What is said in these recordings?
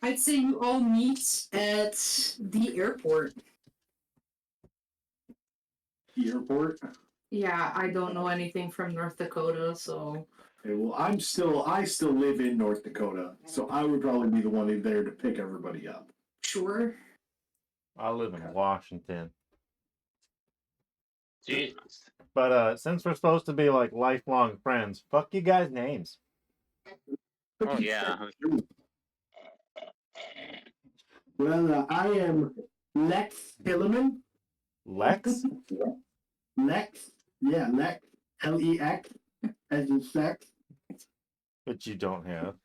I'd say you all meet at the airport. The airport? Yeah, I don't know anything from North Dakota, so... Okay, well, I still live in North Dakota, so I would probably be the one there to pick everybody up. Sure. I live in Washington. Jesus. But since we're supposed to be like lifelong friends, fuck you guys' names. Oh, yeah. Well, I am Lex Hilliman. Lex? Lex? Yeah, Lex. Lex, as in sex. Which you don't have.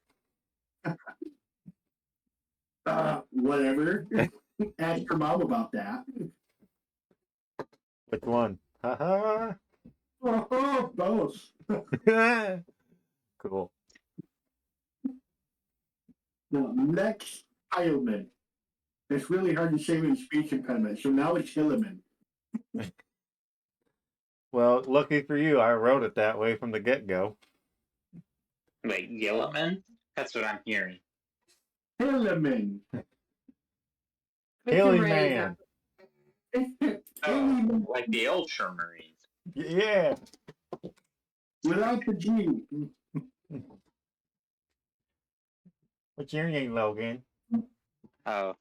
Whatever. Ask your mom about that. Which one? Haha. Oh, both. Cool. No, Lex Heilman. It's really hard to say with speech impediment, so now it's Hilliman. Well, lucky for you, I wrote it that way from the get-go. Wait, Gilliman? That's what I'm hearing. Hilliman. Haley Man. Oh, like the Ultramarines. Yeah. Without the G. What's your name, Logan? Oh.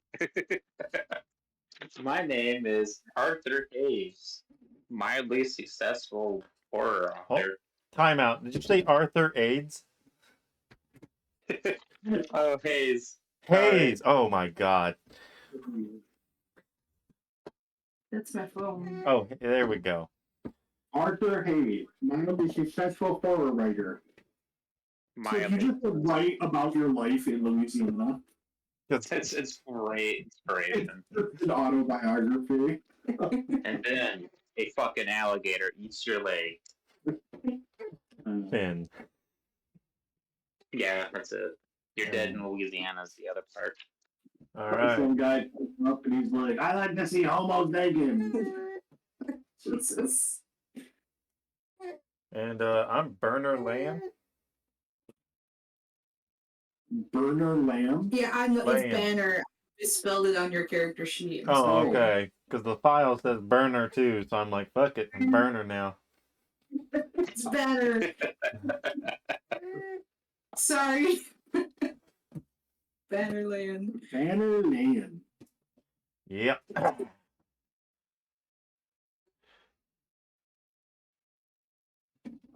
My name is Arthur Hayes. Mildly successful horror author. Time out. Did you say Arthur AIDS? Oh, Hayes. Hayes. Oh my God. That's my phone. Oh, there we go. Arthur Hayes, mildly successful horror writer. So you just write about your life in Louisiana? It's great inspiration. It's an autobiography. And then a fucking alligator eats your leg. Finn. Yeah, that's it. You're dead in Louisiana is the other part. All right. Some guy comes up and he's like, I like to see homos naked. Jesus. And I'm Burner Lamb. Burner Lamb? Yeah, I know. Lamb. It's Banner. I spelled it on your character sheet. I'm Oh, sorry. okay. Because the file says Burner too, so I'm like, fuck it, I'm Burner now. It's Banner. Sorry. Bannerland. Bannerland. Yep.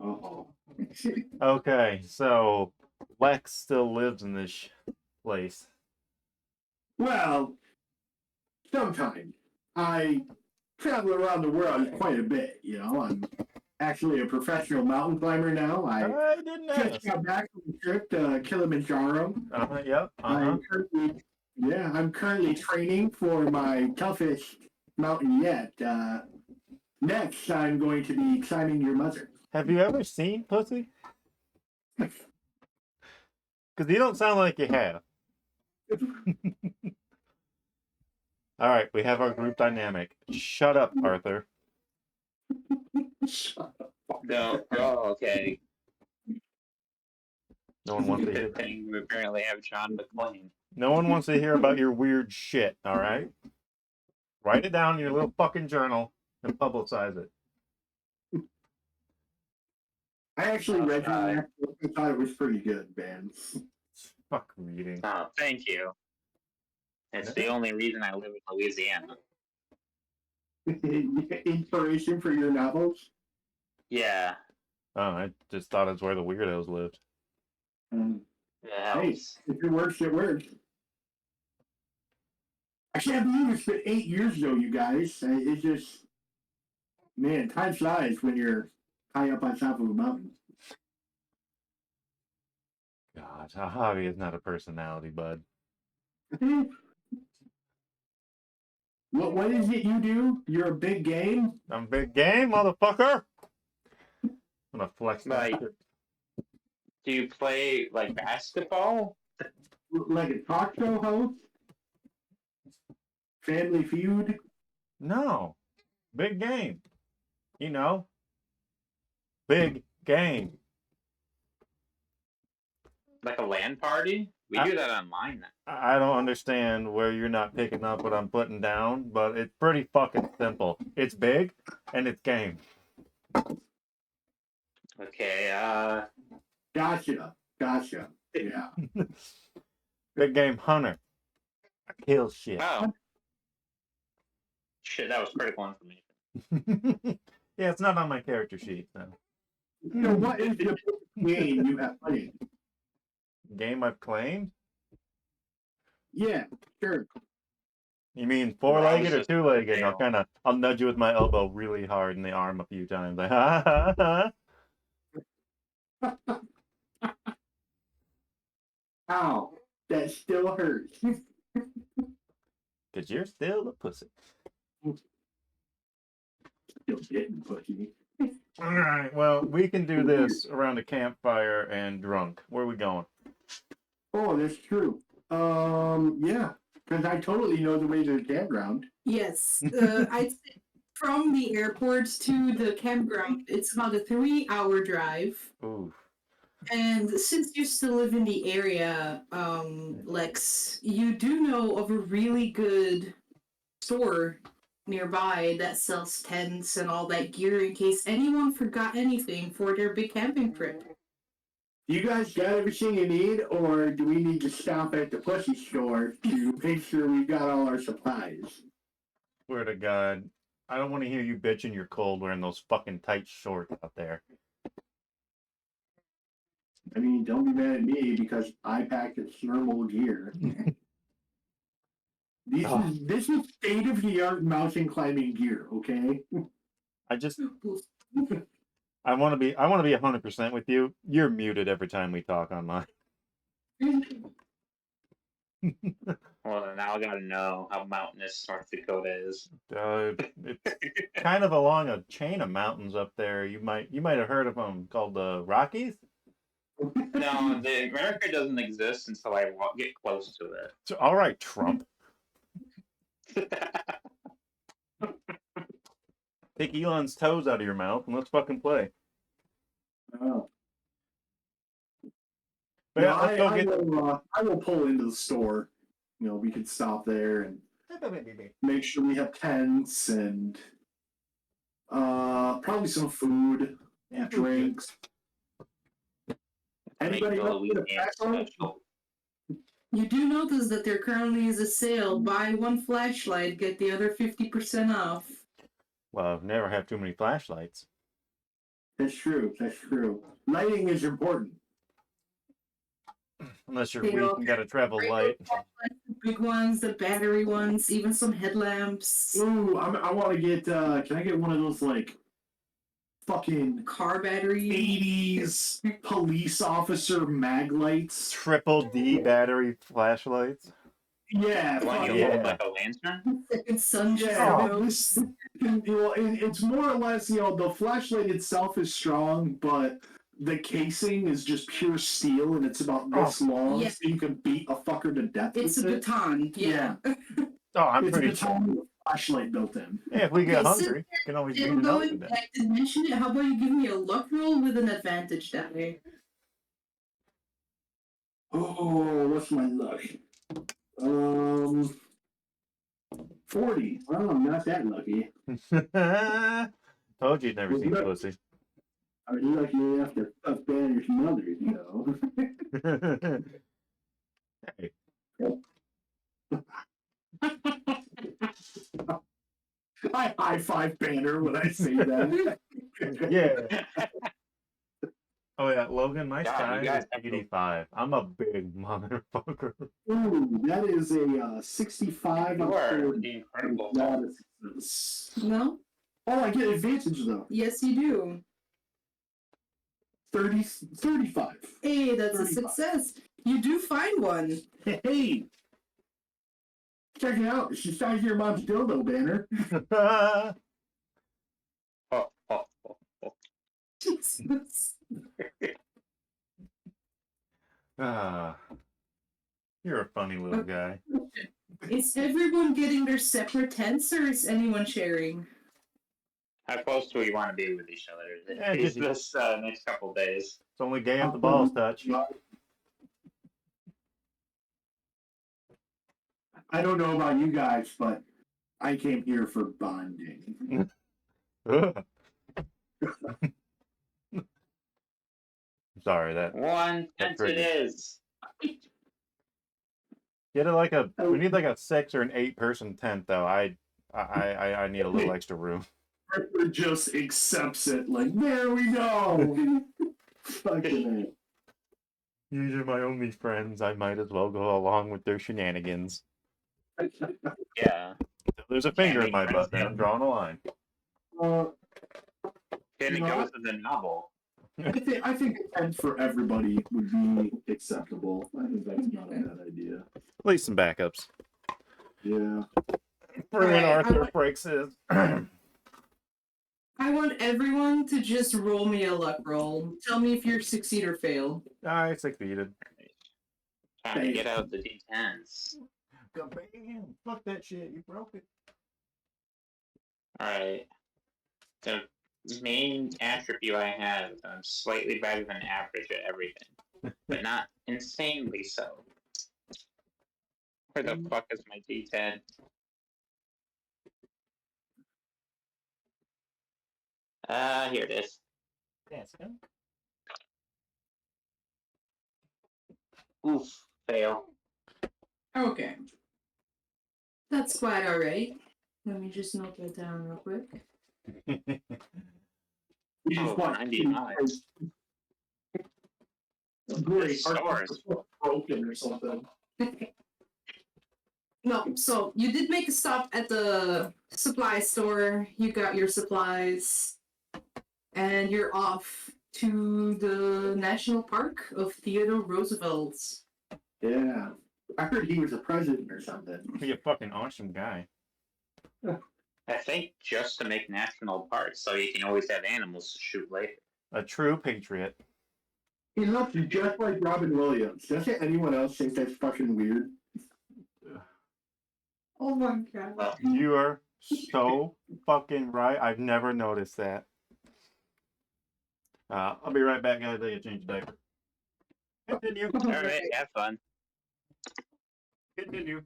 Uh-oh. Okay, so Lex still lives in this place. Well, sometimes. I travel around the world quite a bit, you know. I'm actually a professional mountain climber now. I didn't know. Just got back from a trip to Kilimanjaro. Yep. I'm currently training for my toughest mountain yet. Next, I'm going to be climbing your mother. Have you ever seen pussy? Because you don't sound like you have. All right, we have our group dynamic. Shut up, Arthur. No. Oh, okay. No one wants to hear. Good thing we apparently have John McClane. No one wants to hear about your weird shit. All right. Write it down in your little fucking journal and publicize it. I actually read your book. I thought it was pretty good, man. Fuck reading. Oh, thank you. It's the only reason I live in Louisiana. Inspiration for your novels? Yeah. Oh, I just thought it's where the weirdos lived. Hey, if it works, it works. I can't believe it's been 8 years ago, you guys. It's just, man, time flies when you're high up on top of a mountain. God, a hobby is not a personality, bud. What is it you do? You're a big game? I'm big game, motherfucker. I'm gonna flex that. Like, do you play, like, basketball? Like a talk show host? Family Feud? No. Big game. You know. Big game. Like a LAN party? We do that online now. I don't understand where you're not picking up what I'm putting down, but it's pretty fucking simple. It's big and it's game. Okay, Gotcha. Yeah. Big game hunter. I kill shit. oh. Shit, that was critical information. Yeah, it's not on my character sheet. So. So what is the game you have played? Game I've claimed? Yeah, sure. You mean Well, I four-legged was or just two-legged? saying. I'll nudge you with my elbow really hard in the arm a few times. Like, ha ha ha. Ow, that still hurts. Cause you're still a pussy. Still getting pussy. All right. Well, we can do this around a campfire and drunk. Where are we going? Oh, that's true. Yeah, because I totally know the way to the campground. Yes. I'd say from the airport to the campground, it's about a 3-hour drive. Ooh. And since you still live in the area, Lex, you do know of a really good store nearby that sells tents and all that gear in case anyone forgot anything for their big camping trip. You guys got everything you need, or do we need to stop at the pussy store to make sure we got all our supplies? Swear to God, I don't want to hear you bitching you're cold wearing those fucking tight shorts out there. I mean, don't be mad at me because I packed a thermal gear. This is state of the art mountain climbing gear, okay? I want to be 100% with you. You're muted every time we talk online. Well, then now I gotta know how mountainous North Dakota is. It's kind of along a chain of mountains up there. You might have heard of them called the Rockies. No, the America doesn't exist until I get close to So, all right, Trump. it. Take Elon's toes out of your mouth and let's fucking play. Oh. But yeah, let's go get. I will pull into the store. You know, we could stop there and make sure we have tents and probably some food, drinks. Anybody Make the else get a weekend pack on? special. You do notice that there currently is a sale. Buy one flashlight, get the other 50% off. Well, never have too many flashlights. That's true. Lighting is important. Unless you're They weak all and got a travel light. The big ones, the battery ones, even some headlamps. Ooh, I want to get. Can I get one of those like fucking Car battery. 80s police officer mag lights? Triple D battery flashlights. Yeah, When you yeah. hold like a lantern? Second sun yeah. shadows. Well, it's more or less, you know, the flashlight itself is strong, but the casing is just pure steel, and it's about this long, yeah. so you can beat a fucker to death. It's a with it. baton. Yeah. Oh, I'm It's a pretty sure. baton with a flashlight built in. Yeah, if we get Okay, hungry, we can always beat Still another going, to I death. didn't mention it. How about you give me a luck roll with an advantage that way? Oh, what's my luck? 40. Well, I'm not that lucky. Told you you'd never seen Look. pussy. I mean, lucky enough to fuck Banner's mother, you know. Hey. I high five Banner when I say that. Yeah. Oh yeah, Logan, my God, you size guys is have to- 85. I'm a big motherfucker. Ooh, that is a 65 You on are 40. incredible. That is- No? Oh, I get advantage though. Yes, you do. 35. Hey, that's 35. a success. You do find one. Hey! Check it out. It's the size of your mom's dildo, Banner. Oh. Jesus. Ah, you're a funny little guy. Is everyone getting their separate tents or is anyone sharing? How close do we want to be with each other Yeah, this just- next couple days? It's only gay if the balls touch. I don't know about you guys, but I came here for bonding. Sorry, that 1 That tent it triggered. is. get it like a. We need like a 6 or an 8-person tent though. I need a little extra room. Arthur just accepts it, like, there we go. Fucking it. These are my only friends. I might as well go along with their shenanigans. Yeah. If there's a Can't finger in make my friends butt, then yet. I'm drawing a line. Then it No. goes to the novel. I think a tent for everybody would be acceptable. I think that's not a bad idea. At least some backups. Yeah. For when Alright, Arthur breaks his. I want everyone to just roll me a luck roll. Tell me if you succeed or fail. I succeeded. Trying to get out the D10s. Bam! Fuck that shit. You broke it. Alright. The main attribute I have, I'm slightly better than average at everything. But not insanely so. Where the fuck is my D10? Here it is. Yes. Oof. Fail. Okay. That's quite alright. Let me just note that down real quick. We just Oh, want 99. Great. This stars. Broken or something. No, so you did make a stop at the supply store. You got your supplies. And you're off to the National Park of Theodore Roosevelt. Yeah. I heard he was a president or something. Be a fucking awesome guy. I think just to make national parks so you can always have animals to shoot later. A true patriot. He looks just like Robin Williams. Doesn't anyone else think that's fucking weird? Oh my god. Well, You are so fucking right. I've never noticed that. I'll be right back. Gotta take a change of diaper. Continue. alright, have fun. Continue.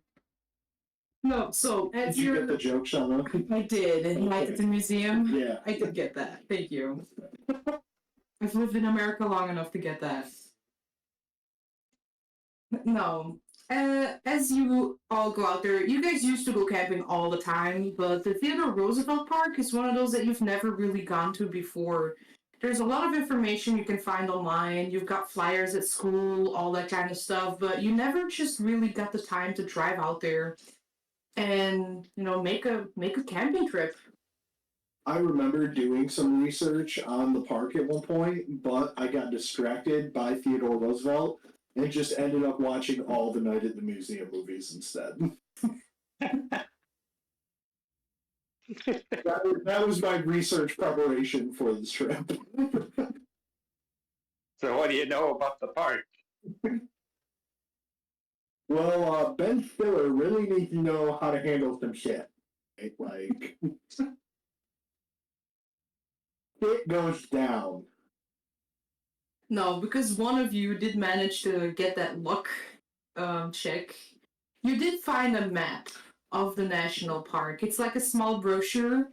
No, so Did as you you're get the joke, Shauna? I did, and Night at the Museum. Yeah. I did get that. Thank you. I've lived in America long enough to get that. No. As you all go out there, you guys used to go camping all the time, but the Theodore Roosevelt Park is one of those that you've never really gone to before. There's a lot of information you can find online. You've got flyers at school, all that kind of stuff, but you never just really got the time to drive out there and, make a camping trip. I remember doing some research on the park at one point, but I got distracted by Theodore Roosevelt and just ended up watching all the Night at the Museum movies instead. That was my research preparation for this trip. So what do you know about the park? Well, Ben Stiller really needs to know how to handle some shit. Like, it goes down. No, because one of you did manage to get that luck check. You did find a map of the national park. It's like a small brochure,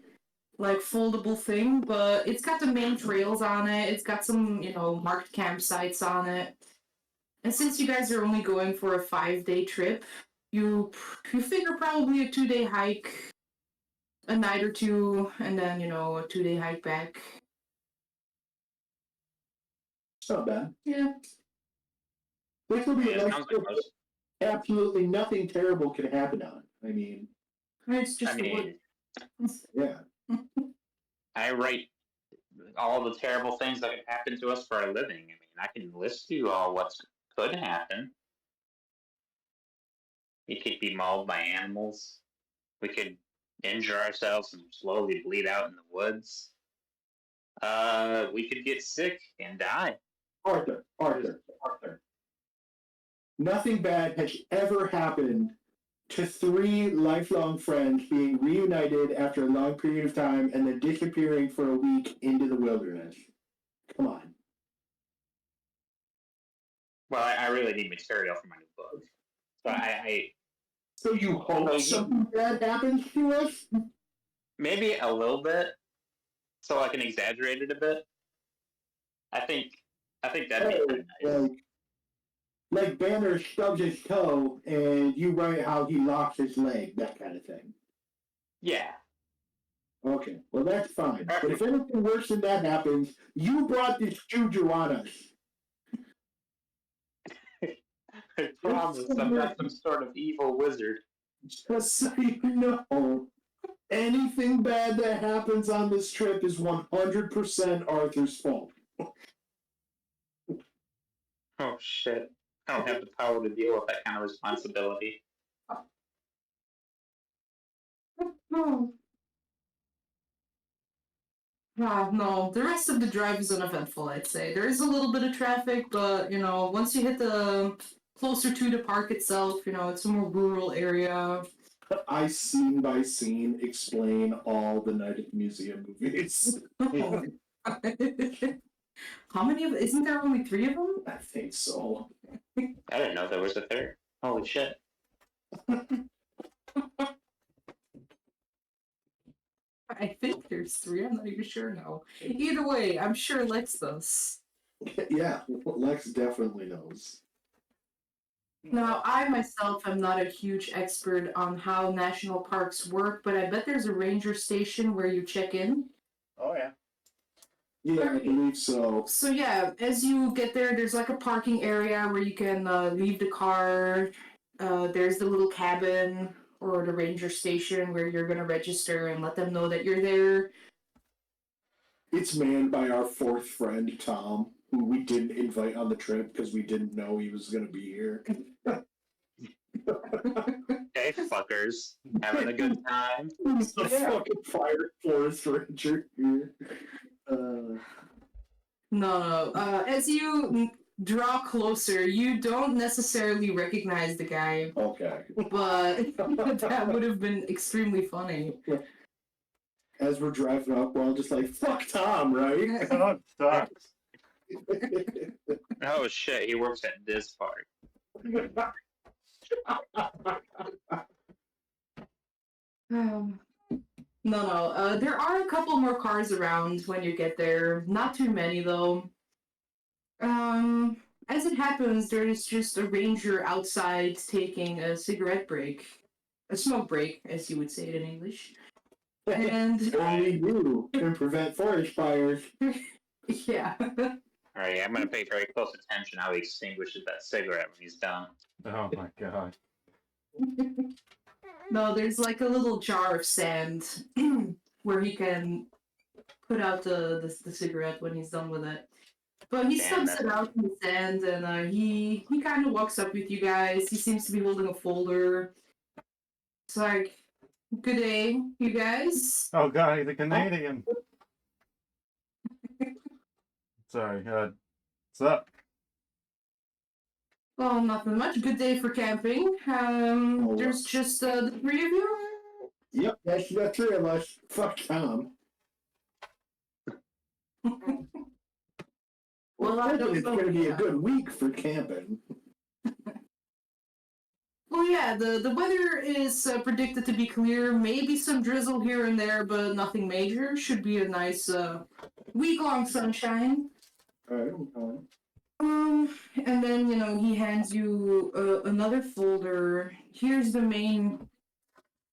like foldable thing, but it's got the main trails on it. It's got some, marked campsites on it. And since you guys are only going for a 5-day trip, you figure probably a 2-day hike, a night or two, and then, a 2-day hike back. It's not bad. Yeah. This will be a Yeah, nice sounds trip. like most. Absolutely nothing terrible can happen on it. I mean, It's just I the mean, woods. yeah. I write all the terrible things that happen to us for a living. I mean, I can list to you all what could happen. We could be mauled by animals. We could injure ourselves and slowly bleed out in the woods. We could get sick and die. Arthur. Nothing bad has ever happened to 3 lifelong friends being reunited after a long period of time and then disappearing for a week into the wilderness. Come on. Well, I really need material for my new book. So So you hope Oh, you- something bad happens to us? Maybe a little bit, so I can exaggerate it a bit. I think that'd be Oh, kind of nice. like Banner stubs his toe, and you write how he locks his leg, that kind of thing. Yeah. Okay, well that's fine. But if anything worse than that happens, you brought this juju on us. I promise I'm not some sort of evil wizard. Just so you know, anything bad that happens on this trip is 100% Arthur's fault. Oh shit. I don't have the power to deal with that kind of responsibility. No. No, the rest of the drive is uneventful, I'd say. There is a little bit of traffic, but, once you hit the closer to the park itself, it's a more rural area. I scene by scene explain all the Night at the Museum movies. How many of isn't there only 3 of them? I think so. I didn't know there was a third. Holy shit. I think there's 3, I'm not even sure now. Either way, I'm sure Lex does. Yeah, Lex definitely knows. Now, I myself am not a huge expert on how national parks work, but I bet there's a ranger station where you check in. Oh yeah. Yeah, I believe so. So yeah, as you get there, there's like a parking area where you can leave the car. There's the little cabin or the ranger station where you're gonna register and let them know that you're there. It's manned by our 4th friend, Tom, who we didn't invite on the trip because we didn't know he was going to be here. Hey, fuckers. Having a good time? Who's the Yeah. fucking fire forest ranger here? No. As you draw closer, you don't necessarily recognize the guy, Okay. but that would have been extremely funny. As we're driving up, we're all just like, fuck Tom, right? Oh, it sucks. Oh shit, he works at this park. No. There are a couple more cars around when you get there. Not too many though. As it happens, there is just a ranger outside taking a cigarette break, a smoke break, as you would say it in English. And Only you can prevent forest fires. yeah. Alright, I'm gonna pay very close attention how he extinguishes that cigarette when he's done. Oh my god. No, there's like a little jar of sand where he can put out the cigarette when he's done with it. But he Damn, stubs it out in the sand, and he kind of walks up with you guys. He seems to be holding a folder. It's like, good day, you guys. Oh god, he's a Canadian. Sorry, what's up? Well, nothing much. Good day for camping. There's just the 3 of you. Yep, that's the 3 of us. Fuck Tom. Well, I don't it's know. going to be a good week for camping. Well, yeah, the weather is predicted to be clear. Maybe some drizzle here and there, but nothing major. Should be a nice week-long sunshine. Alright. And then, he hands you another folder. Here's the main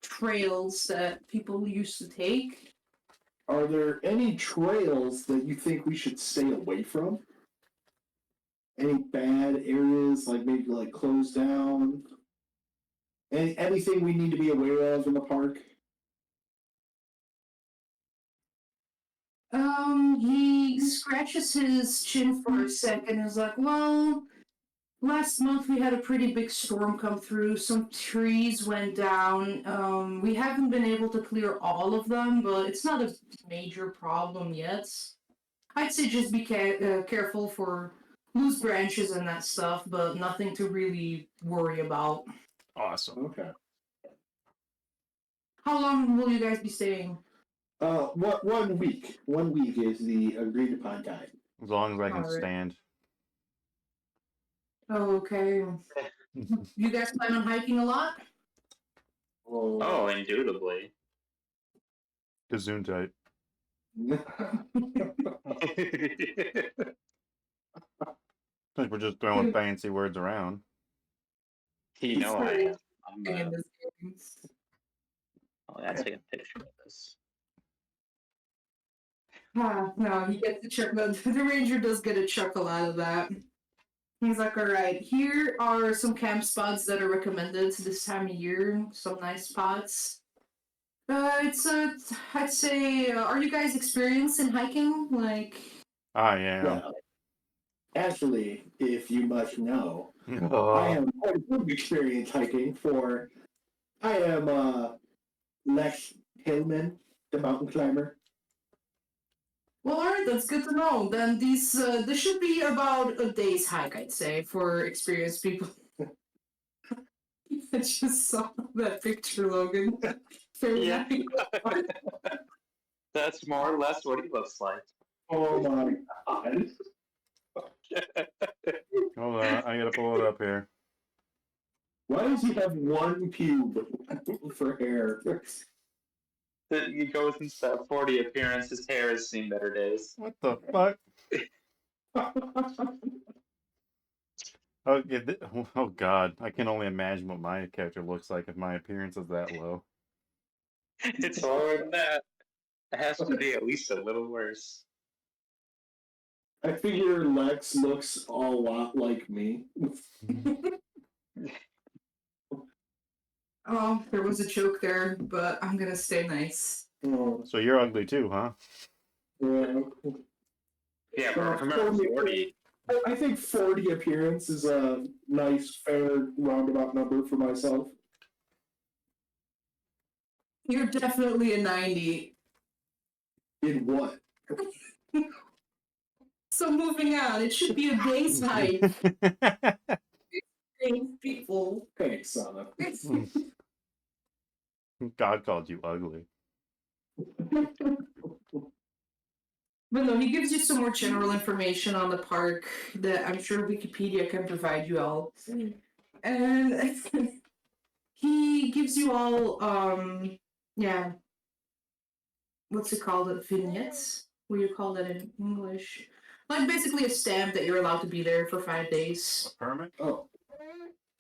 trails that people used to take. Are there any trails that you think we should stay away from? Any bad areas, like maybe like closed down? Anything we need to be aware of in the park? He scratches his chin for a second and is like, well, last month we had a pretty big storm come through. Some trees went down. We haven't been able to clear all of them, but it's not a major problem yet. I'd say just be careful for loose branches and that stuff, but nothing to really worry about. Awesome. Okay. How long will you guys be staying? What 1 week? 1 week is the agreed upon time. As long as I can Alright. stand. Okay. You guys plan on hiking a lot? Oh, indubitably. Gesundheit. Since we're just throwing fancy words around. You know I am. I'm, in this game. oh, yeah, take a picture of this. No, he gets a chuckle. The ranger does get a chuckle out of that. He's like, all right, here are some camp spots that are recommended this time of year. Some nice spots. I'd say, are you guys experienced in hiking? Like, I am. Well, actually, if you must know, I Oh. am quite a good experience hiking for. I am Lex Hillman, the mountain climber. well, all right, that's good to know. Then this should be about a day's hike, I'd say, for experienced people. I just saw that picture, Logan. Very Yeah. nice. That's more or less what he looks like. Oh my god. Hold on, I gotta pull it up here. Why does he have one pube for hair? He goes into that 40 appearance, his hair has seen better days. What the fuck? Oh, yeah, oh god, I can only imagine what my character looks like if my appearance is that low. It's lower than that. It has to be at least a little worse. I figure Lex looks a lot like me. Oh, there was a joke there, but I'm gonna stay nice. Oh, So you're ugly too, huh? yeah. Yeah, but remember 40. I think 40 appearance is a nice, fair, roundabout number for myself. You're definitely a 90. In what? So moving on, it should be a day's hike. People. Thanks, Sana. God called you ugly. But no, he gives you some more general information on the park that I'm sure Wikipedia can provide you all. And he gives you all, yeah, what's it called? Vignettes? What do you call that in English? Like basically a stamp that you're allowed to be there for 5 days. A permit? Oh,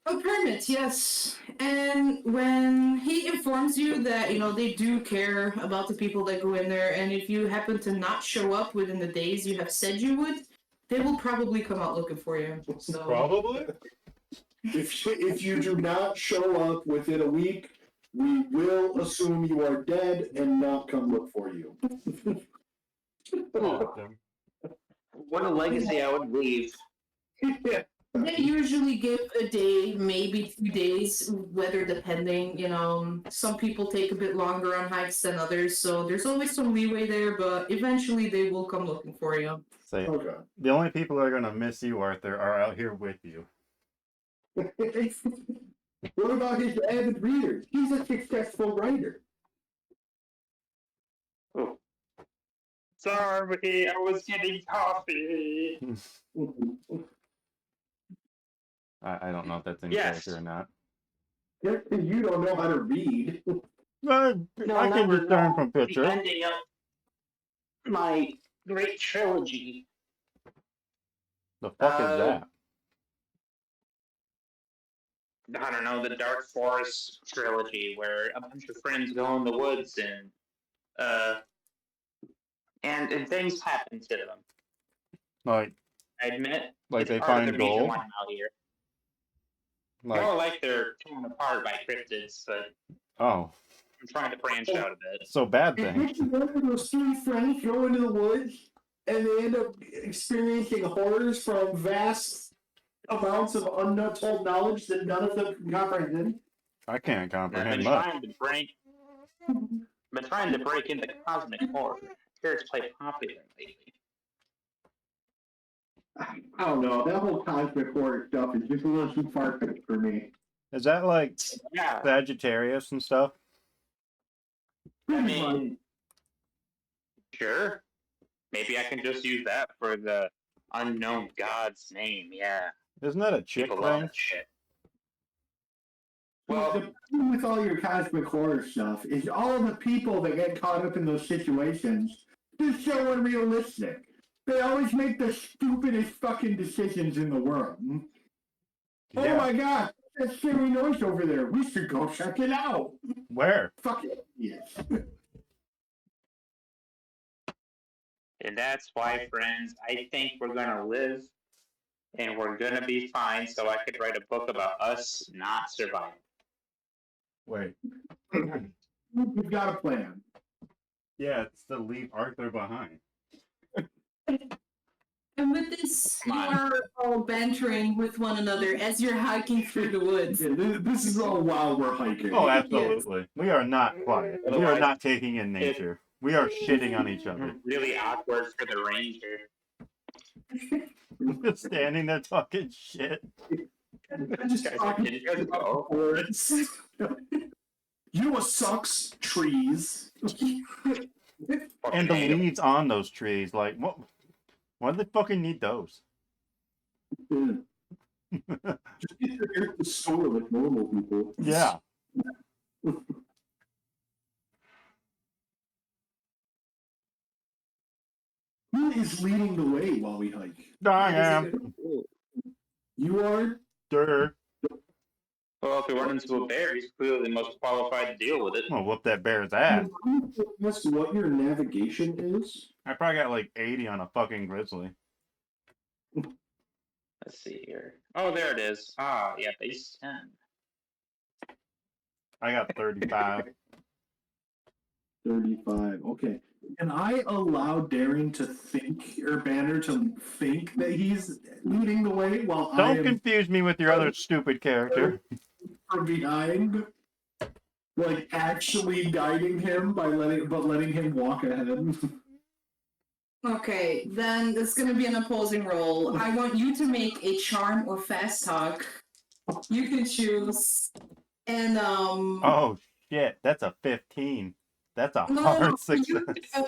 A permit, yes. And when he informs you that, they do care about the people that go in there, and if you happen to not show up within the days you have said you would, they will probably come out looking for you. So Probably? if you do not show up within a week, we will assume you are dead and not come look for you. Awesome. What a legacy I would leave. Yeah. they usually give a day, maybe 2 days, weather depending. Some people take a bit longer on hikes than others, so there's always some leeway there, but eventually they will come looking for you. Say, Okay. the only people that are gonna miss you, Arthur, are out here with you. What about his avid readers? He's a successful writer. Oh. Sorry, I was getting coffee. I don't know if that's in Yes. character or not. You don't know how to read. I can discern from The picture. ending of my great trilogy. The fuck is that? I don't know, the Dark Forest trilogy, where a bunch of friends go in the woods and things happen to them. Like, I admit, like it's they part of find the reason gold? why I'm out here. Like, More like they're torn apart by cryptids, but oh, I'm trying to branch out a bit. so bad And thing. then one of those three friends go into the woods and they end up experiencing horrors from vast amounts of untold knowledge that none of them can comprehend. I can't I've comprehend been much. trying to break into cosmic horror. Here it's quite popular lately. I don't know. That whole cosmic horror stuff is just a little too far-fetched for me. Is that like Yeah, Sagittarius and stuff? I mean, sure. Maybe I can just use that for the unknown god's name. Yeah, Isn't that a chick people love thing? that shit. Well, the problem with all your cosmic horror stuff is all the people that get caught up in those situations just so unrealistic. They always make the stupidest fucking decisions in the world. Oh Yeah. my god, that scary noise over there. We should go check it out. Where? Fucking yes. and that's why, friends, I think we're gonna live and we're gonna be fine. So I could write a book about us not surviving. Wait. We've got a plan. Yeah, it's to leave Arthur behind. And with this, you Come on. are all bantering with one another as you're hiking through the woods. Yeah, this is all while we're hiking. Oh, absolutely. We are not quiet. We are Otherwise, not taking in nature. We are shitting on each other. Really awkward for the ranger. Just standing there talking shit. Just Guys, talking did you guys about go? forests. You know what sucks? Trees. And the Tornado. leaves on those trees. Like, what? Why do they fucking need those? Just get your hair to the store like normal people. Yeah. Who is leading the way while we hike? I That is am. You are? Sure. Well, if we run into a bear, he's clearly the most qualified to deal with it. I'm gonna whoop that bear's ass. That's what your navigation is? I probably got like 80 on a fucking grizzly. Let's see here. Oh, there it is. Ah, yeah, base 10. I got 35. 35. Okay. Can I allow Daring to think, or Banner to think that he's leading the way while I Don't am confuse me with your other stupid character. from behind? Like actually guiding him by letting him walk ahead. Okay, then there's gonna be an opposing roll. I want you to make a charm or fast talk. You can choose. And Oh shit, that's a 15. That's a no, hard for you, success.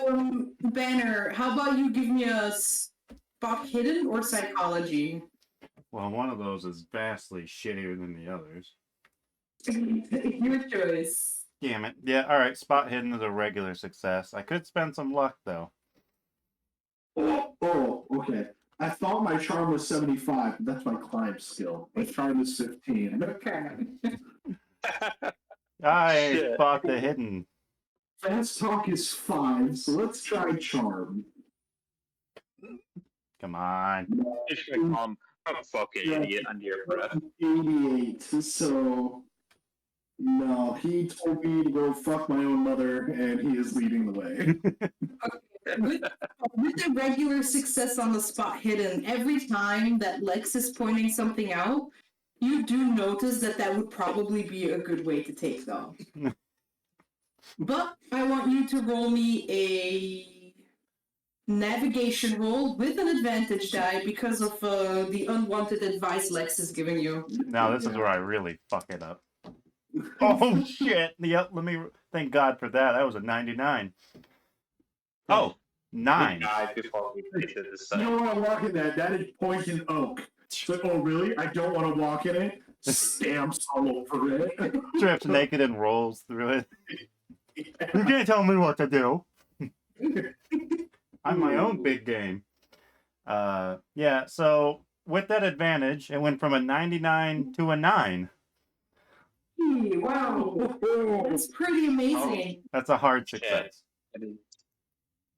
Banner, how about you give me a spot hidden or psychology? Well, one of those is vastly shittier than the others. Your choice. Damn it. Yeah, alright, spot hidden is a regular success. I could spend some luck though. Oh, okay. I thought my charm was 75, but that's my climb skill. My charm is 15. Okay. I Shit. spot the hidden. Fast talk is 5, so let's try charm. Come on. You should call him a fucking idiot under your breath. 88, so no, he told me to go fuck my own mother, and he is leading the way. With a regular success on the spot hidden, every time that Lex is pointing something out, you do notice that would probably be a good way to take them. But I want you to roll me a navigation roll with an advantage die because of the unwanted advice Lex is giving you. Now this is where I really fuck it up. Oh shit. Yep, let me thank God for that. That was a 99. Oh, 9. Died before we get to the You site. don't want to walk in that. That is poison oak. It's like, oh really? I don't want to walk in it. Stamps all over it. Strips naked and rolls through it. You can't tell me what to do. I'm my own big game. Yeah, so with that advantage, it went from a 99 to a 9. Wow, that's pretty amazing. That's a hard success.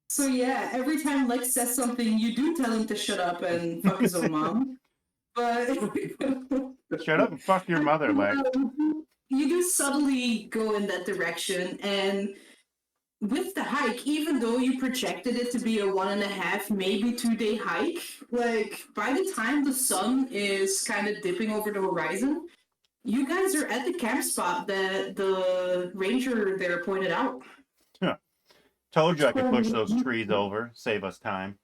So yeah, every time Lex says something, you do tell him to shut up and fuck his own mom. But Shut up and fuck your mother, Lex. you do subtly go in that direction, and with the hike, even though you projected it to be a 1.5, maybe 2-day hike, like by the time the sun is kind of dipping over the horizon, you guys are at the camp spot that the ranger there pointed out. Told you I could push those trees over, save us time.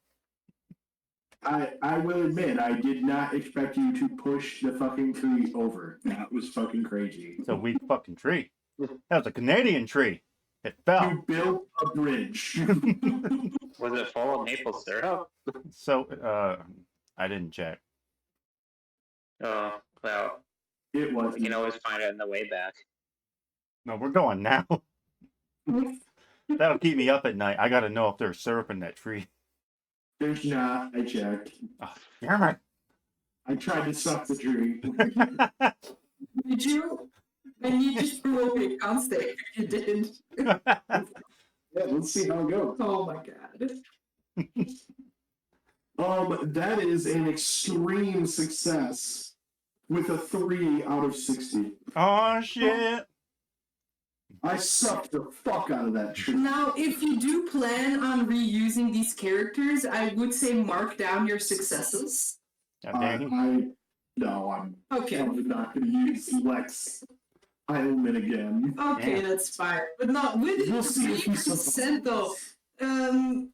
I will admit, I did not expect you to push the fucking tree over. That was fucking crazy. It's a weak fucking tree. That was a Canadian tree. It fell. You built a bridge. Was it full of maple syrup? So, I didn't check. Oh, well. It was. We can always find it on the way back. No, we're going now. That'll keep me up at night. I gotta know if there's syrup in that tree. There's not. I checked. Oh, damn I tried to suck the tree. it. Did you? And you just threw away a constant. You did. Yeah, let's see how it goes. Oh my god. That is an extreme success with a 3 out of 60. Oh shit. I sucked the fuck out of that tree. Now, if you do plan on reusing these characters, I would say mark down your successes. God dang. I'm Okay. probably not going to use Lex Heilman again. Okay, that's fine. But no, with We'll see if he's 3% though.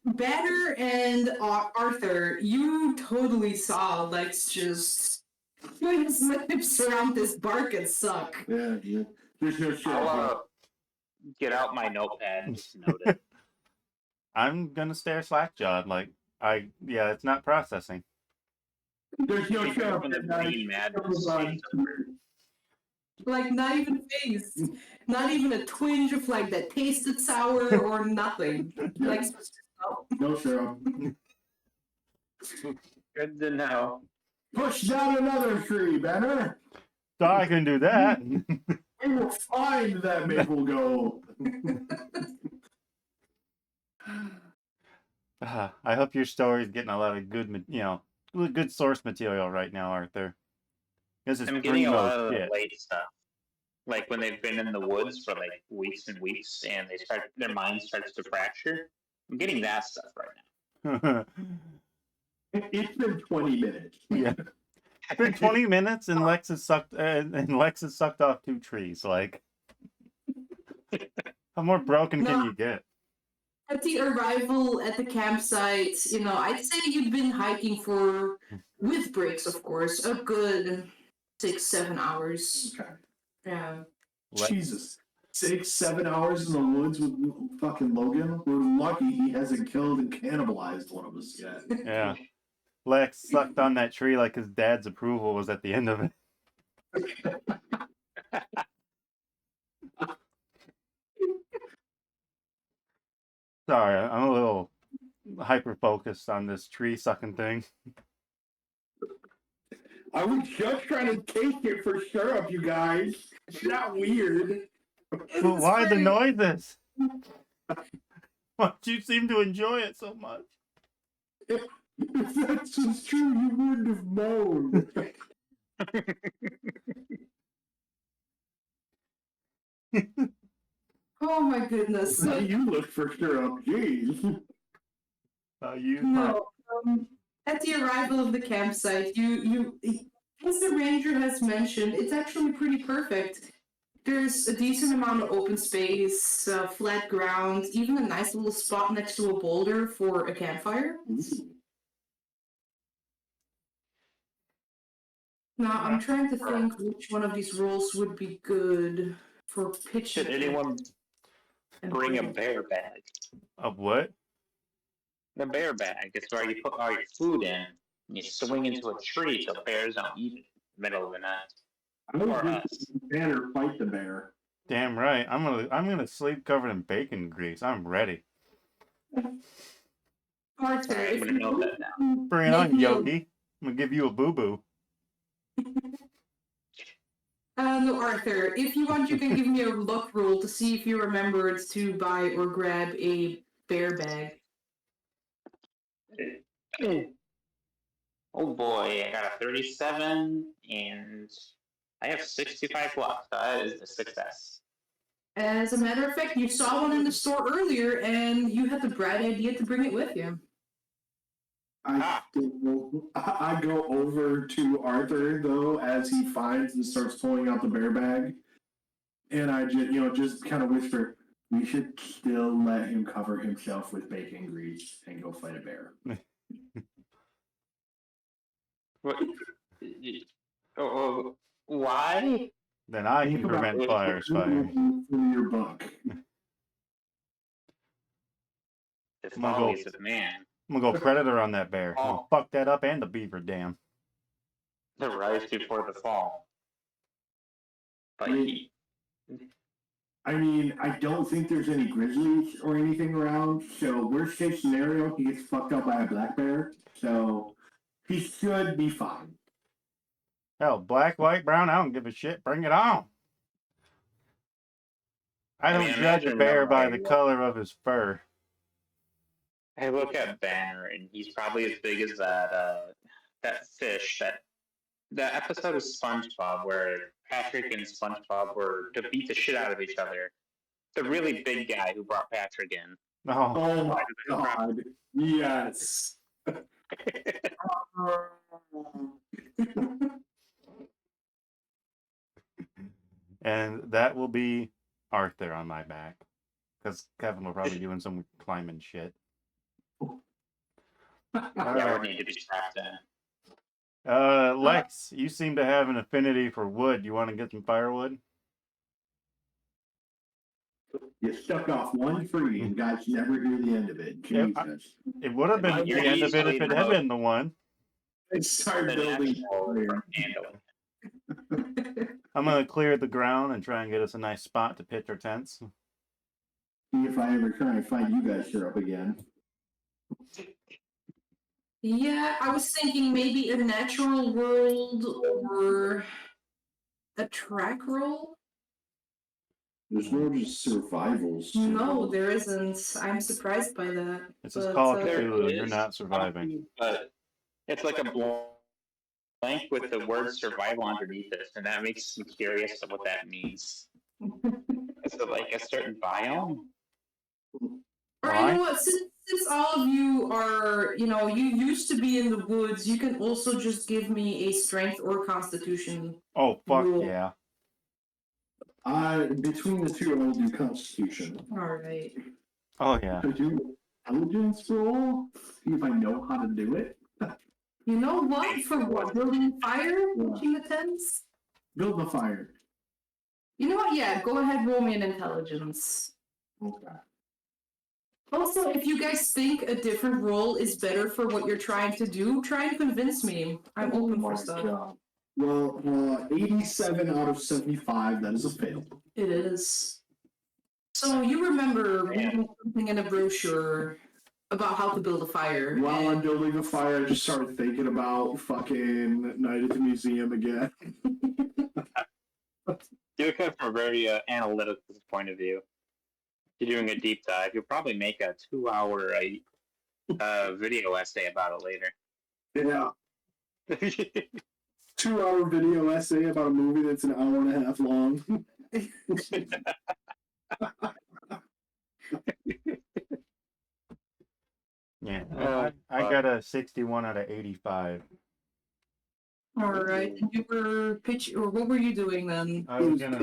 Banner and Arthur, you totally saw Lex just put his lips around this bark and suck. Yeah. There's no shit. I'll get out my notepad and just note it. I'm gonna stare slack-jawed. Like, it's not processing. There's no shit. When the green madness takes over. Like, not even phased. Not even a twinge of like that tasted sour or nothing. Like, No syrup. Good to know. Push down another tree, Banner. So I can do that. We will find that maple gold. I hope your story's getting a lot of good, good source material right now, Arthur. This is I'm getting a lot primo of the shit. late stuff. Like when they've been in the woods for like weeks and weeks and their mind starts to fracture. I'm getting that stuff right now. It's been 20 minutes. Yeah. It's been 20 minutes and Lex has sucked off 2 trees. Like, how more broken can you get? at the arrival at the campsite, I'd say you'd been hiking for, with breaks, of course, a good 6-7 hours. Okay. Yeah. Jesus. 6-7 hours in the woods with fucking Logan? We're lucky he hasn't killed and cannibalized one of us yet. Yeah. Lex sucked on that tree like his dad's approval was at the end of it. Sorry, I'm a little hyper-focused on this tree-sucking thing. I was just trying to taste it for syrup, you guys. It's not weird. But why the noises? Why do you seem to enjoy it so much? If that's just true, you wouldn't have known. Oh my goodness. You look for syrup, jeez. No. At the arrival of the campsite, you, as the ranger has mentioned, it's actually pretty perfect. There's a decent amount of open space, flat ground, even a nice little spot next to a boulder for a campfire. Now, I'm trying to think which one of these roles would be good for pitching. Should anyone bring a bear bag? A what? The bear bag is where you put all your food in and you swing into a tree so bears don't eat it in the middle of the night. I would Or just better fight the bear. Damn right. I'm gonna sleep covered in bacon grease. I'm ready. Arthur, Sorry, I'm if gonna you note that down. Bring it on, Yogi. I'm gonna give you a boo-boo. No, Arthur, if you want, you can give me a luck roll to see if you remembered to buy or grab a bear bag. Oh boy, I got a 37 and I have 65 luck. So that is a success. As a matter of fact, you saw one in the store earlier, and you had the bright idea to bring it with you. I go over to Arthur though as he finds and starts pulling out the bear bag, and I just kind of whisper, "We should still let him cover himself with bacon grease and go fight a bear." What? Why? Then I can prevent fires firing. From your book. The I'm gonna go- follies of man. I'm gonna go predator on that bear. I'm gonna Oh. fuck that up and the beaver dam. The rise before the fall. But I mean, I don't think there's any grizzlies or anything around. So worst case scenario, he gets fucked up by a black bear. So he should be fine. Hell, black, white, brown, I don't give a shit. Bring it on. I don't judge a bear by the color of his fur. I look at Banner, and he's probably as big as that fish. That episode of SpongeBob where Patrick and SpongeBob were to beat the shit out of each other. The really big guy who brought Patrick in. Oh, Oh my god! Yes. and that will be Arthur on my back. Because Kevin will probably be doing some climbing shit. Yeah, would need to be strapped in. Lex, you seem to have an affinity for wood. You want to get some firewood? You stuck off one tree and guys never hear the end of it. Jesus. It would have been the end of it if it had been the one. I started building. I'm going to clear the ground and try and get us a nice spot to pitch our tents. See if I ever try and find you guys here up again. Yeah, I was thinking maybe a natural world or a track roll. There's no just survival. No, there isn't. I'm surprised by that. It's a Call of Cthulhu. You're not surviving. But it's like a blank with the word survival underneath it, and that makes me curious of what that means. Is it like a certain biome? Or you know what? Since all of you are, you used to be in the woods, you can also just give me a strength or constitution. Oh, fuck rule. yeah. Between the two, I'll do Constitution. Alright. Oh, yeah. I do Intelligence roll, see if I know how to do it. You know what? For what? Building fire? Pitching the tents? Build the fire. You know what? Yeah, go ahead, roll me an intelligence. Okay. Also, if you guys think a different role is better for what you're trying to do, try and convince me. I'm open for stuff. God. Well, 87 out of 75, that is a fail. It is. So you remember reading something in a brochure about how to build a fire. While I'm building a fire, I just started thinking about fucking Night at the Museum again. Do it from a very analytical point of view. You're doing a deep dive. You'll probably make a 2-hour video essay about it later. Yeah. 2-hour video essay about a movie that's an hour and a half long. Yeah, I got a 61 out of 85. All right, and you were pitching, or what were you doing then? I was gonna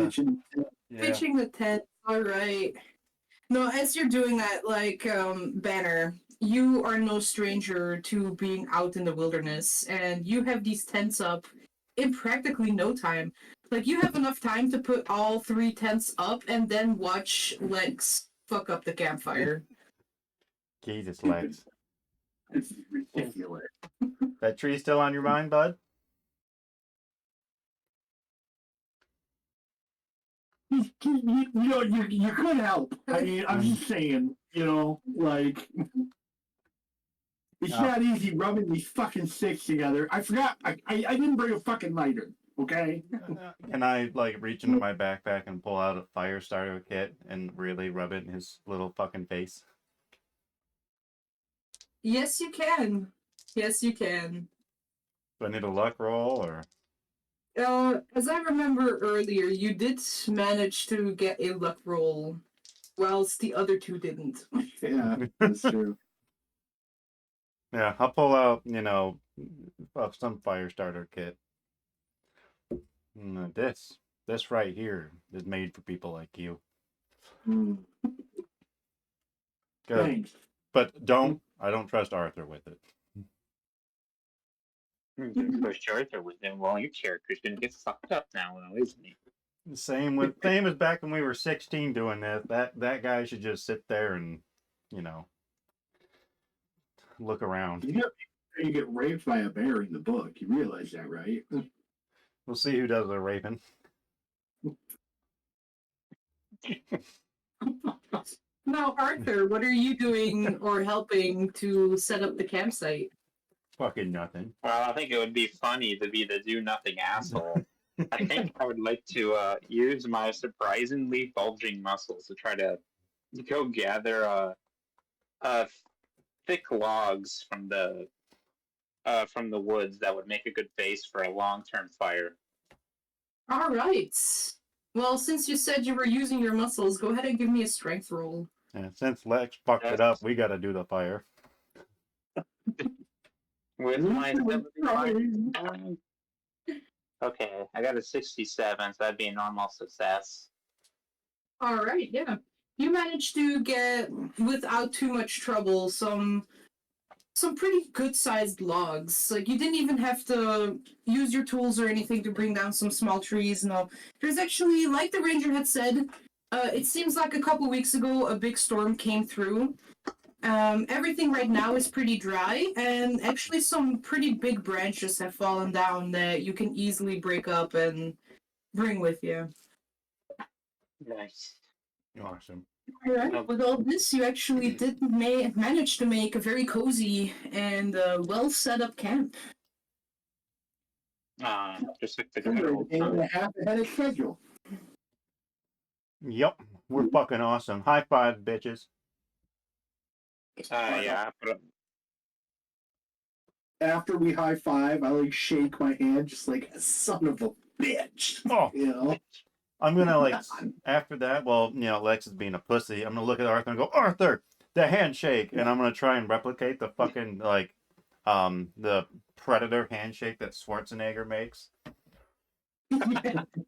Pitching the tent. All right. No, as you're doing that, like Banner, you are no stranger to being out in the wilderness, and you have these tents up in practically no time. Like you have enough time to put all 3 tents up and then watch Lex fuck up the campfire. Jesus, Lex. It's ridiculous. That tree still on your mind, bud? You could help. I mean, I'm just saying, like, it's not easy rubbing these fucking sticks together. I forgot, I didn't bring a fucking lighter, okay? Can I, like, reach into my backpack and pull out a fire starter kit and really rub it in his little fucking face? Yes, you can. Yes, you can. Do I need a luck roll, or...? As I remember earlier, you did manage to get a luck roll, whilst the other 2 didn't. Yeah, that's true. Yeah, I'll pull out, some fire starter kit. This right here is made for people like you. Mm. Good. Thanks. But I don't trust Arthur with it. Push Arthur with him. Well, your character's gonna get fucked up now, isn't he? Same as back when we were 16 doing this. That guy should just sit there and, look around. You get raped by a bear in the book. You realize that, right? We'll see who does the raping. Now, Arthur, what are you doing or helping to set up the campsite? Fucking nothing. Well, I think it would be funny to be the do-nothing asshole. I think I would like to use my surprisingly bulging muscles to try to go gather thick logs from the woods that would make a good base for a long-term fire. All right. Well, since you said you were using your muscles, go ahead and give me a strength roll. And since Lex fucked it up, we gotta do the fire. With my 75. Okay, I got a 67, so that'd be a normal success. All right, yeah. You managed to get, without too much trouble, some pretty good-sized logs. Like, you didn't even have to use your tools or anything to bring down some small trees. No, there's actually, like the ranger had said, it seems like a couple weeks ago a big storm came through. Everything right now is pretty dry, and actually some pretty big branches have fallen down that you can easily break up and bring with you. Nice. Awesome. All right. With all this, you actually did manage to make a very cozy and well set up camp. Just like the We're good an old day and a half ahead of schedule. Yep, we're fucking awesome. High five, bitches. yeah, but After we high five, I like shake my hand just like a son of a bitch. Oh, You know? I'm gonna like after that. Well, you know, Lex is being a pussy. I'm gonna look at Arthur and go, Arthur, the handshake, and I'm gonna try and replicate the fucking like, the Predator handshake that Schwarzenegger makes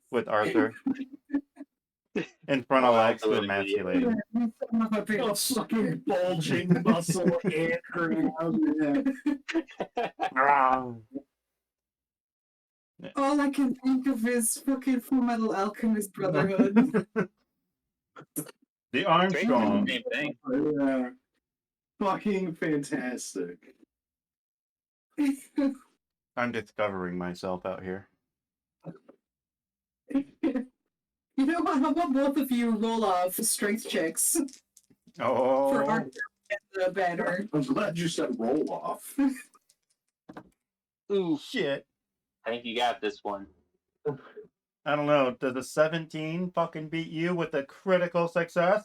with Arthur in front of Lex to emasculate him. A fucking bulging muscle anchoring out there. All I can think of is fucking Full Metal Alchemist Brotherhood. The Armstrong. same thing. Yeah. Fucking fantastic. I'm discovering myself out here. You know what? How about both of you roll off strength checks for Oh, Arthur and the banner? I'm glad you said roll off. ooh, shit. I think you got this one. I don't know. Does a 17 fucking beat you with a critical success?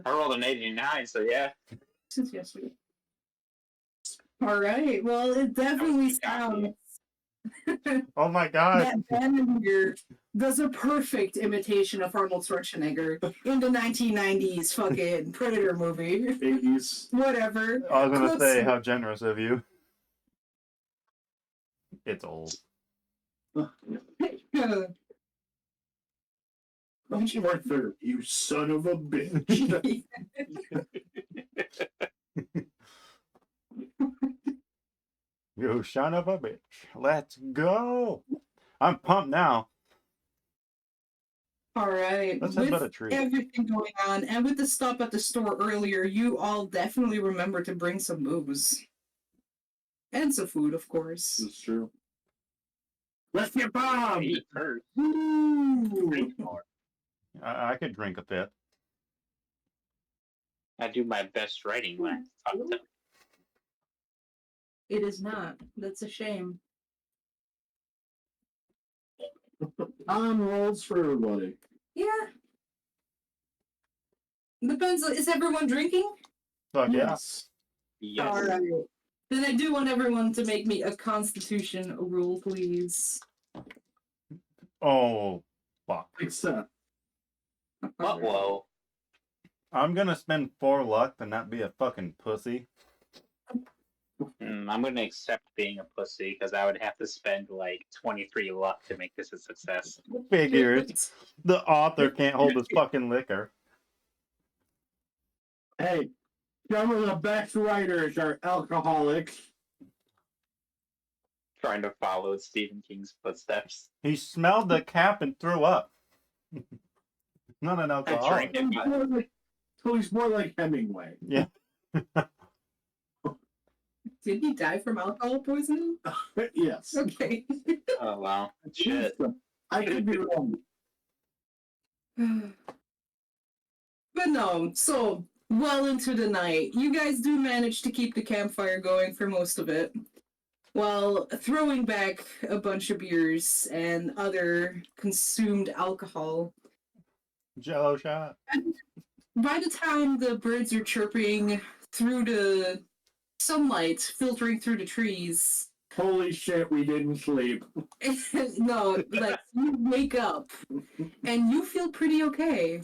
I rolled an 89, so yeah. Since yesterday. All right. Well, it definitely sounds. Oh my god. That banner here does a perfect imitation of Arnold Schwarzenegger in the 1990s fucking Predator movie. 80s. Whatever. I was gonna Close say, enough. how generous of you. It's old. Don't you work there, you son of a bitch. You son of a bitch. Let's go. I'm pumped now. All right. Let's head With about a tree. everything going on, and with the stop at the store earlier, you all definitely remember to bring some booze. And some food, of course. It's true. Let's get bombed! Eat first. Woo! Drink more. I could drink a bit. I do my best writing when I talk to It is not. That's a shame. On rolls for everybody. Yeah. Depends. Is everyone drinking? Fuck yeah. Yes. Yes. All right. Then I do want everyone to make me a Constitution roll, please. Oh, fuck. Except. But whoa. I'm gonna spend 4 luck to not be a fucking pussy. I'm gonna accept being a pussy because I would have to spend like 23 luck to make this a success. Figures. The author can't hold his fucking liquor. Hey, some of the best writers are alcoholics. Trying to follow Stephen King's footsteps. He smelled the cap and threw up. Not an I alcoholic. drank it, but So he's more like Hemingway. Yeah. Did he die from alcohol poisoning? Yes. Okay. oh wow. Shit. I could be wrong. But no, so well into the night, you guys do manage to keep the campfire going for most of it, while throwing back a bunch of beers and other consumed alcohol. Jello shot. By the time the birds are chirping through the sunlight filtering through the trees, Holy shit, we didn't sleep. no, like you wake up and you feel pretty okay.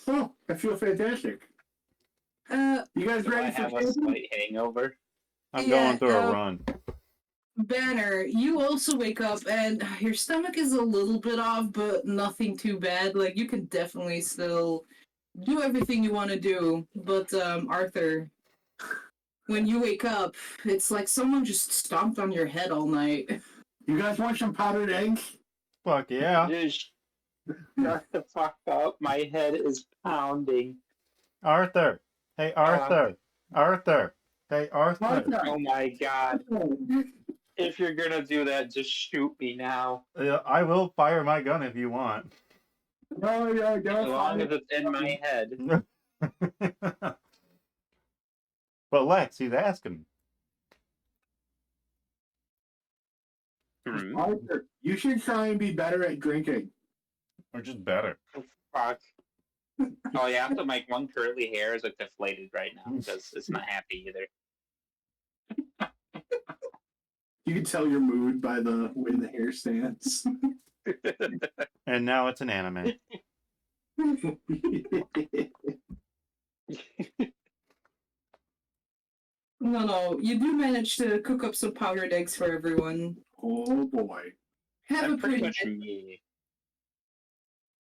Oh, I feel fantastic. You guys Do I ready for have a camping? slight hangover? I'm Yeah, going through a run. Banner, you also wake up and your stomach is a little bit off, but nothing too bad. Like you can definitely still do everything you want to do. But Arthur, when you wake up, it's like someone just stomped on your head all night. You guys want some powdered eggs? Fuck yeah. Just shut the fuck up. My head is pounding. Arthur. Hey, Arthur. Arthur. Hey, Arthur. Oh my god. If you're gonna do that, just shoot me now. I will fire my gun if you want. No, yeah, As don't long fire. as it's in my head. But Lex, he's asking. Arthur, you should try and be better at drinking. Or just better. Fuck. Oh yeah, so my one curly hair is like deflated right now because it's not happy either. You can tell your mood by the way the hair stands. And now it's an anime. No, you do manage to cook up some powdered eggs for everyone. Oh boy. Have a That's pretty pretty much me.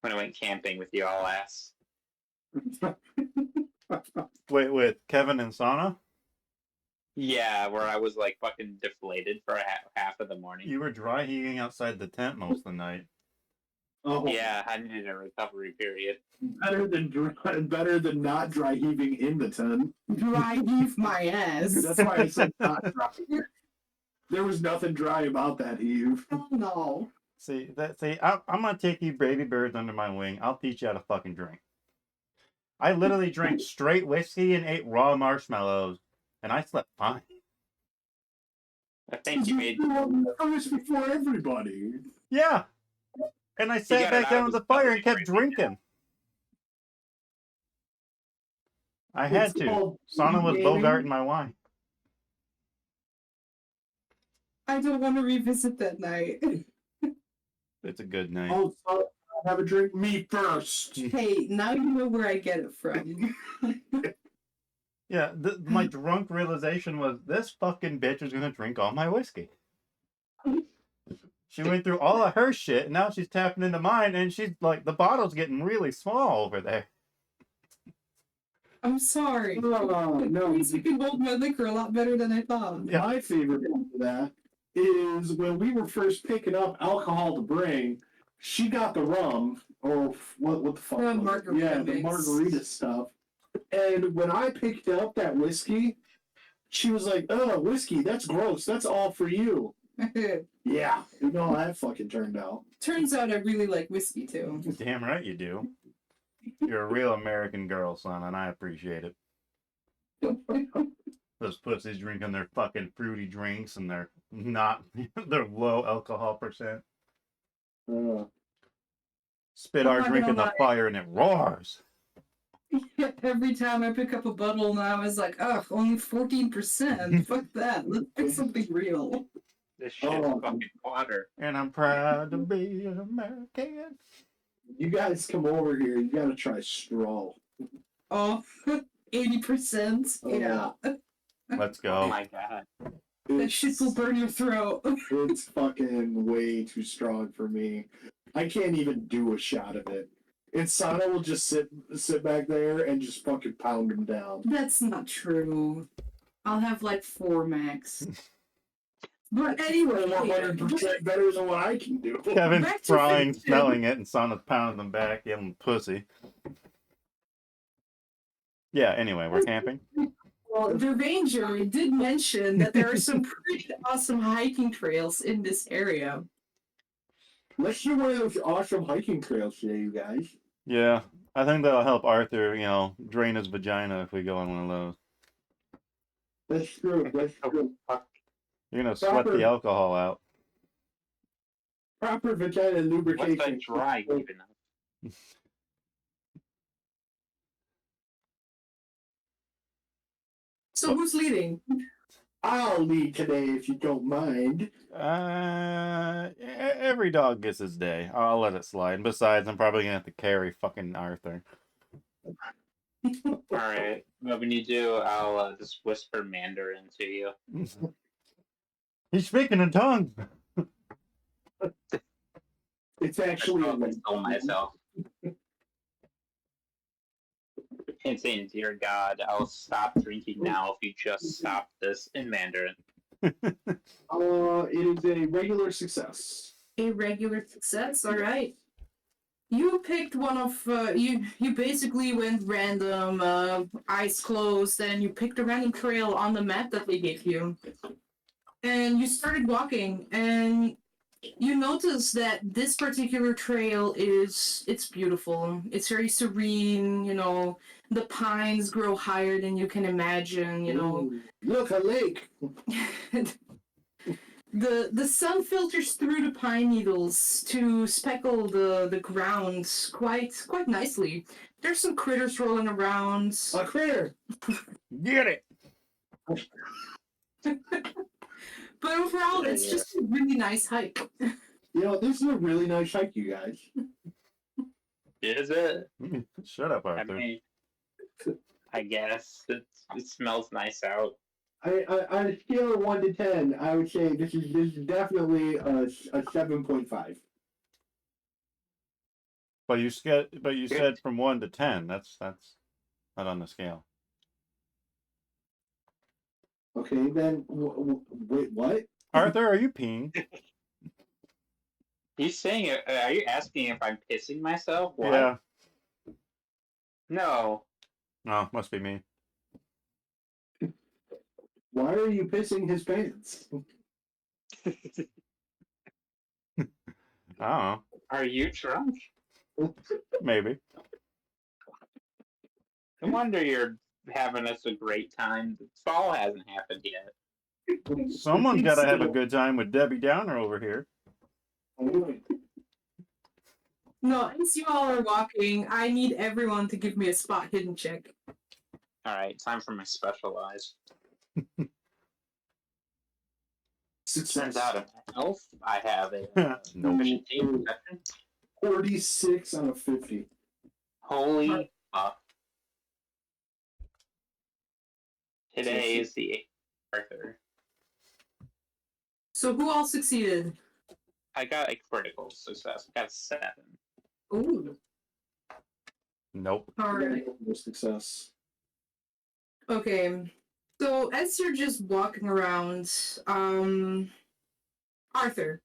When I went camping with you all ass. Wait, with Kevin and Sana? Yeah, where I was like fucking deflated for half of the morning. You were dry heaving outside the tent most of the night. Oh, Yeah, I needed a recovery period. better than not dry heaving in the tent. dry heave my ass. That's why I said not dry. There was nothing dry about that heave. Oh no. See, I'm gonna take you baby birds under my wing. I'll teach you how to fucking drink. I literally drank straight whiskey and ate raw marshmallows, and I slept fine. I think you made First before everybody. Yeah. And I sat got back it down out with of the fire his and kept drinking. I had It's to. called Sana was gaming. bogarting my wine. I don't want to revisit that night. It's a good night. Oh, so have a drink. Me first. Hey, now you know where I get it from. Yeah, my drunk realization was this fucking bitch is gonna drink all my whiskey. She went through all of her shit, and now she's tapping into mine, and she's like, the bottle's getting really small over there. I'm sorry. Oh, no. You can hold my liquor a lot better than I thought. Yeah. My favorite part of that is when we were first picking up alcohol to bring, she got the rum, or what the fuck? The was it? margarita Yeah, the mix. margarita stuff. And when I picked up that whiskey, she was like, oh, whiskey, that's gross. That's all for you. Yeah, you know how that fucking turned out. Turns out I really like whiskey too. Damn right you do. You're a real American girl, son, and I appreciate it. Those pussies drinking their fucking fruity drinks and they're not their low alcohol percent. Spit I'm our not drink in gonna the fire and it roars. Every time I pick up a bottle now, it's like, ugh, only 14%. Fuck that. Let's pick something real. this shit's Oh. fucking water. And I'm proud to be an American. You guys come over here, you gotta try straw. Oh, 80%. Yeah. Let's Oh go. my god. That shit will burn your throat. It's fucking way too strong for me. I can't even do a shot of it. And Sana will just sit back there and just fucking pound him down. That's not true. I'll have like 4 max. But anyway, 100% better than what I can do. Kevin's Back to frying, fiction. smelling it, and Sana's pounding them back, yelling pussy. Yeah, anyway, we're camping. well, the ranger did mention that there are some pretty awesome hiking trails in this area. Let's do one of those awesome hiking trails today, you guys. Yeah, I think that'll help Arthur, drain his vagina if we go on one of those. That's true. That's true. You're gonna sweat the alcohol out. Proper vagina What's lubrication. that dry even? So who's leading? I'll lead today if you don't mind. Every dog gets his day. I'll let it slide. And besides, I'm probably gonna have to carry fucking Arthur. Alright. Well, when you do, I'll just whisper Mandarin to you. He's speaking in tongues. It's actually I'll console myself. And saying, "Dear God, I'll stop drinking now if you just stop this" in Mandarin. It is a regular success. A regular success. All right. You picked one of you. You basically went random, eyes closed, and you picked a random trail on the map that they gave you, and you started walking, and you notice that this particular trail it's beautiful. It's very serene. The pines grow higher than you can imagine. Ooh, look, a lake. The sun filters through the pine needles to speckle the ground quite nicely. There's some critters rolling around. A critter. Get it. But overall, it's just a really nice hike. This is a really nice hike, you guys. Is it? Shut up, I Arthur. mean, I guess it smells nice out. On a scale of 1 to 10, I would say this is definitely a 7.5. But you said from 1 to 10. That's not on the scale. Okay, then wait, what? Arthur, are you peeing? He's saying, are you asking if I'm pissing myself? What? Yeah. No. Oh, must be me. Why are you pissing his pants? I don't know. Are you drunk? Maybe. No wonder you're having us a great time. The fall hasn't happened yet. Someone's got to have a good time with Debbie Downer over here. No, as you all are walking, I need everyone to give me a spot hidden check. Alright, time for my specialized. Turns out an elf, I have a Nope. efficiency perception. 46 out of 50. Holy fuck. Today is the 8th Arthur. So who all succeeded? I got a critical success. I got a 7. Ooh. Nope. All right. No success. Okay. So as you're just walking around, Arthur,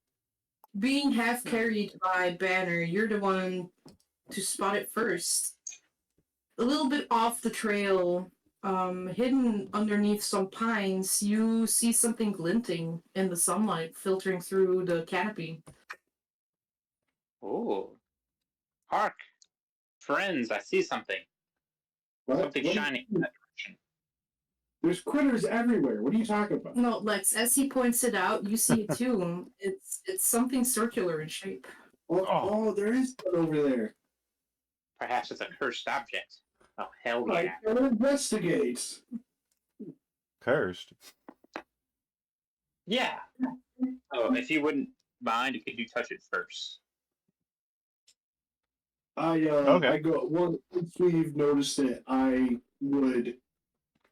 being half carried by Banner, you're the one to spot it first. A little bit off the trail, hidden underneath some pines, you see something glinting in the sunlight filtering through the canopy. Ooh. Hark! Friends, I see something. What? Something shining in that direction. There's critters everywhere. What are you talking about? No, Lex, as he points it out, you see it too. It's something circular in shape. Oh, there is one over there. Perhaps it's a cursed object. Oh, hell yeah. I can investigate. Cursed. Yeah. Oh, if you wouldn't mind, could you touch it first? Okay. I go once we've noticed it, I would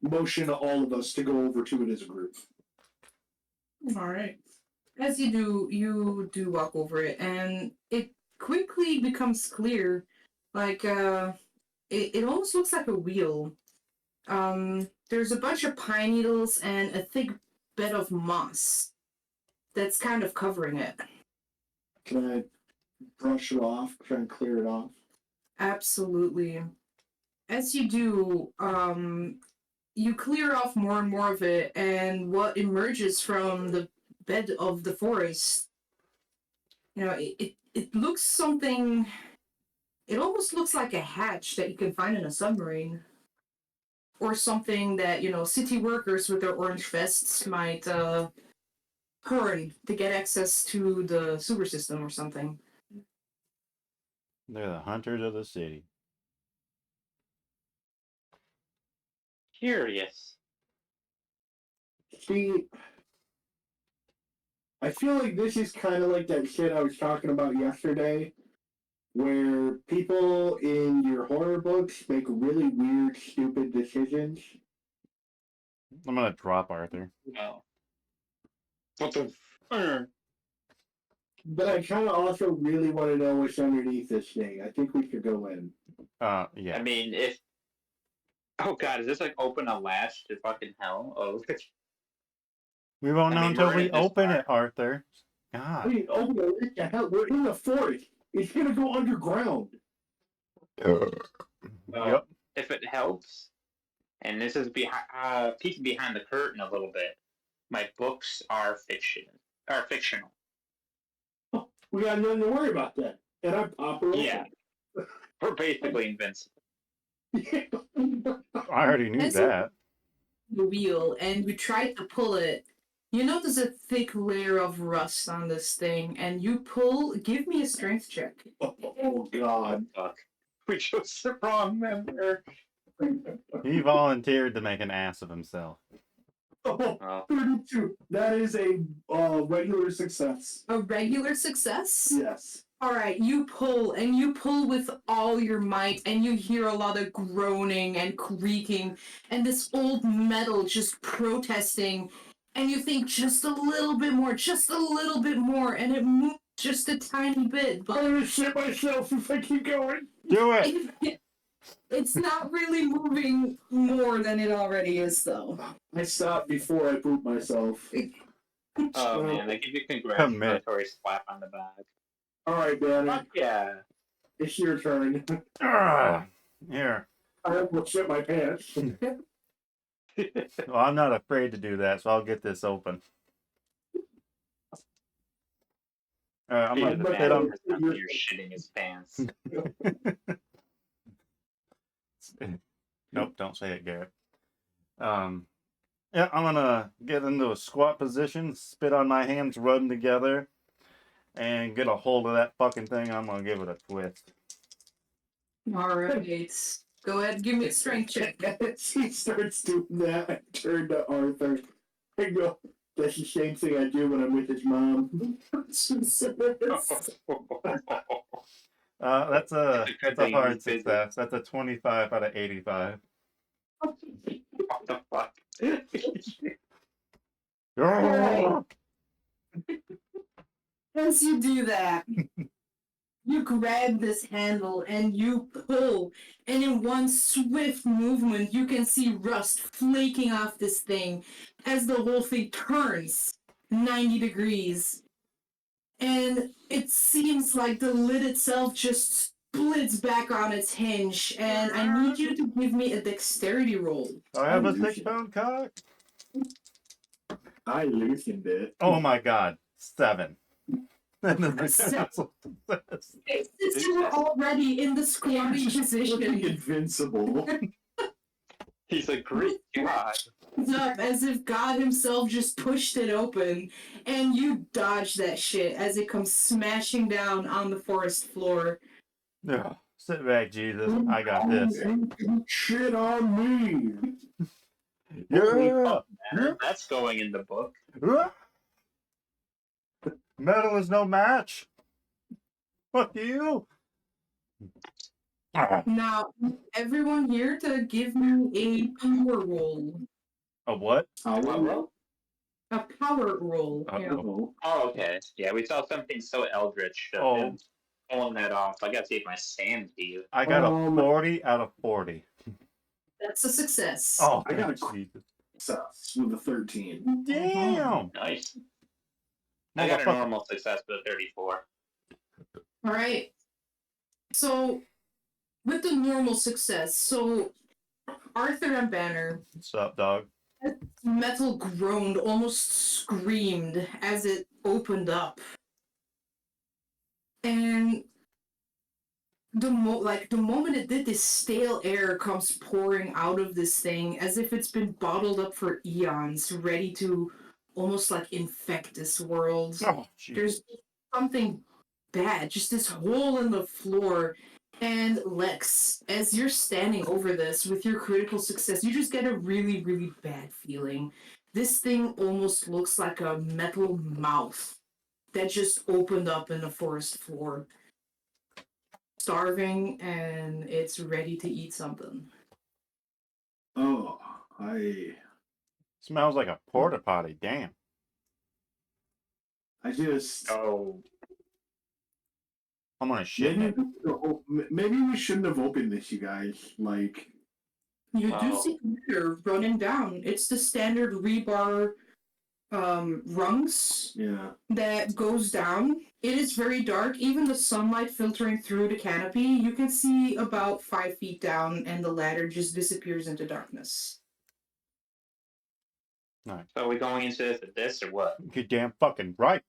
motion all of us to go over to it as a group. All right. As you do walk over it, and it quickly becomes clear. Like, it almost looks like a wheel. There's a bunch of pine needles and a thick bed of moss that's kind of covering it. Can I brush it off? Try and clear it off? Absolutely. As you do, you clear off more and more of it, and what emerges from the bed of the forest, it looks something It almost looks like a hatch that you can find in a submarine. Or something that, city workers with their orange vests might burn to get access to the sewer system or something. They're the hunters of the city. Curious. See, I feel like this is kind of like that shit I was talking about yesterday, where people in your horror books make really weird, stupid decisions. I'm gonna drop Arthur. Oh. What the? F- But I kind of also really want to know what's underneath this thing. I think we should go in. Yeah. I mean, if. Oh god, is this like open a latch to fucking hell? Oh, We won't I know mean, until we're we in this open part. it, Arthur. I God. mean, oh, what the hell? We're in the forest. It's gonna go underground. Well, Yep. if it helps, and this is peeking behind the curtain a little bit. My books are fictional. We got nothing to worry about then. And I pop her Yeah, open. we're basically invincible. I already knew As you that. the wheel and you try to pull it, you notice a thick layer of rust on this thing, and you pull. Give me a strength check. Oh God. Fuck, we chose the wrong member. He volunteered to make an ass of himself. Oh, Oh, 32. That is a regular success. A regular success? Yes. All right, you pull and you pull with all your might, and you hear a lot of groaning and creaking, and this old metal just protesting. And you think just a little bit more, and it moves just a tiny bit, I'm but gonna shit myself if I keep going. Do it! it's not really moving more than it already is, though. I stopped before I pooped myself. oh man, they give you congratulatory slap on the back. All right, Danny. Fuck yeah. It's your turn. Here. I almost shit my pants. Well, I'm not afraid to do that, so I'll get this open. I'm Peter gonna the spit man on. has come here shitting his pants. Nope, don't say it, Garrett. Yeah, I'm gonna get into a squat position, spit on my hands, rub them together, and get a hold of that fucking thing. I'm gonna give it a twist. All right, go ahead, give me a strength check. As he starts doing that, I turn to Arthur and go, that's the same thing I do when I'm with his mom. That's a thing hard he's busy. success. That's a 25 out of 85. What the fuck? Right. As you do that, you grab this handle and you pull, and in one swift movement, you can see rust flaking off this thing as the whole thing turns 90 degrees. And it seems like the lid itself just splits back on its hinge, and I need you to give me a dexterity roll. I have a 6-pound cock. I loosened it. Oh my god, 7. That is a Seven. success. Since you were already in the squatty Looking position, invincible. He's like, great God. it's up as if God himself just pushed it open, and you dodge that shit as it comes smashing down on the forest floor. Ugh, sit back, Jesus. I got this. Shit on me. Holy Yeah. fuck, man. That's going in the book. Metal is no match. Fuck you. Now, everyone here to give me a power roll. A what? Hello? A power roll. Yeah. Uh-oh. Oh, okay. Yeah, we saw something so eldritch of Oh. him pulling that off. I gotta see if my sanity. I got a Um, 40 out of 40. That's a success. Oh, I got a Jesus. Success with a 13. Damn. Nice. I got a Motherfucker. normal success with a 34. All right. So, with the normal success, so Arthur and Banner, What's up, dog? metal groaned, almost screamed as it opened up. And the moment it did, this stale air comes pouring out of this thing as if it's been bottled up for eons, ready to almost like infect this world. Oh, jeez. There's something bad, just this hole in the floor. And Lex, as you're standing over this with your critical success, you just get a really, really bad feeling. This thing almost looks like a metal mouth that just opened up in the forest floor. Starving, and it's ready to eat something. Oh, I Smells like a porta potty. Damn. just Oh, I'm gonna shit. maybe we shouldn't have opened this, you guys. Like, You do Oh. see water running down. It's the standard rebar rungs yeah. that goes down. It is very dark. Even the sunlight filtering through the canopy, you can see about 5 feet down, and the ladder just disappears into darkness. Nice. so are we going into this or what? You're damn fucking right.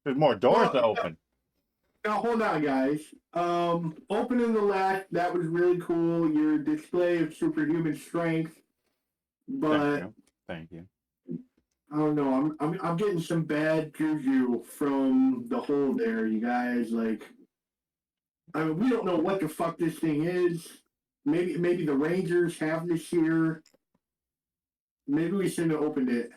There's more doors to open. Now hold on, guys. Opening the latch, that was really cool. Your display of superhuman strength, but Thank you. I don't know. I'm getting some bad juju from the hole there, you guys. Like, I mean, we don't know what the fuck this thing is. Maybe the Rangers have this here. Maybe we shouldn't have opened it.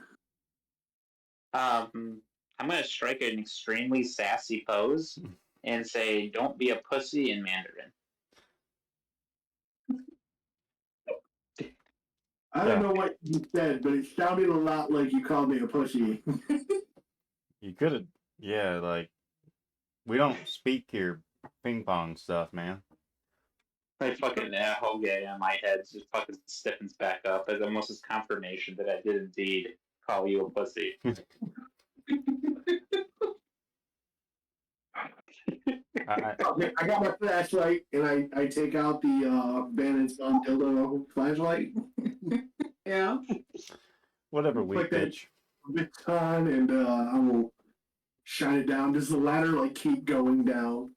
I'm gonna strike an extremely sassy pose and say, "Don't be a pussy" in Mandarin. I don't know what you said, but it sounded a lot like you called me a pussy. You could have. Yeah, like we don't speak your ping pong stuff, man. My fucking whole gay on my head just fucking stiffens back up as almost as confirmation that I did indeed call you a pussy. I I got my flashlight and I take out the Bandit's dildo flashlight. Yeah. whatever, weak Like that. bitch. It's on, and I will shine it down. Does the ladder like keep going down?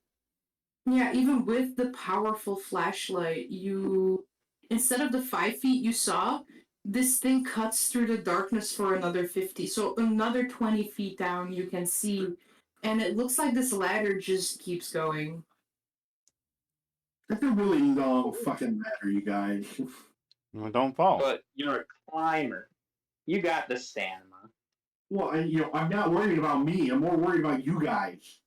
Yeah, even with the powerful flashlight, you instead of the 5 feet you saw, this thing cuts through the darkness for another 50. So another 20 feet down you can see. And it looks like this ladder just keeps going. It's a really long fucking ladder, you guys. Well, don't fall. But you're a climber. You got the stamina. Well, I'm not worried about me. I'm more worried about you guys.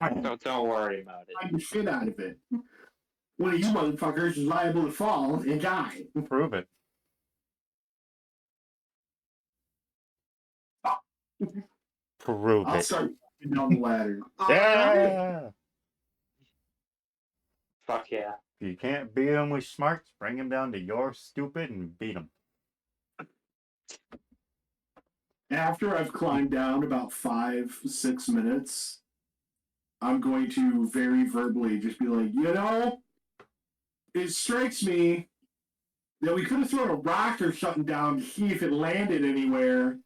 Don't worry about it. I'm the shit out of it. One of you motherfuckers is liable to fall and die. Prove it. Prove I'll it. start down the ladder. Yeah. Fuck yeah. If you can't beat them with smarts, bring them down to your stupid and beat them. After I've climbed down about 5-6 minutes, I'm going to very verbally just be like, it strikes me that we could have thrown a rock or something down to see if it landed anywhere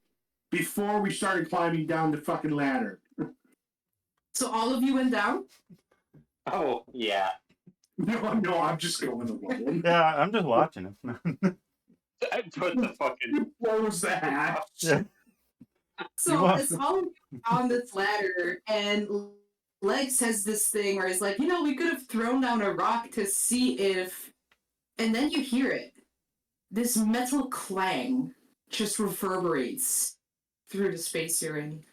before we started climbing down the fucking ladder. So all of you went down? Oh, yeah. No, I'm just going alone. Yeah, I'm just watching him. I put the fucking... Close the hatch. Yeah. So it's all on this ladder, and Legs has this thing where he's like, we could have thrown down a rock to see if. And then you hear it. This metal clang just reverberates through the space you're in.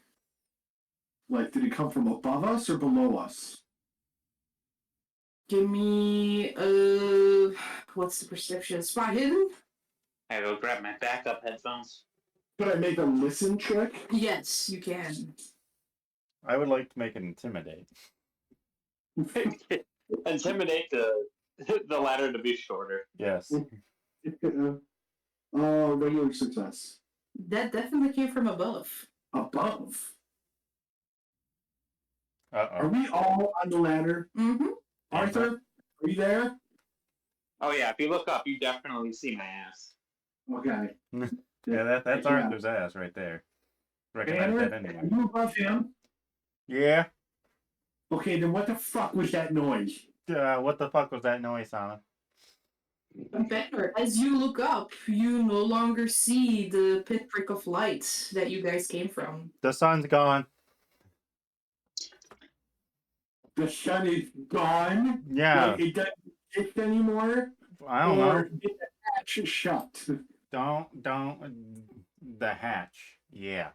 Like, did it come from above us or below us? Give me what's the perception? Spot hidden? I go grab my backup headphones. Could I make a listen check? Yes, you can. I would like to make an intimidate. Intimidate the ladder to be shorter. Yes. Regular success. That definitely came from above. Above? Are Uh-oh. we all on the ladder? Mm-hmm. Arthur, are you there? Oh yeah, if you look up, you definitely see my ass. Okay. Yeah, that's Yeah. Arthur's ass right there. Recognize Banner, that are anyway. you above him? Yeah. Okay, then what the fuck was that noise? What the fuck was that noise, Sana? Better. As you look up, you no longer see the pinprick of light that you guys came from. The sun's gone. The sun is gone? Yeah, Like, it doesn't exist anymore? I don't know. Or did the hatch shut? Don't. The hatch. Yeah.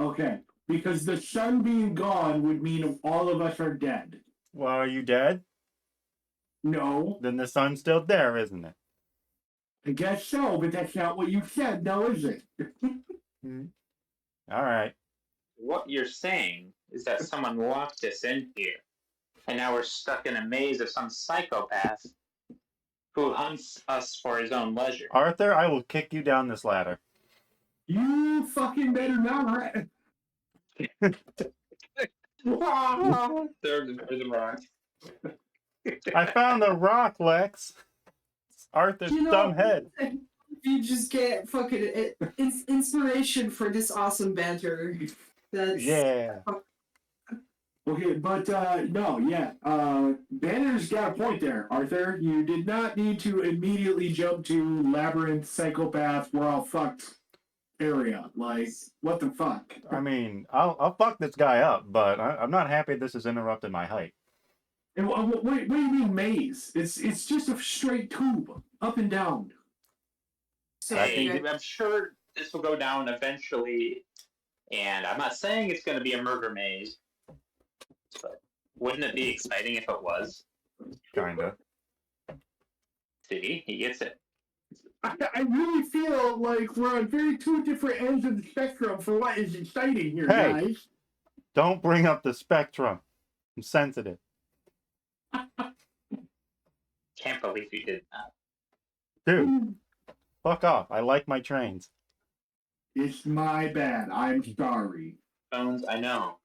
Okay, because the sun being gone would mean all of us are dead. Well, are you dead? No, Then the sun's still there, isn't it? I guess so, but that's not what you said, now is it? All right. What you're saying is that someone locked us in here, and now we're stuck in a maze of some psychopath who hunts us for his own leisure. Arthur, I will kick you down this ladder. You fucking better not. There's a rock. I found a rock, Lex. Arthur's dumb head. You just get fucking inspiration for this awesome banter. That's Yeah. Okay, but no, yeah. Banner's got a point there, Arthur. You did not need to immediately jump to labyrinth, psychopath, we're all fucked area. Like, what the fuck? I mean, I'll fuck this guy up, but I'm not happy this has interrupted my hike. And what do you mean maze? It's just a straight tube, up and down. so. Hey, yeah. I'm sure this will go down eventually, and I'm not saying it's going to be a murder maze, but wouldn't it be exciting if it was? Kinda. See, he gets it. I really feel like we're on very two different ends of the spectrum for what is exciting here, Hey. guys. Don't bring up the spectrum. I'm sensitive. Can't believe you did that. Dude, fuck off. I like my trains. It's my bad. I'm sorry. Bones, I know.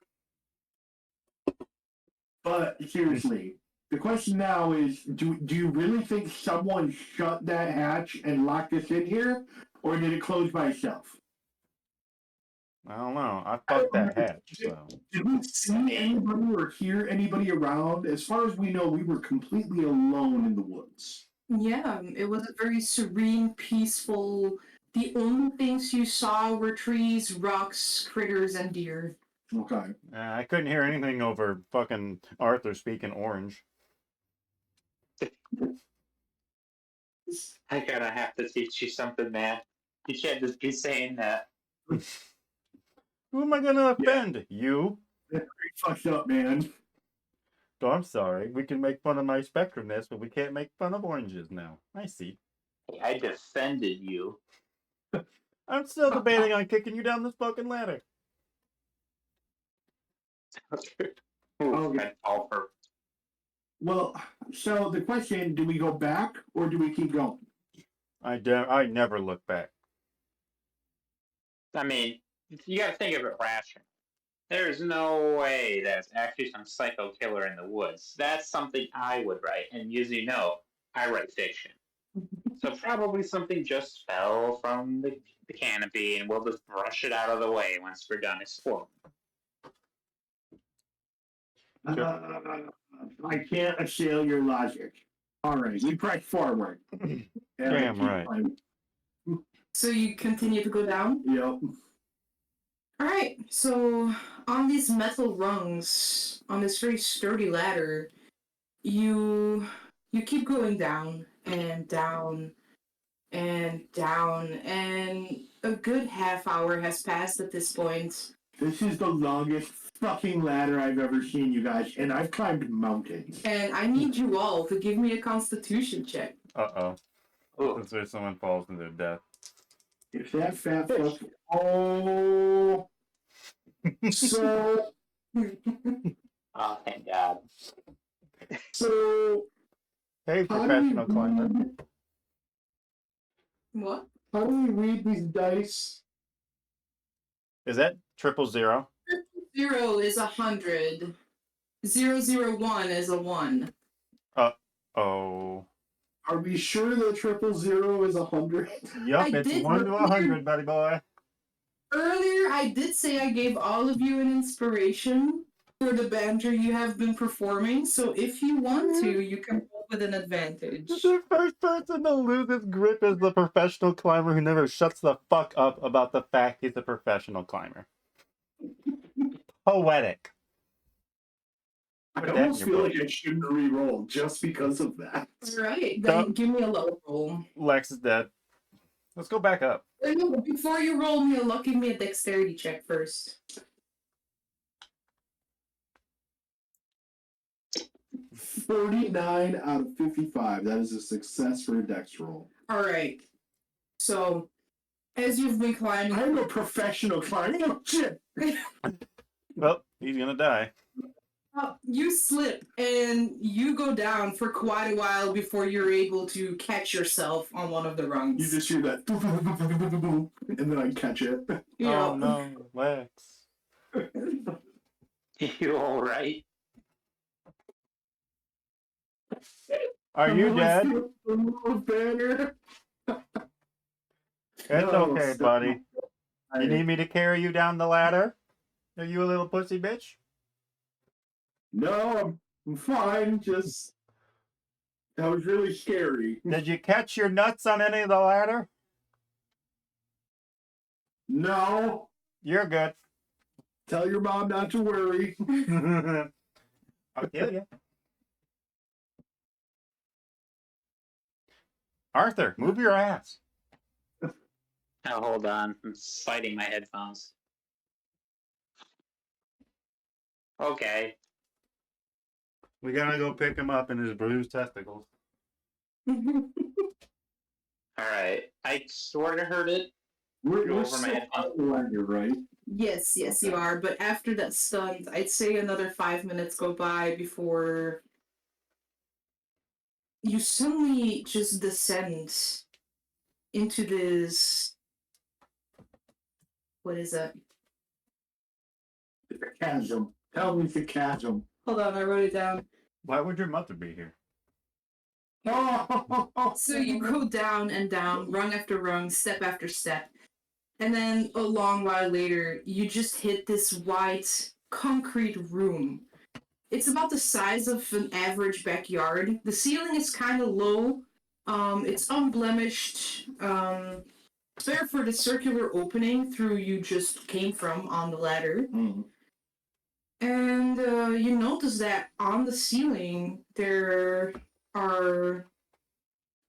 But seriously, the question now is, do you really think someone shut that hatch and locked us in here? Or did it close by itself? I don't know. I fucked that hatch, so. Did we see anybody or hear anybody around? As far as we know, we were completely alone in the woods. Yeah, it was a very serene, peaceful. The only things you saw were trees, rocks, critters, and deer. Okay. I couldn't hear anything over fucking Arthur speaking orange. I gotta have to teach you something, man. You can't just be saying that. Who am I gonna offend? You? That's pretty fucked up, man. Oh, I'm sorry. We can make fun of my spectrumness, but we can't make fun of oranges now. I see. Hey, I defended you. I'm still debating on kicking you down this fucking ladder. Ooh, Okay. Red Pulver. Well, so the question, do we go back or do we keep going? I never look back. I mean, you gotta think of it rationally. There's no way there's actually some psycho killer in the woods. That's something I would write, and as you know, I write fiction. So probably something just fell from the canopy, and we'll just brush it out of the way once we're done exploring. I can't assail your logic. All right, we press forward. Damn right. So you continue to go down? Yep. Alright, so on these metal rungs, on this very sturdy ladder, you keep going down and down and down, and a good half hour has passed at this point. This is the longest fucking ladder I've ever seen, you guys, and I've climbed mountains. And I need you all to give me a constitution check. Uh-oh. Ooh. That's where someone falls to their death. If that fat fuck... Oh... So... Oh, thank God. So... Hey, How professional do we climber. read- What? How do we read these dice? Is that 000? 0 is 100. 001 is a 1. Oh. Are we sure that 000 is 100? Yup, I it's did 1 to earlier. 100, buddy boy. Earlier, I did say I gave all of you an inspiration. for the banter you have been performing. So if you want to, you can roll with an advantage. The first person to lose his grip is the professional climber who never shuts the fuck up about the fact he's a professional climber. Poetic. I Put that in almost your feel book. like I shouldn't re-roll just because of that. All right, then So- give me a low roll. Lex is dead. Let's go back up. No, before you roll me a luck, give me a dexterity check first. 49 out of 55. That is a success for a dex roll. All right. So, as you've been climbing, I'm a professional climber. Oh, shit. Well, he's gonna die. you slip and you go down for quite a while before you're able to catch yourself on one of the rungs. You just hear that, and then I catch it. Yeah. Oh no, Lex. You alright? Are you dead? Banner. It's No, okay, stop. buddy. You need me to carry you down the ladder? Are you a little pussy bitch? No, I'm fine. Just that was really scary. Did you catch your nuts on any of the ladder? No, You're good. tell your mom not to worry. I'll kill you. Arthur, move your ass. Now hold on, I'm sliding my headphones. Okay. We gotta go pick him up in his bruised testicles. Alright. I sort of heard it. We're Over my still head. on the ladder, right? Yes, you are. But after that stunt, I'd say another 5 minutes go by before you suddenly just descend into this. What is it? The chasm. Tell me the chasm. Hold on, I wrote it down. Why would your mother be here? So you go down and down, rung after rung, step after step. And then a long while later, you just hit this white concrete room. It's about the size of an average backyard. The ceiling is kind of low. It's unblemished. Except for the circular opening through you just came from on the ladder. Mhm. And you notice that on the ceiling there are,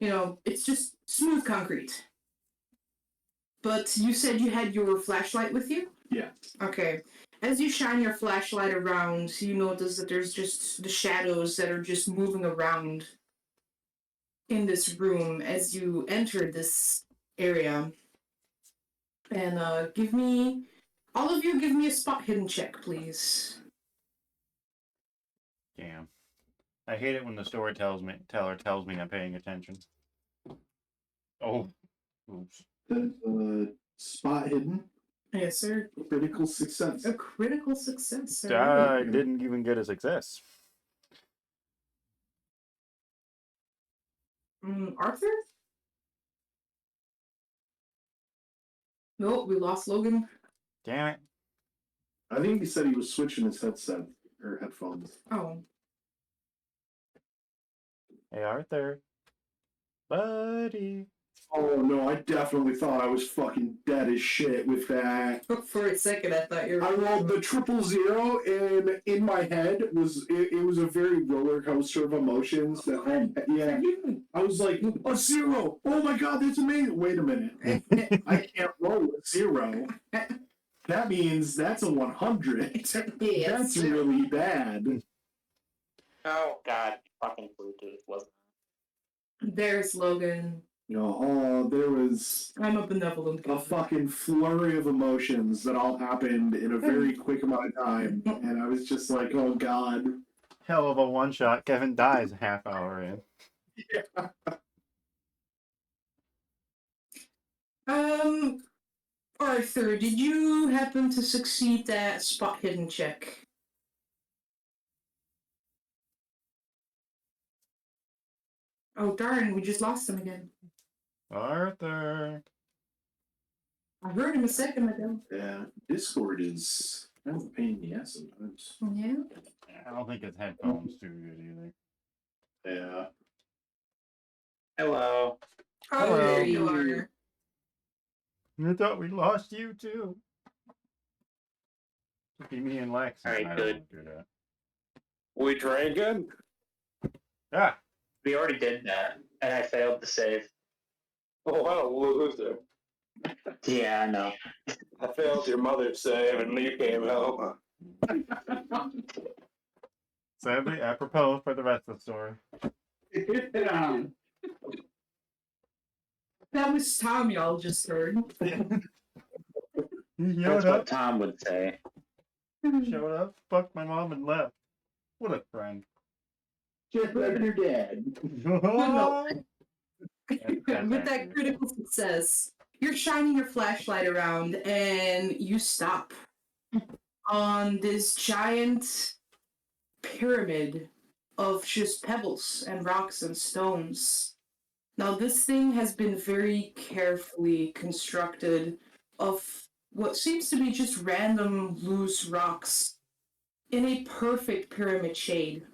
it's just smooth concrete. But you said you had your flashlight with you? Yeah. Okay. As you shine your flashlight around, you notice that there's just the shadows that are just moving around in this room as you enter this area. And all of you give me a spot hidden check, please. Damn. I hate it when the teller tells me I'm paying attention. Oh. Oops. Spot hidden. Yes, sir. Critical success. A critical success. I didn't even get a success. Arthur? Nope, we lost Logan. Damn it. I think he said he was switching his headset or headphones. Oh. Hey, Arthur. Buddy. Oh no, I definitely thought I was fucking dead as shit with that. For a second, I thought you were. I rolled the 000, and in my head it was a very roller coaster of emotions. I was like, a 0. Oh my god, that's amazing. Wait a minute, I can't roll a 0. That means that's a 100. Yes. That's really bad. Oh god, fucking Bluetooth wasn't. There's Logan. There was I'm a benevolent a god. fucking flurry of emotions that all happened in a very quick amount of time, and I was just like, oh god. Hell of a one shot. Kevin dies a half hour in. Arthur, did you happen to succeed that spot hidden check? Oh darn, we just lost him again. Arthur. I heard him a second ago. Yeah, Discord is That's a pain in the ass sometimes. Yeah. I don't think his headphones too good either. Yeah. Hello. Oh, Hello. there you are. I thought we lost you too. It'd be me and Lex. All right, I don't good. want to do that. We drinking? Ah, We already did that, and I failed to save. Oh, what a loser. Yeah, I know. I failed your mother's save and you came home. sadly, apropos for the rest of the story. That was Tom, y'all just heard. He That's showed what up, Tom would say. fucked my mom, and left. What a friend. Just like your dad. With that critical success, you're shining your flashlight around and you stop on this giant pyramid of just pebbles and rocks and stones. Now, this thing has been very carefully constructed of what seems to be just random loose rocks in a perfect pyramid shape.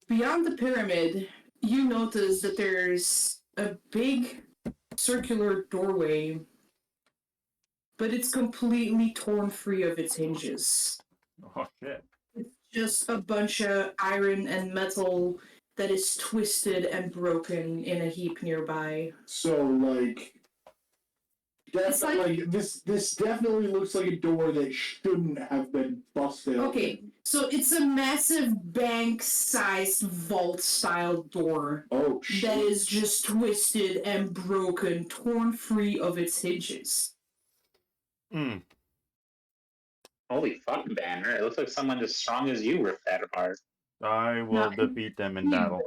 Beyond the pyramid, you notice that there's a big circular doorway, but it's completely torn free of its hinges. Oh shit. It's just a bunch of iron and metal that is twisted and broken in a heap nearby. So like, It's like- like this definitely looks like a door that shouldn't have been busted. Okay, open. so it's a massive bank-sized vault-style door Oh that shit. is just twisted and broken, torn free of its hinges. Mm. Holy fuck, Banner. It looks like someone as strong as you ripped that apart. I will defeat them in battle.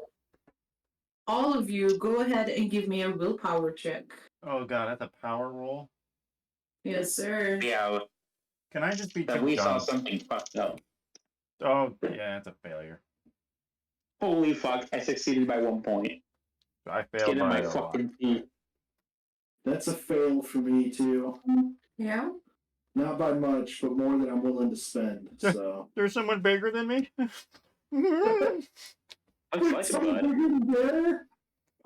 All of you, go ahead and give me a willpower check. Oh god, that's a power roll. Yes, sir. Yeah, Can I just be that too we saw dumb? something fucked up. Oh yeah, it's a failure. Holy fuck, I succeeded by 1 point. I Get failed in by my a lot. fucking teeth. That's a fail for me too. Yeah? Not by much, but more than I'm willing to spend. So. There's someone bigger than me. Looks like it, bud. There?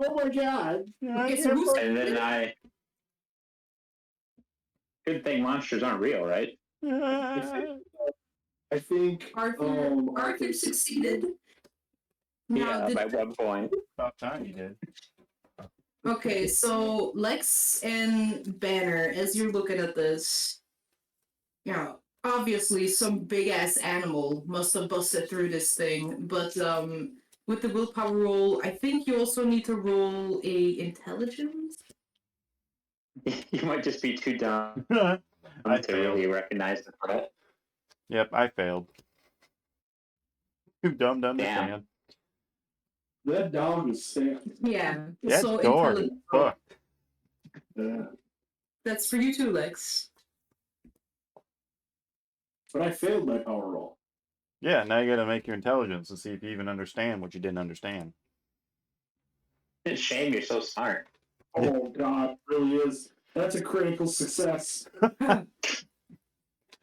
Oh my god. Okay, so who's And then I. Good thing monsters aren't real, right? I think Arthur succeeded. Now, Yeah, by 1 point. About time you did. okay, so Lex and Banner, as you're looking at this, you know, obviously some big ass animal must have busted through this thing, but with the willpower roll, I think you also need to roll a intelligence. You might just be too dumb I to failed. really recognize the threat. Yep, I failed. Too dumb to understand. that dog is stamped. Yeah. That so door. intelligence roll. Fuck. Yeah. That's for you too, Lex. But I failed my power roll. Yeah, now you gotta make your intelligence to see if you even understand what you didn't understand. It's a shame you're so smart. Oh god, it really is. That's a critical success.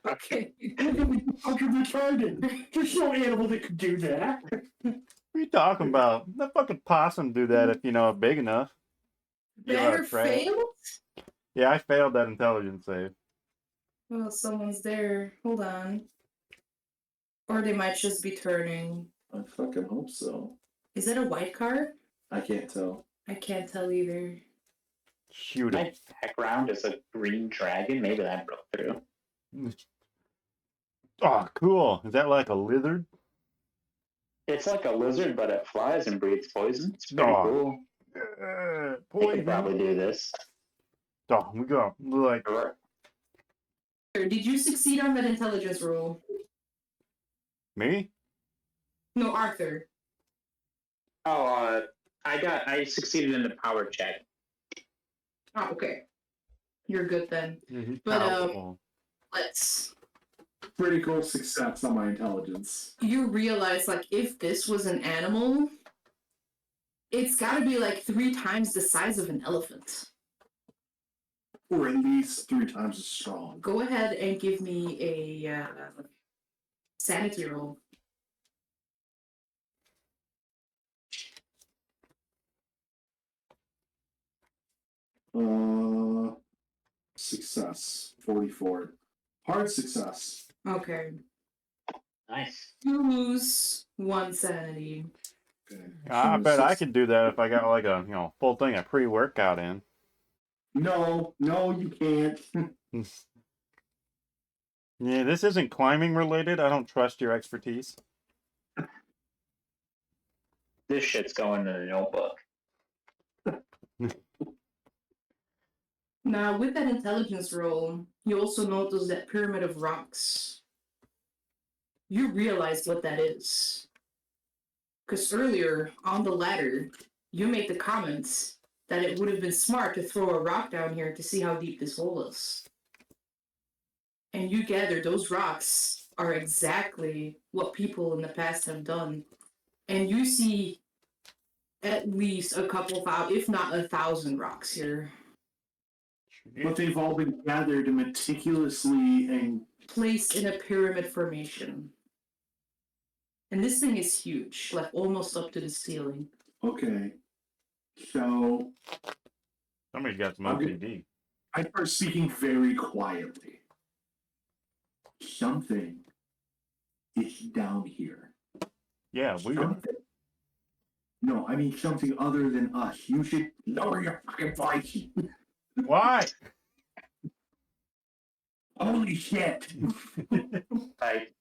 Okay. How could we target? There's no animal that could do that. What are you talking about? The fucking possum do that if you know it big enough. Give out Banner a trash. failed? Yeah, I failed that intelligence save. Well, someone's there. Hold on. Or they might just be turning. I fucking hope so. Is that a white card? I can't tell. I can't tell either. Shoot My it. background is a green dragon. Maybe that broke through. Oh, cool. Is that like a lizard? It's like a lizard, but it flies and breathes poison. It's pretty Oh. cool. I could probably Poison. do this. Oh, we go. Like, Did you succeed on that intelligence roll? me? No, Arthur. Oh, I succeeded in the power check. Oh, okay. You're good then. He's But, powerful. Let's. Critical success on my intelligence. You realize, like, if this was an animal, it's gotta be like 3 times the size of an elephant. or at least 3 times as strong. Go ahead and give me a sanity roll. Success 44. Hard success. Okay. Nice. You lose 1 sanity. Okay. I So bet I six- could do that if I got like a full thing of pre-workout in. No, you can't. Yeah, this isn't climbing related. I don't trust your expertise. This shit's going in the notebook. Now, with that intelligence roll, you also notice that pyramid of rocks. You realize what that is. Because earlier, on the ladder, you made the comments that it would have been smart to throw a rock down here to see how deep this hole is. And you gather those rocks are exactly what people in the past have done. And you see at least a couple thousand, if not 1,000 rocks here. But they've all been gathered meticulously and Placed in a pyramid formation. And this thing is huge, like almost up to the ceiling. okay. So Somebody's got some I'm OCD. I start speaking very quietly. Something is down here. Yeah, we are. Something. No, I mean something other than us. You should lower your fucking voice. Why? Holy shit. Like,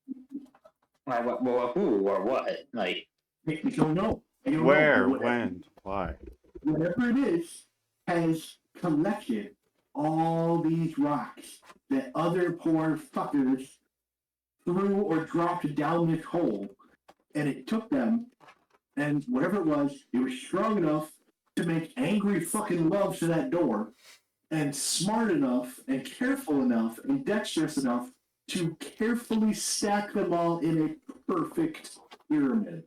who or what? Like, I don't know. I don't Where? know. But When? Why? whatever it is has collected all these rocks that other poor fuckers threw or dropped down this hole, and it took them, and whatever it was strong enough to make angry fucking love to that door, and smart enough, and careful enough, and dexterous enough to carefully stack them all in a perfect pyramid.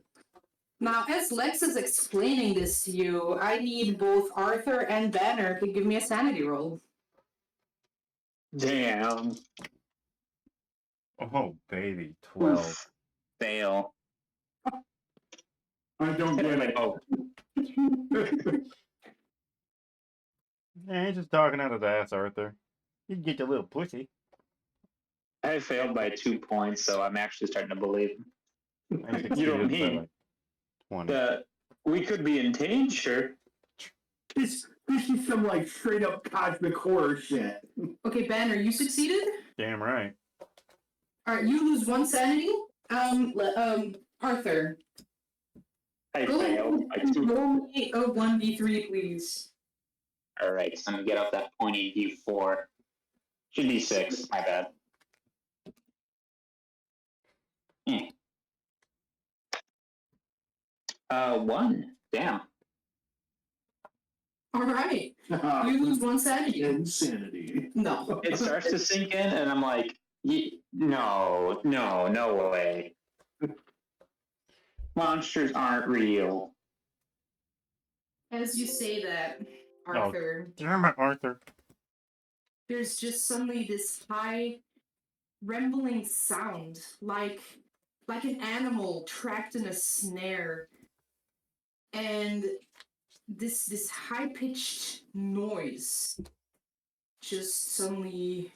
Now, as Lex is explaining this to you, I need both Arthur and Banner to give me a sanity roll. damn. Oh, baby. 12. Oof. Fail. I don't get it. Oh, Yeah, he's just talking out his ass, Arthur. You can get your little pussy. I failed by 2 points, so I'm actually starting to believe I You don't succeeded by mean like 20. that we could be in danger. This is some like straight up cosmic horror shit. Okay, Banner, you succeeded? Damn right. Alright, you lose 1 sanity. Arthur. I Go ahead failed by and 2. roll me a 1d3, please. Alright, so I'm gonna get up that pointy D4. Should be 6, my bad. 1. Damn. Alright, you lose 1 sanity. Insanity. No. It starts to sink in, and I'm like, no way. Monsters aren't real. As you say that, Arthur, Damn it, Arthur. there's just suddenly this high rumbling sound, like an animal trapped in a snare, and this high pitched noise just suddenly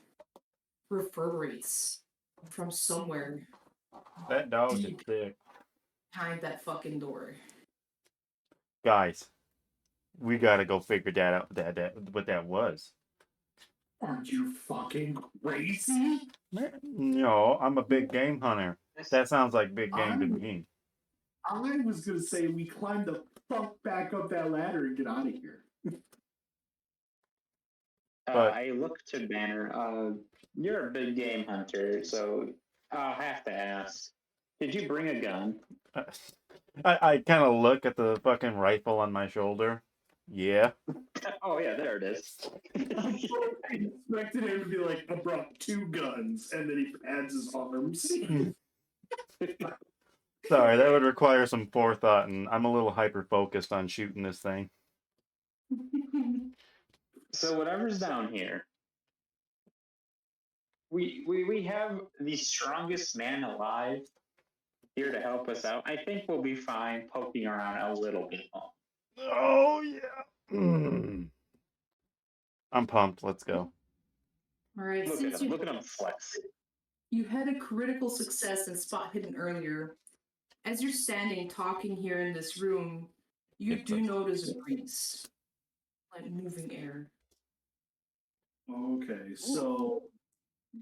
reverberates from somewhere That dog is deep sick. behind that fucking door. Guys, we gotta go figure that out. What that was. Aren't you fucking crazy? No, I'm a big game hunter. That sounds like big game to me. I was gonna say we climb the fuck back up that ladder and get out of here. But- I look to Banner. You're a big game hunter, so I'll have to ask. Did you bring a gun? I kind of look at the fucking rifle on my shoulder. Yeah. Oh yeah, there it is. I expected him to be like, I brought 2 guns, and then he pads his arms. Sorry, that would require some forethought, and I'm a little hyper focused on shooting this thing. So whatever's down here, we have the strongest man alive here to help us out. I think we'll be fine poking around a little bit more. Oh yeah. I'm pumped. Let's go. All right, Look since at him. Look at him flex. you had a critical success in spot hidden earlier, as you're standing talking here in this room, you do notice a breeze, like moving air. Okay, so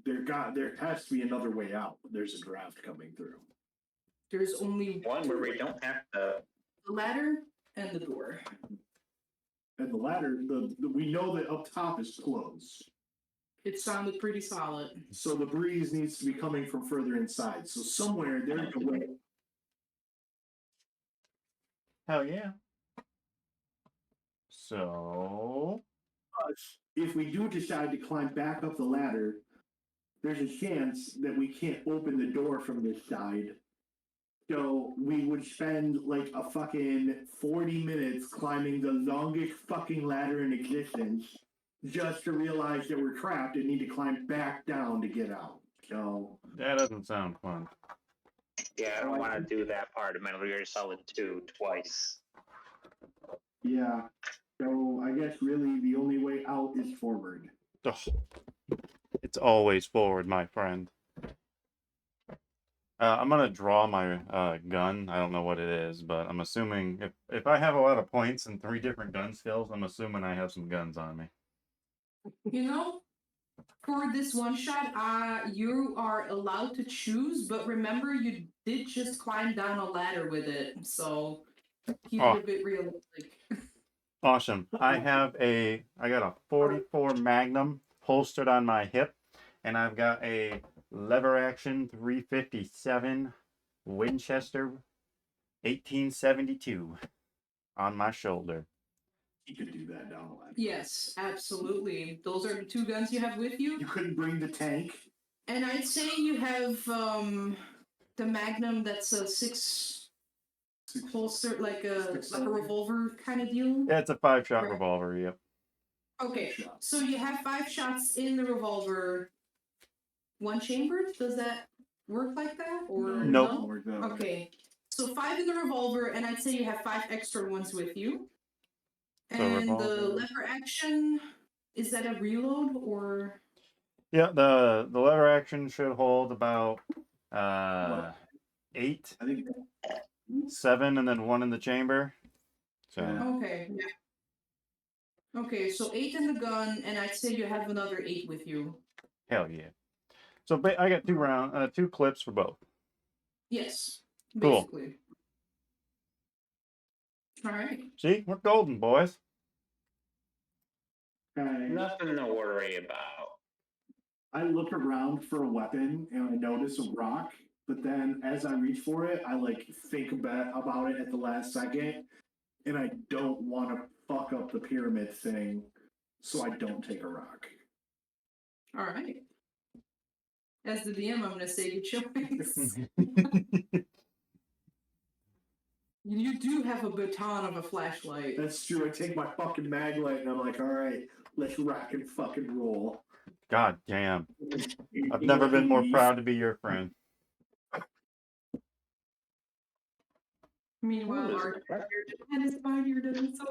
there has to be another way out. There's a draft coming through. There's only One where we don't have to. the ladder and the door. And the ladder, we know that up top is closed. It sounded pretty solid. So the breeze needs to be coming from further inside. So somewhere there's a way. Hell yeah. So If we do decide to climb back up the ladder, there's a chance that we can't open the door from this side. So we would spend like a fucking 40 minutes climbing the longest fucking ladder in existence just to realize that we're trapped and need to climb back down to get out. So that doesn't sound fun. Yeah, I don't want to do that part of Metal Gear Solid 2 twice. yeah. So I guess really the only way out is forward. Ugh. It's always forward, my friend. I'm gonna draw my gun. I don't know what it is, but I'm assuming if I have a lot of points and 3 different gun skills, I'm assuming I have some guns on me. You know, for this one shot, you are allowed to choose, but remember you did just climb down a ladder with it, so keep it a bit realistic. Awesome. I got a 44 Magnum holstered on my hip, and I've got a lever action 357 Winchester 1872 on my shoulder. You could do that down the ladder. Yes, absolutely. Those are the 2 guns you have with you. You couldn't bring the tank. And I'd say you have the Magnum that's a 6 holster, like a revolver kind of deal. Yeah, it's a 5-shot Right. revolver, yep. Okay, so you have 5 shots in the revolver. 1 chamber? Does that work like that? Or Nope. no? Okay, so 5 in the revolver, and I'd say you have 5 extra ones with you. So And the revolver. lever action, is that a reload or? Yeah, the lever action should hold about 8, I think 7, and then 1 in the chamber. So Okay, yeah. Okay, so 8 in the gun, and I'd say you have another 8 with you. hell yeah. So I got 2 clips for both. Yes, Cool. basically. All right. See, we're golden, boys. Nothing to worry about. I look around for a weapon and I notice a rock, but then as I reach for it, I like think about it at the last second, and I don't want to fuck up the pyramid thing, so I don't take a rock. All right. As the DM, I'm going to say your choice. You do have a baton of a flashlight. That's true. I take my fucking mag light and I'm like, all right, let's rock and fucking roll. God damn. I've never been more proud to be your friend. Meanwhile, our Japan is 5 year dinosaur.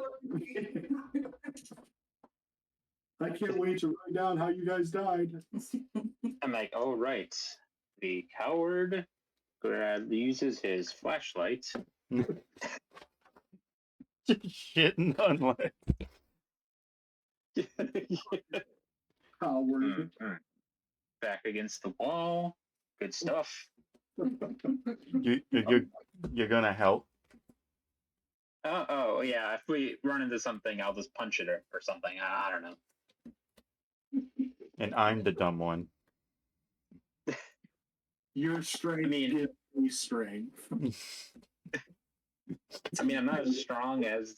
I can't wait to write down how you guys died. I'm like, oh, right. The coward uses his flashlight. Just shitting on like. Coward. Back against the wall. Good stuff. You're gonna help. Oh, yeah. If we run into something, I'll just punch it or something. I don't know. And I'm the dumb one. Your strength gives me strength. I mean, I'm not as strong as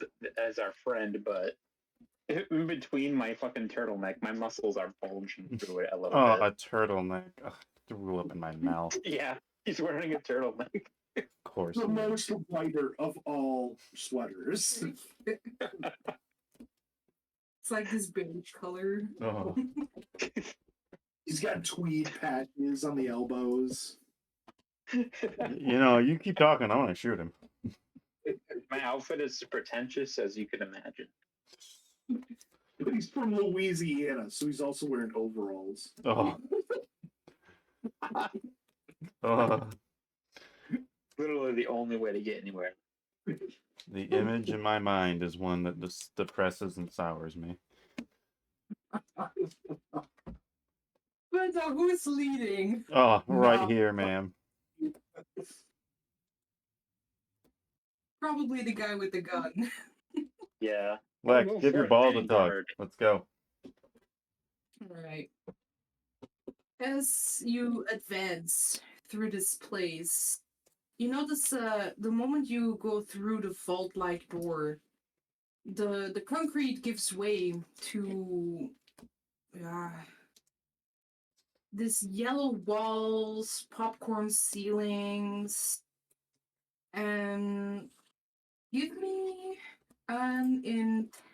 our friend, but in between my fucking turtleneck, my muscles are bulging through it a little bit. A turtleneck. Ugh, threw up in my mouth. Yeah, he's wearing a turtleneck. Of course. The most lighter of all sweaters. It's like this beige color. Oh. He's got tweed patches on the elbows. You know, you keep talking, I want to shoot him. My outfit is as pretentious as you could imagine. But he's from Louisiana, so he's also wearing overalls. Oh. Oh. Literally the only way to get anywhere. The image in my mind is one that just depresses and sours me. But who's leading? Oh, right No. here, ma'am. Probably the guy with the gun. Yeah. Lex, Go give for your it, ball to talk. Vanguard. Let's go. Alright. As you advance through this place, you notice the moment you go through the vault-like door, the concrete gives way to this yellow walls, popcorn ceilings, and give me an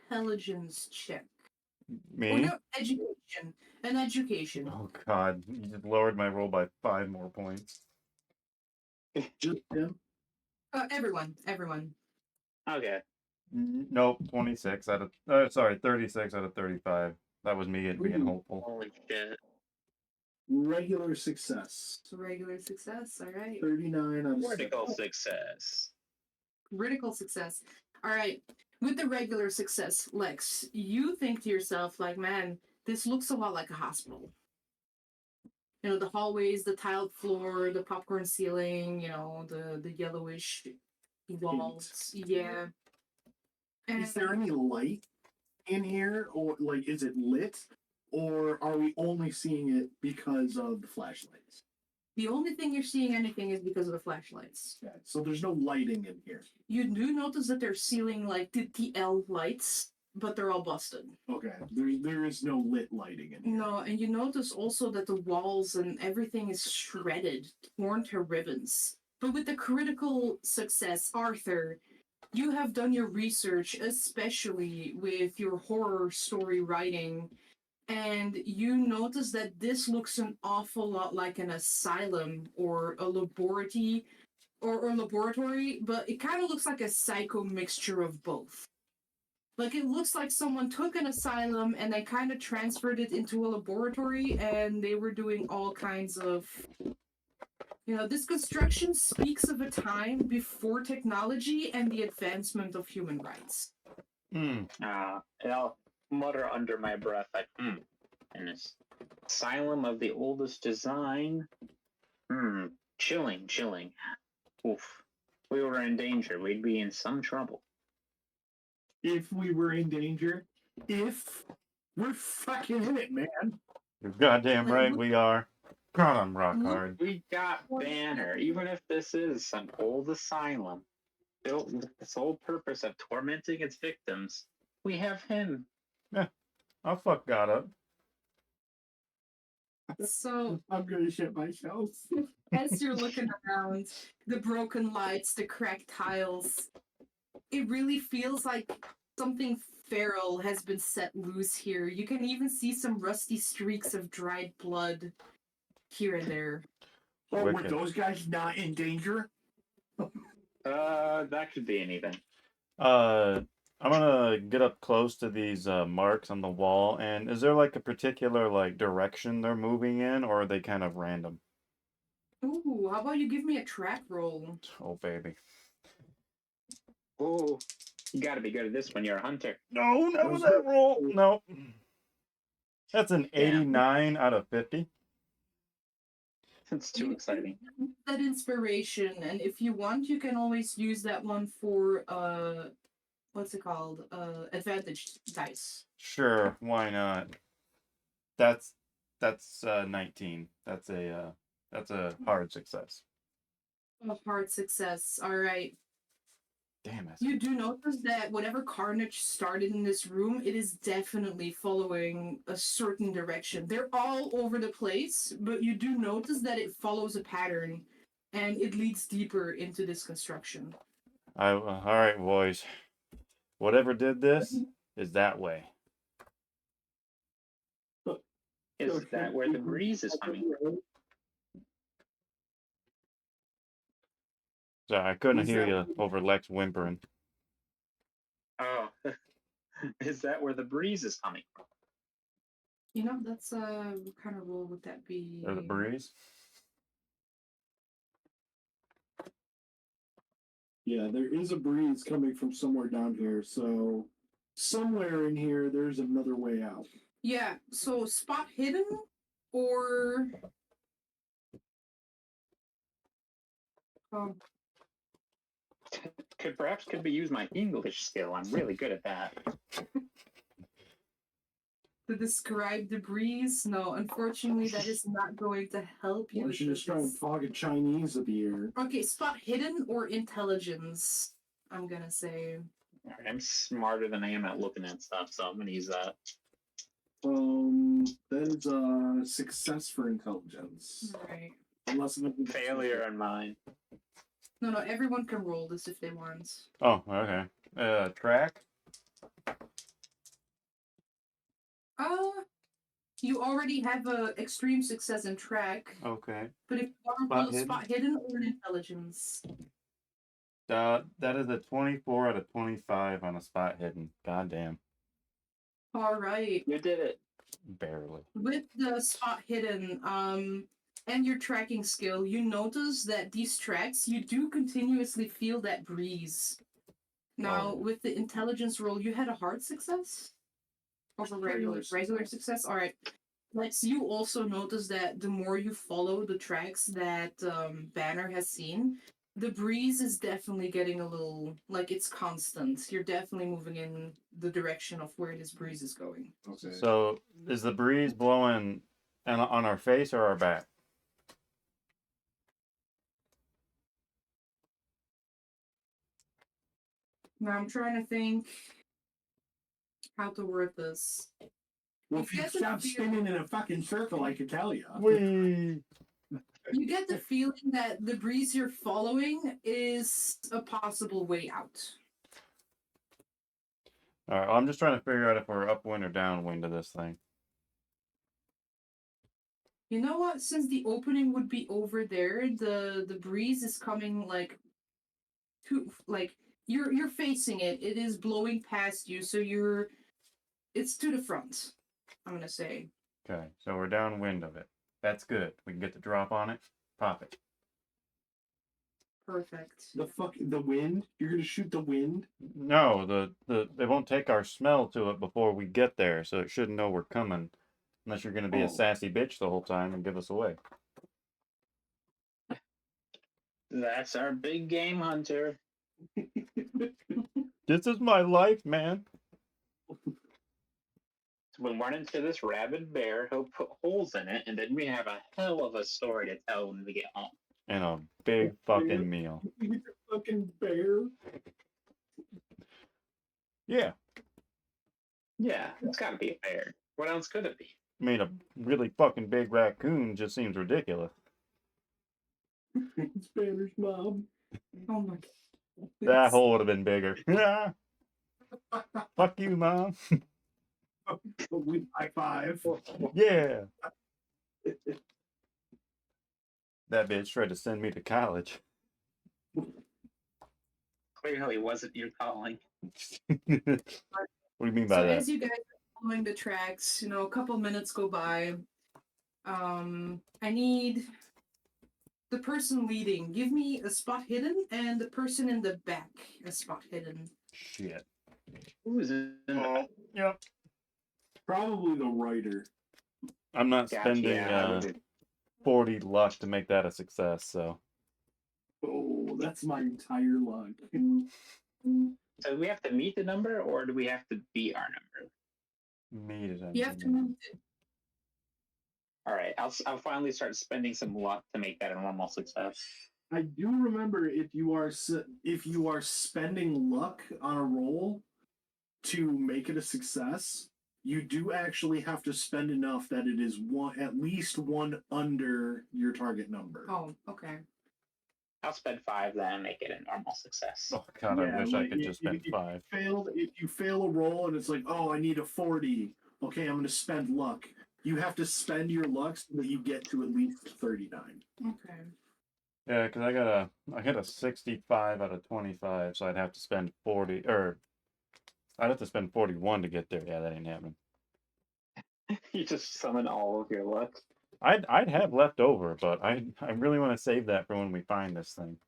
intelligence check. Or Me? no, education. An education. Oh, God. You just lowered my roll by 5 more points. Just him. Everyone. Okay. Nope, 26 out of... 36 out of 35. That was me being Ooh. hopeful. Holy shit. Regular success. So regular success, alright. 39 out of Critical 70. success. Critical success. Alright. With the regular success, Lex, you think to yourself, like, man, this looks a lot like a hospital. You know, the hallways, the tiled floor, the popcorn ceiling, you know, the yellowish walls. Yeah. And Is there any light in here, or like, is it lit, or are we only seeing it because of the flashlights? the only thing you're seeing anything is because of the flashlights. Yeah, so there's no lighting in here. You do notice that they're sealing like the TL lights, but they're all busted. Okay, there is no lit lighting in here. No, and you notice also that the walls and everything is shredded, torn to ribbons. But with the critical success, Arthur, you have done your research, especially with your horror story writing, and you notice that this looks an awful lot like an asylum or a laboratory, but it kind of looks like a psycho mixture of both. Like, it looks like someone took an asylum and they kind of transferred it into a laboratory, and they were doing all kinds of. You know, this construction speaks of a time before technology and the advancement of human rights. Hmm. And I'll mutter under my breath, like, an asylum of the oldest design. Chilling. Oof. We were in danger. We'd be in some trouble. If we were in danger, if we're fucking in it, man. You're goddamn right we are. God, I'm rock hard. We got Banner, even if this is some old asylum built with the sole purpose of tormenting its victims. We have him. I'll fuck God up. So, I'm gonna shit myself. as you're looking around, the broken lights, the cracked tiles, it really feels like something feral has been set loose here. You can even see some rusty streaks of dried blood here and there. Oh, were Wicked. those guys not in danger? That could be anything. I'm gonna get up close to these marks on the wall, and is there like a particular like direction they're moving in, or are they kind of random? Ooh, how about you give me a track roll? Oh baby. Oh, you gotta be good at this when you're a hunter. No, no, that roll. No. That's an 89 out of 50. It's too exciting. That inspiration, and if you want, you can always use that one for what's it called? Advantage dice. Sure, why not? That's 19. That's a hard success. A hard success. All right. Damn it. You do notice that whatever carnage started in this room, it is definitely following a certain direction. They're all over the place, but you do notice that it follows a pattern, and it leads deeper into this construction. All right, boys. Whatever did this is that way. Is that where the breeze is coming from? Sorry, I couldn't Is hear that- you over Lex whimpering. Oh, is that where the breeze is coming from? You know, that's what kind of role would that be? Or the breeze? Yeah, there is a breeze coming from somewhere down here, so somewhere in here there's another way out. Yeah, so spot hidden or oh, Could be use my English skill. I'm really good at that. to describe the breeze? No, unfortunately, that is not going to help Why you. don't you with just try and this. fog a Chinese a beer? Okay, spot hidden or intelligence? I'm gonna say. Alright, I'm smarter than I am at looking at stuff, so I'm gonna use that. That is a success for intelligence. Right. Unless it's Failure on mine. No, everyone can roll this if they want. Oh, okay. Track? You already have a extreme success in track, Okay. but if you want to Spot roll hidden? spot hidden or an intelligence. That is a 24 out of 25 on a spot hidden. Goddamn. All right. You did it. Barely. With the spot hidden, and your tracking skill, you notice that these tracks, you do continuously feel that breeze. Now, Oh. with the intelligence roll, you had a hard success? Over regular success? Alright. Lex, you also notice that the more you follow the tracks that Banner has seen, the breeze is definitely getting a little, like, it's constant. You're definitely moving in the direction of where this breeze is going. Okay. So, is the breeze blowing on our face or our back? Now I'm trying to think how to word this. Well, if you Yes, stop it's spinning in a fucking circle, I could tell you. Whee! You get the feeling that the breeze you're following is a possible way out. Alright, well, I'm just trying to figure out if we're upwind or downwind of this thing. You know what? Since the opening would be over there, the breeze is coming like you're facing it. It is blowing past you, so it's to the front. I'm gonna say. Okay, so we're downwind of it. That's good. We can get the drop on it. Pop it. Perfect. The wind? You're gonna shoot the wind? No, they won't take our smell to it before we get there, so it shouldn't know we're coming. Unless you're gonna be a sassy bitch the whole time and give us away. That's our big game hunter. This is my life, man. We'll run into this rabid bear, he'll put holes in it, and then we have a hell of a story to tell when we get home. And a big fucking meal. It's a fucking bear. Yeah. Yeah, it's gotta be a bear. What else could it be? I mean, a really fucking big raccoon just seems ridiculous. Spanish mob. Oh my god. That hole would have been bigger. Fuck you, Mom. We high five. Yeah. That bitch tried to send me to college. Clearly wasn't your calling. What do you mean by So that? as you guys are following the tracks, a couple minutes go by. I need the person leading. Give me a spot hidden, and the person in the back a spot hidden. Shit. Who's in the Yep. Probably the writer. I'm not Gotcha, spending yeah, I would- 40 luck to make that a success, so. Oh, that's my entire luck. So do we have to meet the number, or do we have to beat our number? Made it. You have to move it. All right, I'll finally start spending some luck to make that a normal success. I do remember if you are spending luck on a roll to make it a success, you do actually have to spend enough that it is at least one under your target number. Oh, okay. I'll spend 5 then and make it a normal success. Oh, God, Yeah, I wish I like, could just spend 5. If you fail a roll and it's like, oh, I need a 40. Okay, I'm going to spend luck. You have to spend your luck so that you get to at least 39. Okay. Yeah, because I got a 65 out of 25, so I'd have to spend 40, or I'd have to spend 41 to get there. Yeah, that ain't happening. You just summon all of your luck. I'd have left over, but I really want to save that for when we find this thing.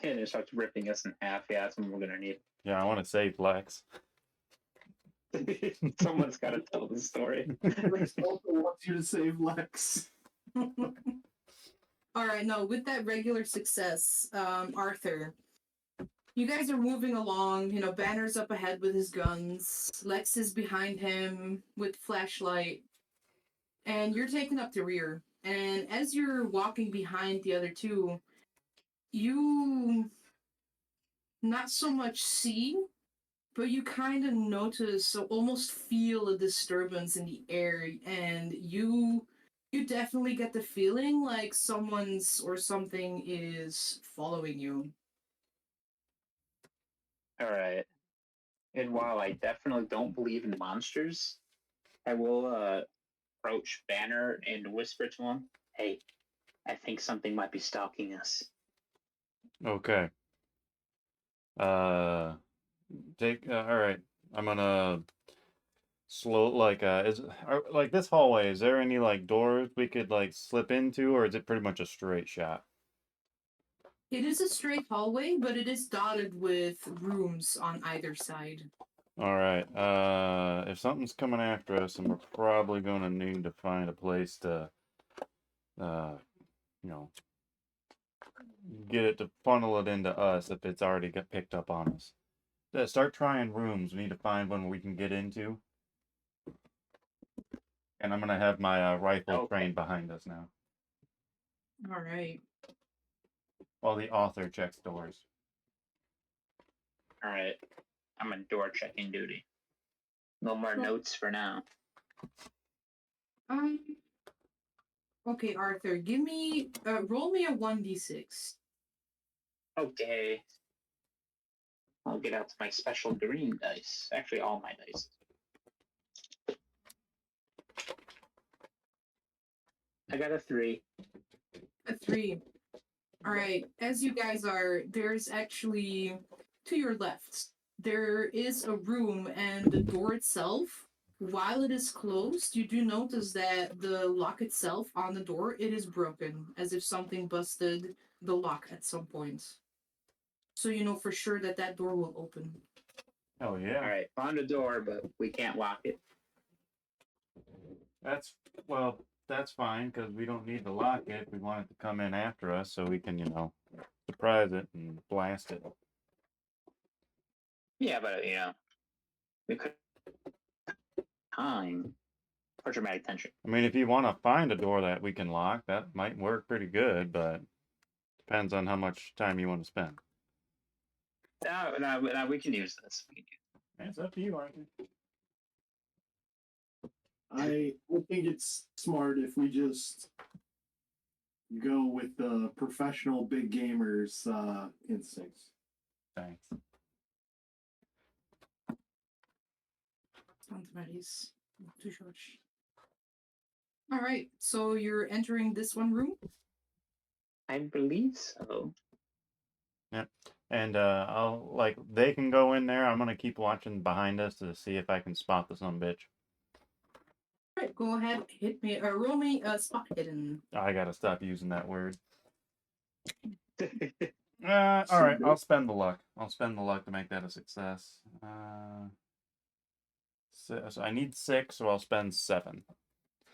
And it starts ripping us in half. Yeah, that's what we're gonna need. Yeah, I want to save Lex. Someone's got to tell the story. Lex also wants you to save Lex. All right, no, with that regular success, Arthur, you guys are moving along. You know, Banner's up ahead with his guns. Lex is behind him with flashlight, and you're taking up the rear. And as you're walking behind the other two, you not so much see, but you kind of notice, so almost feel a disturbance in the air, and you definitely get the feeling like someone's or something is following you. All right. And while I definitely don't believe in monsters, I will approach Banner and whisper to him, "Hey, I think something might be stalking us." Okay. All right. I'm gonna like this hallway. Is there any like doors we could like slip into, or is it pretty much a straight shot? It is a straight hallway, but it is dotted with rooms on either side. All right. If something's coming after us, then we're probably gonna need to find a place to, you know, get it to funnel it into us if it's already got picked up on us. Start trying rooms. We need to find one we can get into. And I'm gonna have my rifle Okay. trained behind us now, All right. while the author checks doors. All right. I'm on door checking duty. No more Well- notes for now. Okay, Arthur, give me roll me a 1d6. Okay. I'll get out my special green dice. Actually, all my dice. I got a 3. A 3. All right. As you guys are, there's actually to your left. There is a room, and the door itself, while it is closed, you do notice that the lock itself on the door, it is broken, as if something busted the lock at some point. So you know for sure that that door will open. Oh yeah. All right. Found a door, but we can't lock it. That's fine because we don't need to lock it. We want it to come in after us so we can, you know, surprise it and blast it. Yeah, but we could time for dramatic tension. I mean, if you want to find a door that we can lock, that might work pretty good, but depends on how much time you want to spend. No, we can use this. It's up to you, Arthur. I think it's smart if we just go with the professional big gamers instincts. Thanks. Somebody's too short. All right, so you're entering this one room. I believe so. Yeah. And they can go in there. I'm gonna keep watching behind us to see if I can spot the sumbitch. All right, go ahead, hit me, roll me spot hidden. I gotta stop using that word. All right, I'll spend the luck. I'll spend the luck to make that a success. So I need 6, so I'll spend 7.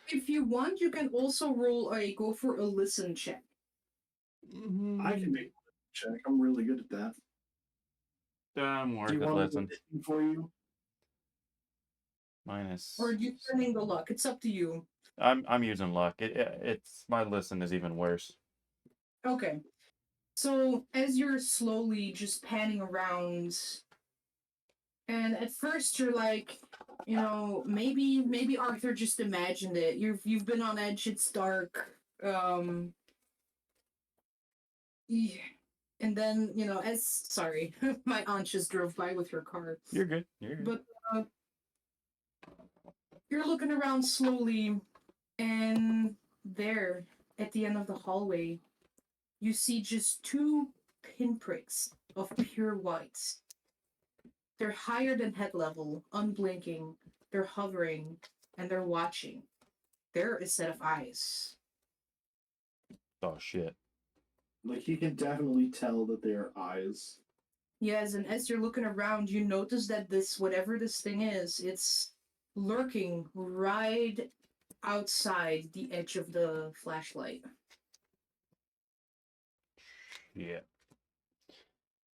If you want, you can also go for a listen check. I can make a check. I'm really good at that. I'm worth Do you it. want Listen. me to listen for you? Minus. Or are you turning the luck? It's up to you. I'm using luck. It's my listen is even worse. Okay. So as you're slowly just panning around, and at first you're like, you know, maybe Arthur just imagined it. You've been on edge. It's dark. Yeah. And then sorry, my aunt just drove by with her car. You're good. You're good. But You're looking around slowly, and there, at the end of the hallway, you see just two pinpricks of pure white. They're higher than head level, unblinking. They're hovering, and they're watching. They're a set of eyes. Oh shit. Like you can definitely tell that they're eyes. Yes, and as you're looking around, you notice that this, whatever this thing is, it's lurking right outside the edge of the flashlight. Yeah.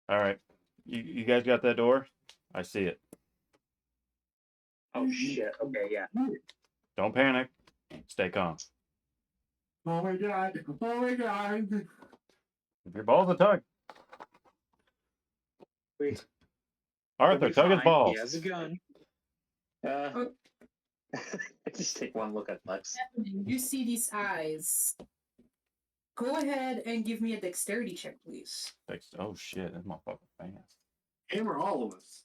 All right. You guys got that door? I see it. Oh shit. Okay, yeah. Don't panic. Stay calm. Oh my god! Oh my god! If your balls a tug. Wait, Arthur, he'll be tug his fine. balls. He has a gun. I just take one look at Lex. You see these eyes. Go ahead and give me a dexterity check, please. Oh shit, that motherfucker fast. Hammer all of us.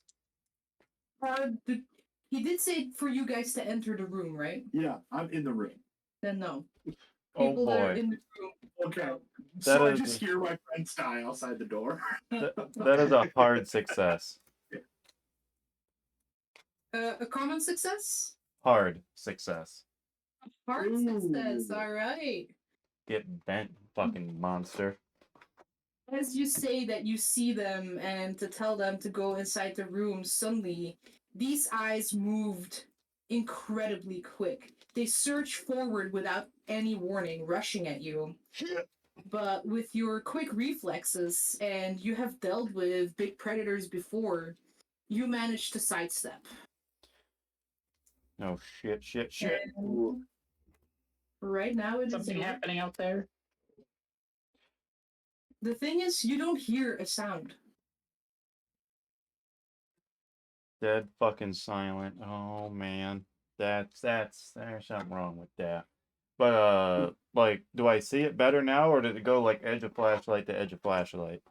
He did say for you guys to enter the room, right? Yeah, I'm in the room. Then no. Oh People that are boy. in the room. Okay. That So I is- just hear my friends die outside the door. That is a hard success. A common success? Hard success. Hard Ooh. success, alright. Get bent, fucking monster. As you say that you see them and to tell them to go inside the room, suddenly these eyes moved incredibly quick. They surge forward without any warning, rushing at you. Shit. But with your quick reflexes, and you have dealt with big predators before, you manage to sidestep. No shit. And right now it is Something happening out there? The thing is, you don't hear a sound. Dead fucking silent. Oh man. There's something wrong with that. But like, do I see it better now, or did it go like edge of flashlight to edge of flashlight?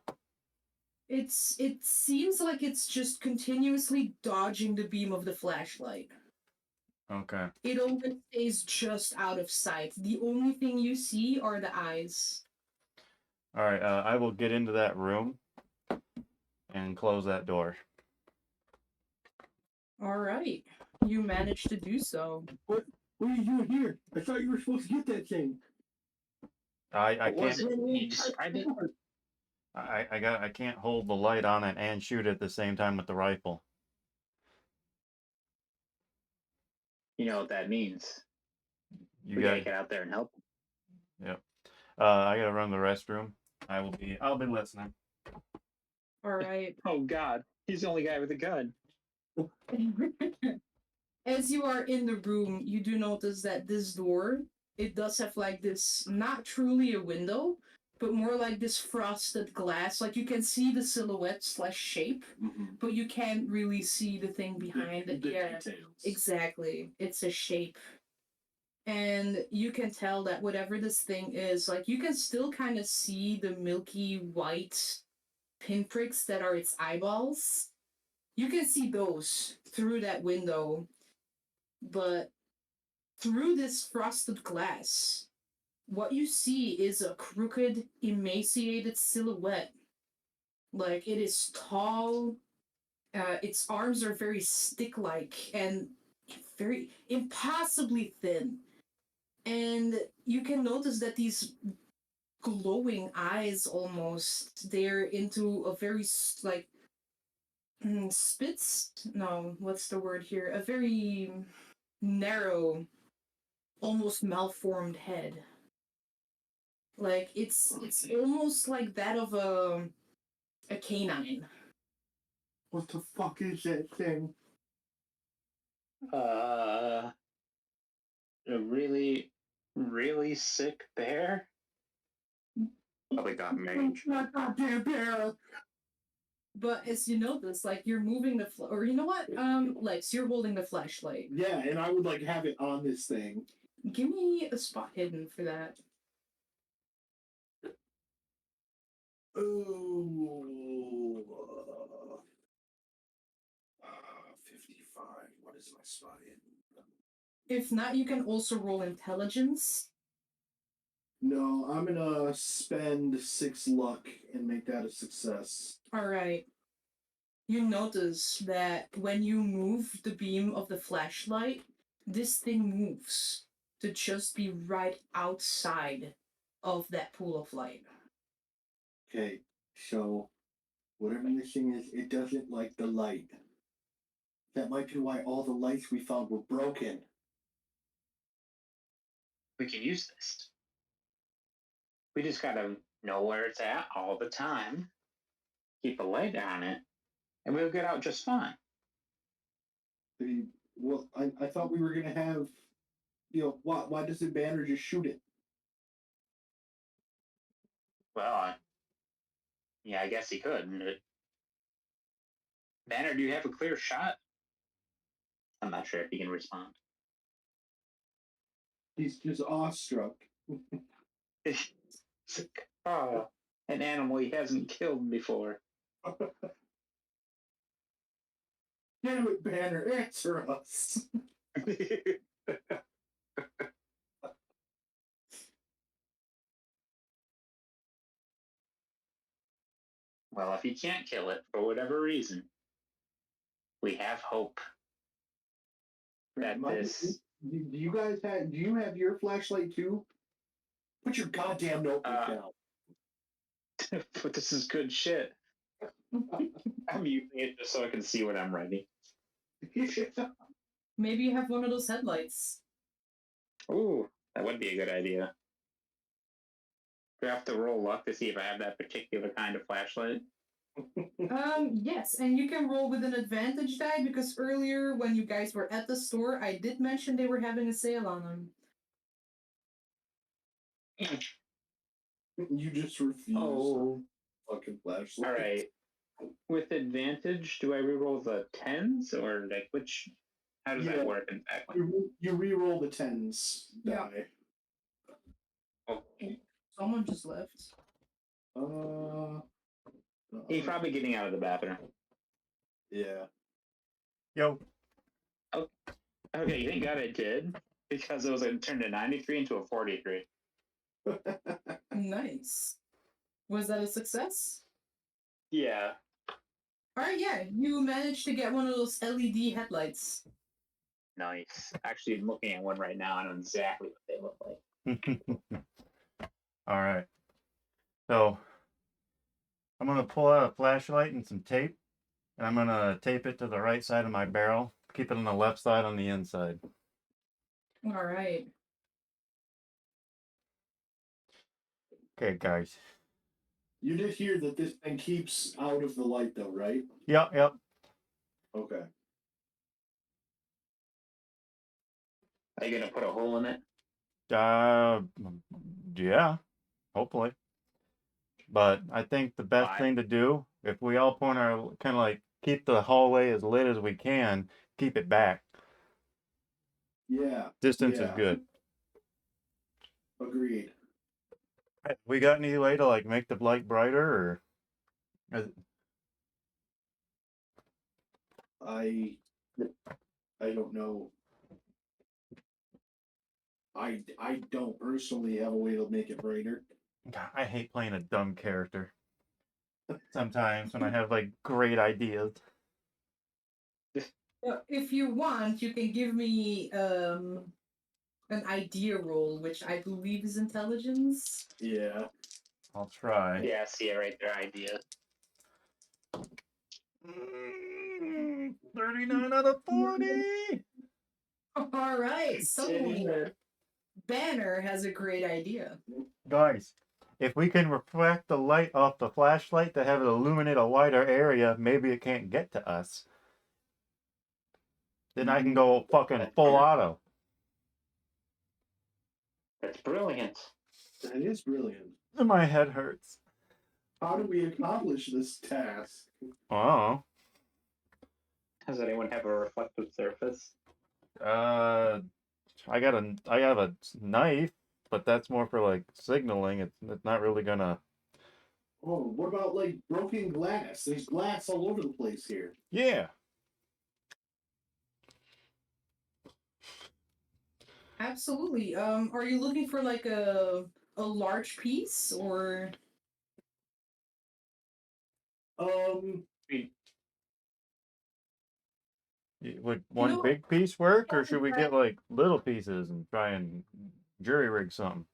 It seems like it's just continuously dodging the beam of the flashlight. Okay. It always stays just out of sight. The only thing you see are the eyes. All right. I will get into that room and close that door. All right, you managed to do so. What are you doing here? I thought you were supposed to get that thing. I What was can't. it? Can you describe it? I can't hold the light on it and shoot at the same time with the rifle. You know what that means. You We got. gotta get out there and help. Yep. I gotta run the restroom. I'll be listening. All right. Oh god, he's the only guy with a gun. As you are in the room, you do notice that this door, it does have like this, not truly a window, but more like this frosted glass. Like you can see the silhouette / shape, but you can't really see the thing behind it. The Yeah, details. exactly. It's a shape. And you can tell that whatever this thing is, like you can still kind of see the milky white pinpricks that are its eyeballs. You can see those through that window, but through this frosted glass, what you see is a crooked, emaciated silhouette. Like it is tall, its arms are very stick like and very impossibly thin. And you can notice that these glowing eyes almost, they're into a very like spitz, no, what's the word here, a very narrow, almost malformed head. Like it's almost like that of a canine. What the fuck is that thing? A really, really sick bear? Probably got mange. Not goddamn bear. But as you notice, like you're moving the or you know what, Lex, you're holding the flashlight. Yeah, and I would like have it on this thing. Give me a spot hidden for that. Oh, 55. What is my spot in? If not, you can also roll intelligence. No, I'm gonna spend 6 luck and make that a success. Alright. You notice that when you move the beam of the flashlight, this thing moves to just be right outside of that pool of light. Okay, so whatever this thing is, it doesn't like the light. That might be why all the lights we found were broken. We can use this. We just gotta know where it's at all the time, keep a light on it, and we'll get out just fine. Well, I thought we were gonna have, why doesn't Banner just shoot it? Well, yeah, I guess he could. Banner, do you have a clear shot? I'm not sure if he can respond. He's just awestruck. Oh, an animal he hasn't killed before. Damn it, Banner, answer us. Well, if he can't kill it for whatever reason, we have hope that this. Do you guys have? Do you have your flashlight too? Put your goddamn notebook down. But this is good shit. I'm using it just so I can see what I'm writing. Maybe you have one of those headlights. Ooh, that would be a good idea. Do I have to roll luck to see if I have that particular kind of flashlight? Yes, and you can roll with an advantage die because earlier when you guys were at the store, I did mention they were having a sale on them. You just refuse. Oh, Fucking flashlight. all right. With advantage, do I reroll the tens or like which? How does that work exactly? You re-roll the tens Yeah. die. Okay. Someone just left. He's probably getting out of the bathroom. Yeah. Yo. Okay, thank God I did because it was turned a 93 into a 43. Nice. Was that a success? Yeah. Alright, yeah, you managed to get one of those LED headlights. Nice. Actually, I'm looking at one right now. I know exactly what they look like. All right. So I'm gonna pull out a flashlight and some tape, and I'm gonna tape it to the right side of my barrel. Keep it on the left side on the inside. Alright. Okay, guys. You did hear that this thing keeps out of the light, though, right? Yep. Okay. Are you gonna put a hole in it? Yeah, hopefully. But I think the best Why? thing to do, if we all point our kind of like keep the hallway as lit as we can, keep it back. Yeah. Distance is Yeah. good. Agreed. We got any way to like make the light brighter, or I don't know. I don't personally have a way to make it brighter. God, I hate playing a dumb character. Sometimes when I have like great ideas. If you want, you can give me an idea roll, which I believe is intelligence. Yeah. I'll try. Yeah, see it right there. Idea. 39 out of 40. Alright, so Banner has a great idea. Guys, if we can reflect the light off the flashlight to have it illuminate a wider area, maybe it can't get to us. Then I can go fucking full auto. That's brilliant. That is brilliant. And my head hurts. How do we accomplish this task? Oh. Does anyone have a reflective surface? I have a knife, but that's more for like signaling. It's not really gonna. Oh, what about like broken glass? There's glass all over the place here. Yeah. Absolutely. Are you looking for like a large piece or? Would You one know, big piece work, or should we get like little pieces and try and jury rig something?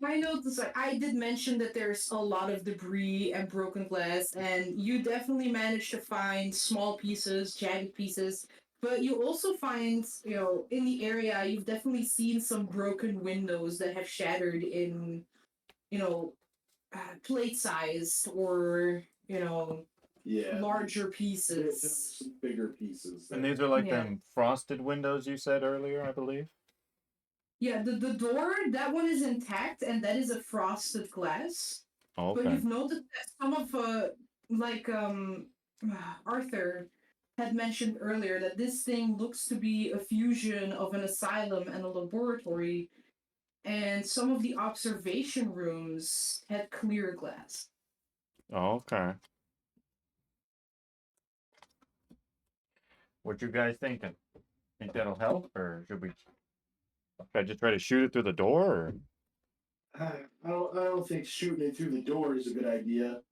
I know this. I did mention that there's a lot of debris and broken glass, and you definitely managed to find small pieces, jagged pieces. But you also find, in the area, you've definitely seen some broken windows that have shattered in, you know, plate size or Yeah. larger There's pieces. some bigger pieces. And there. these are like Yeah. them frosted windows you said earlier, I believe. Yeah, the door, that one is intact, and that is a frosted glass. Oh, But okay. you've noticed that some of, like, Arthur had mentioned earlier that this thing looks to be a fusion of an asylum and a laboratory, and some of the observation rooms had clear glass. Oh, okay. What you guys thinking? Think that'll help, or should I just try to shoot it through the door? Or? I don't think shooting it through the door is a good idea.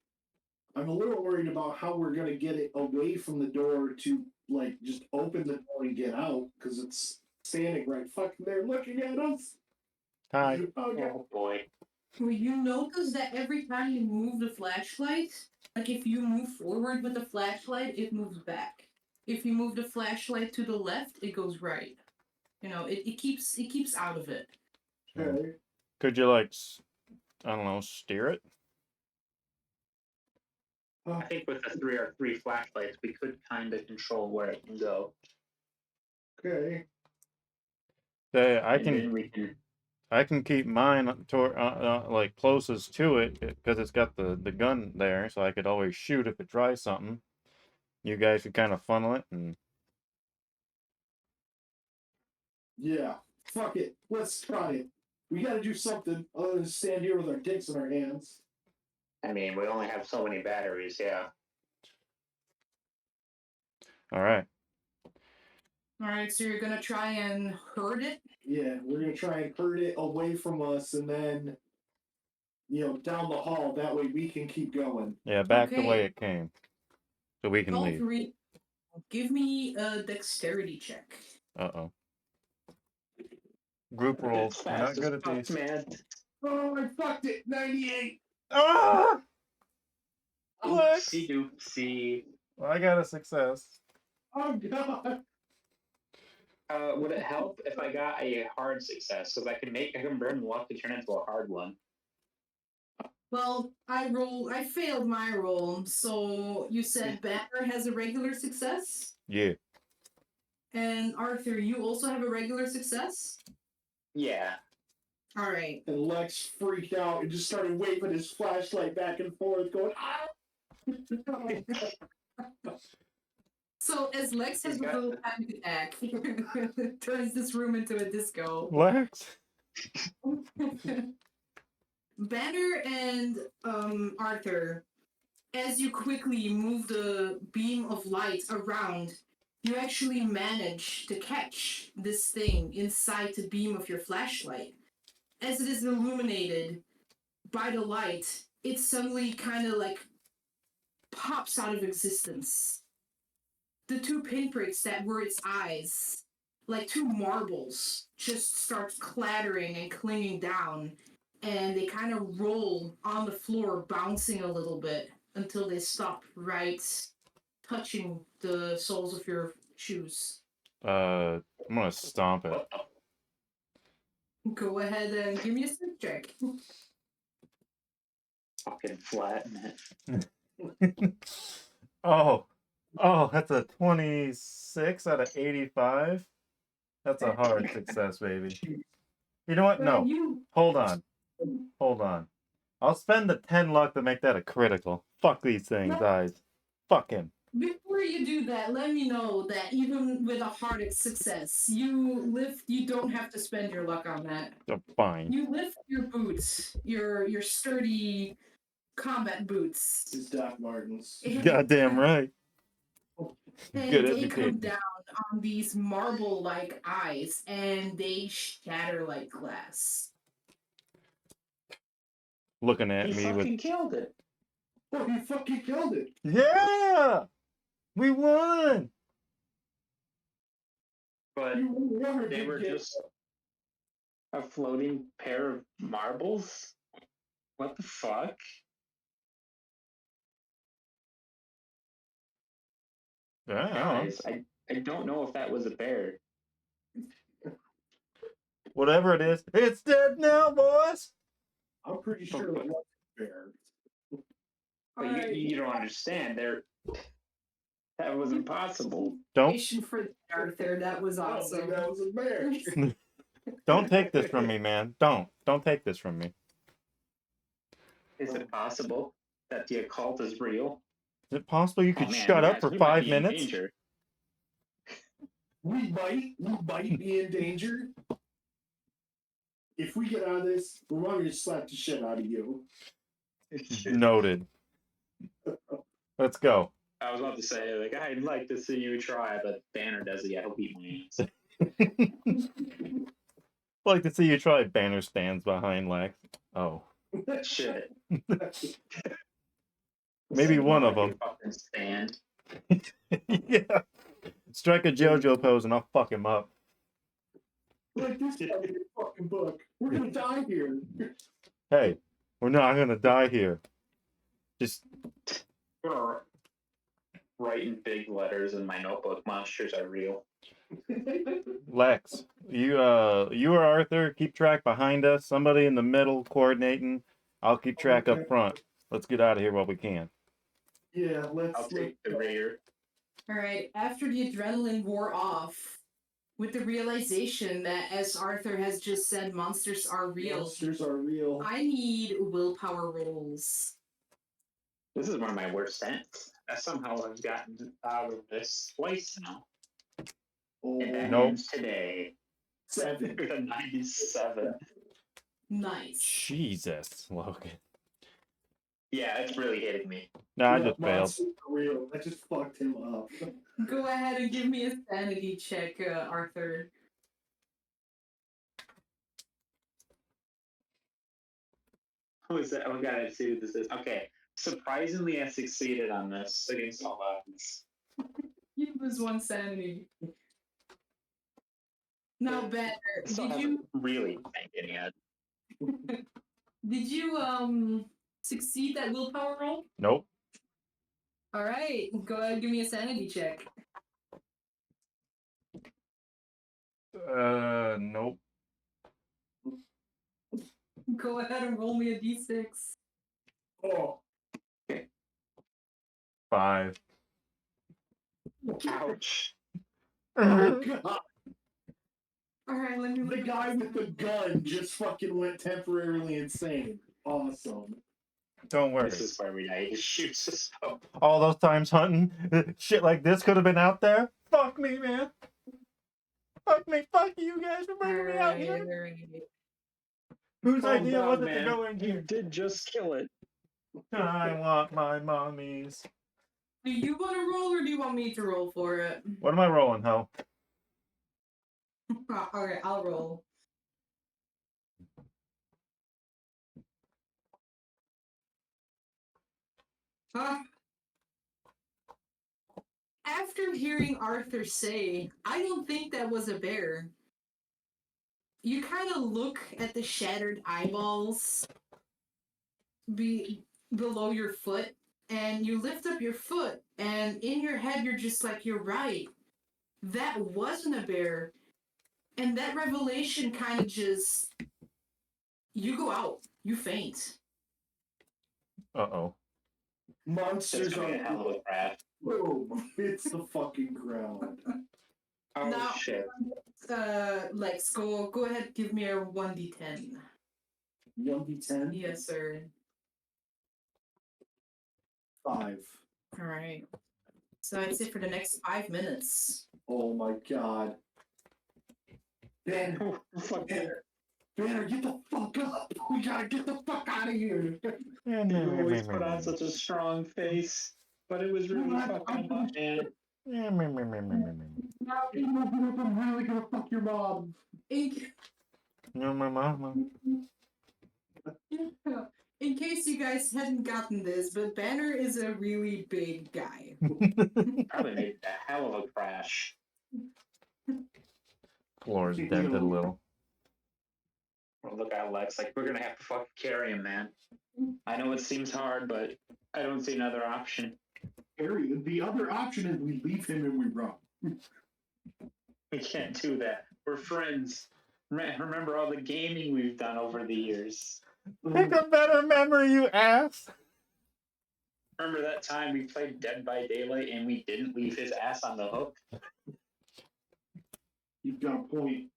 I'm a little worried about how we're gonna get it away from the door to like just open the door and get out because it's standing right fucking there looking at us. Hi. Oh god. Oh boy. Well, you notice that every time you move the flashlight, like if you move forward with the flashlight, it moves back. If you move the flashlight to the left, it goes right. It keeps out of it. Okay. Could you like, I don't know, steer it? I think with the 3 flashlights, we could kind of control where it can go. Okay. I And can then we can. I can keep mine toward like closest to it because it's got the gun there, so I could always shoot if it tries something. You guys could kind of funnel it, and Yeah. Fuck it. Let's try it. We gotta do something other than stand here with our dicks in our hands. I mean, we only have so many batteries, yeah. all right. All right, so you're gonna try and hurt it. Yeah, we're gonna try and herd it away from us and then down the hall. That way we can keep going. Yeah, back the way Okay. it came, so we can All leave. three. Give me a dexterity check. Uh-oh. Group rolls. We're not good at these. Man. Oh, I fucked it. 98. Ah! Lex! See. Well, I got a success. Oh god. Would it help if I got a hard success? Because I can burn luck to turn into a hard one. Well, I failed my roll. So you said Banner has a regular success? Yeah. And Arthur, you also have a regular success? Yeah. All right. And Lex freaked out and just started waving his flashlight back and forth, going, ah! So as Lex has a little panic attack, turns this room into a disco. Lex? Banner and Arthur, as you quickly move the beam of light around, you actually manage to catch this thing inside the beam of your flashlight. As it is illuminated by the light, it suddenly kind of like pops out of existence. The 2 pinpricks that were its eyes, like 2 marbles, just start clattering and clinging down, and they kind of roll on the floor, bouncing a little bit until they stop right touching the soles of your shoes. I'm gonna stomp it. Go ahead and give me a strength check. Fucking flatten it. Oh, that's a 26 out of 85. That's a hard success, baby. You know what? No. Hold on. I'll spend the 10 luck to make that a critical. Fuck these things, eyes. Fuck him. Before you do that, let me know that even with a hard success, you don't have to spend your luck on that. Oh, fine. You lift your boots, your sturdy combat boots. It's Doc Martens. Goddamn right. And Good they come education. down on these marble-like eyes, and they shatter like glass. Looking at He me fucking with, killed it. Oh, he fucking killed it. yeah, we won. But You were they were just a floating pair of marbles? What the fuck? Yeah, Guys, I don't know if that was a bear. whatever it is, it's dead now, boys. I'm pretty sure it was fair. But Alright. you don't understand. That was impossible. Don't For Arthur, that was I don't think awesome. that was a bear. don't take this from me, man. Don't take this from me. Is it possible that the occult is real? Is it possible you could Oh, man, shut up guys, for we might 5 be in minutes? danger. We might be in danger. If we get out of this, we're going to slap the shit out of you. Noted. Let's go. I was about to say, like, I'd like to see you try, but Banner does it. Yeah, he'll beat my ass. Like to see you try banner stands behind Lex. Oh, Shit. maybe one of them. Fucking stand. Yeah. Strike a JoJo pose and I'll fuck him up. Like this fucking book. We're going to die here. Hey, we're not gonna die here. Just Write in big letters in my notebook, monsters are real. Lex, you or Arthur keep track behind us. Somebody in the middle coordinating. I'll keep track up front. Let's get out of here while we can. Yeah, I'll take the rear. Alright, after the adrenaline wore off, with the realization that, as Arthur has just said, monsters are real, Monsters are real. I need willpower rolls. This is one of my worst stats. Somehow I've gotten out of this twice now. Oh, And that Nope. ends today. 7. With a 97. Nice. Jesus, Logan. Yeah, it's really hitting me. Nah, I Yeah, just failed. monsters are real. I just fucked him up. Go ahead and give me a sanity check, Arthur. Who is that? Oh, God, I see what this is. Okay. Surprisingly, I succeeded on this against all odds. You lose 1 sanity. Now, Banner, Still did haven't you really taken yet. succeed that willpower roll? Nope. All right, go ahead and give me a sanity check. Nope. Go ahead and roll me a d6. Oh, 5. Ouch. oh God. All right, let me The look. guy with the gun just fucking went temporarily insane. Awesome. Don't worry. This is where we die. He just shoots us up. All those times hunting, shit like this could have been out there. Fuck me, man. Fuck me. Fuck you guys for bringing me out here. Alright. Whose Calm idea down, was it man. to go in You here? did just kill it. I want my mommies. Do you want to roll or do you want me to roll for it? What am I rolling, Ho? Alright, I'll roll. After hearing Arthur say, I don't think that was a bear, you kind of look at the shattered eyeballs below your foot, and you lift up your foot, and in your head, you're just like, you're right. That wasn't a bear. And that revelation kind of just. You go out. You faint. Uh-oh. Monsters That's gonna are be a hell of a crash. boom. It's the fucking ground. Oh, Now- shit. Lex, go ahead, give me a 1d10. 1d10? Yes, sir. 5. Alright. So I'd say for the next 5 minutes. Oh my god. Banner, Banner, get the fuck up! We gotta get the fuck out of here! You always put on such a strong face, but it was really fucking hot, man. Yeah, meh, meh, meh, meh, meh, meh. I'm really gonna fuck your mom. In, No, my mama. in case you guys hadn't gotten this, but Banner is a really big guy. Probably made a hell of a crash. Floor's dented a little. Well, look at Lex. Like, we're gonna have to fucking carry him, man. I know it seems hard, but I don't see another option. Harry, the other option is we leave him and we run. We can't do that. We're friends. Remember all the gaming we've done over the years. Pick a better memory, you ass. Remember that time we played Dead by Daylight and we didn't leave his ass on the hook? You've got a point.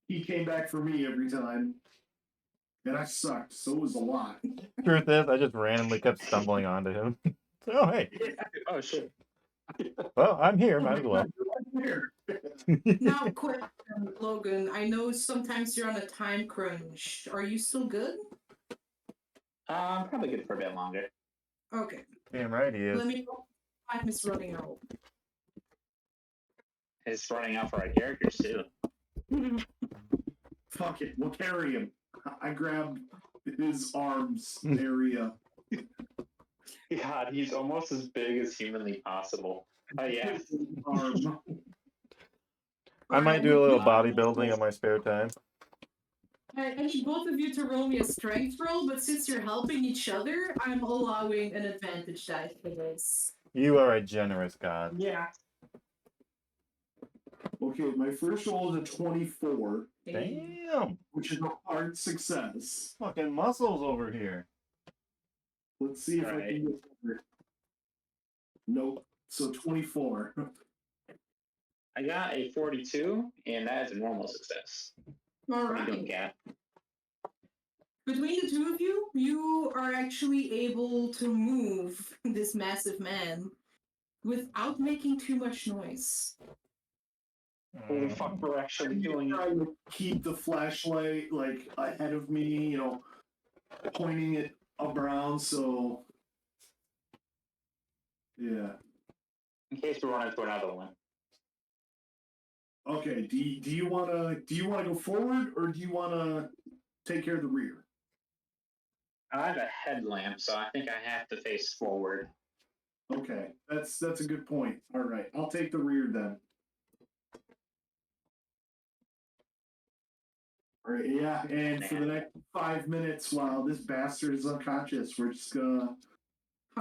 He came back for me every time. And I sucked, so it was a lot. Truth is, I just randomly kept stumbling onto him. So, hey, Oh, shit. well, I'm here, might as well. Now, quick, Logan. I know sometimes you're on a time crunch. Are you still good? Probably good for a bit longer. Okay. Damn right he is. Let me know. Time is running out. It's running out for our characters, too. Fuck it, we'll carry him. I grabbed his arms area. God, he's almost as big as humanly possible. Oh, yeah. Arm. I might do a little bodybuilding on my spare time. I need both of you to roll me a strength roll, but since you're helping each other, I'm allowing an advantage die for this. You are a generous god. Yeah. Okay, my first roll is a 24, Damn. which is a hard success. Fucking muscles over here. Let's see if I Alright. can get there. Nope. So 24. I got a 42, and that is a normal success. All What are you doing, right. Kat? Between the two of you, you are actually able to move this massive man without making too much noise. Holy fuck, we're actually doing it. Trying to keep the flashlight like ahead of me, you know, pointing it around. So, yeah. In case we run into another one. Okay. Do you wanna go forward or do you wanna take care of the rear? I have a headlamp, so I think I have to face forward. Okay, that's a good point. All right, I'll take the rear then. All right, yeah, and for the next 5 minutes while this bastard is unconscious, we're just gonna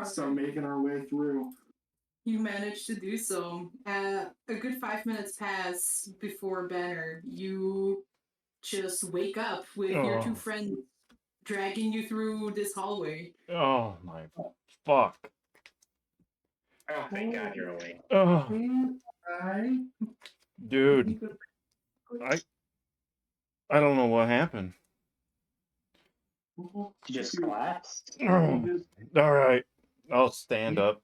start making our way through. You managed to do so. A good 5 minutes pass before Banner. You just wake up with your two friends dragging you through this hallway. Oh my fuck. Oh, thank God you're awake. Oh, Right. dude. I don't know what happened. You just collapsed? All right. I'll stand up.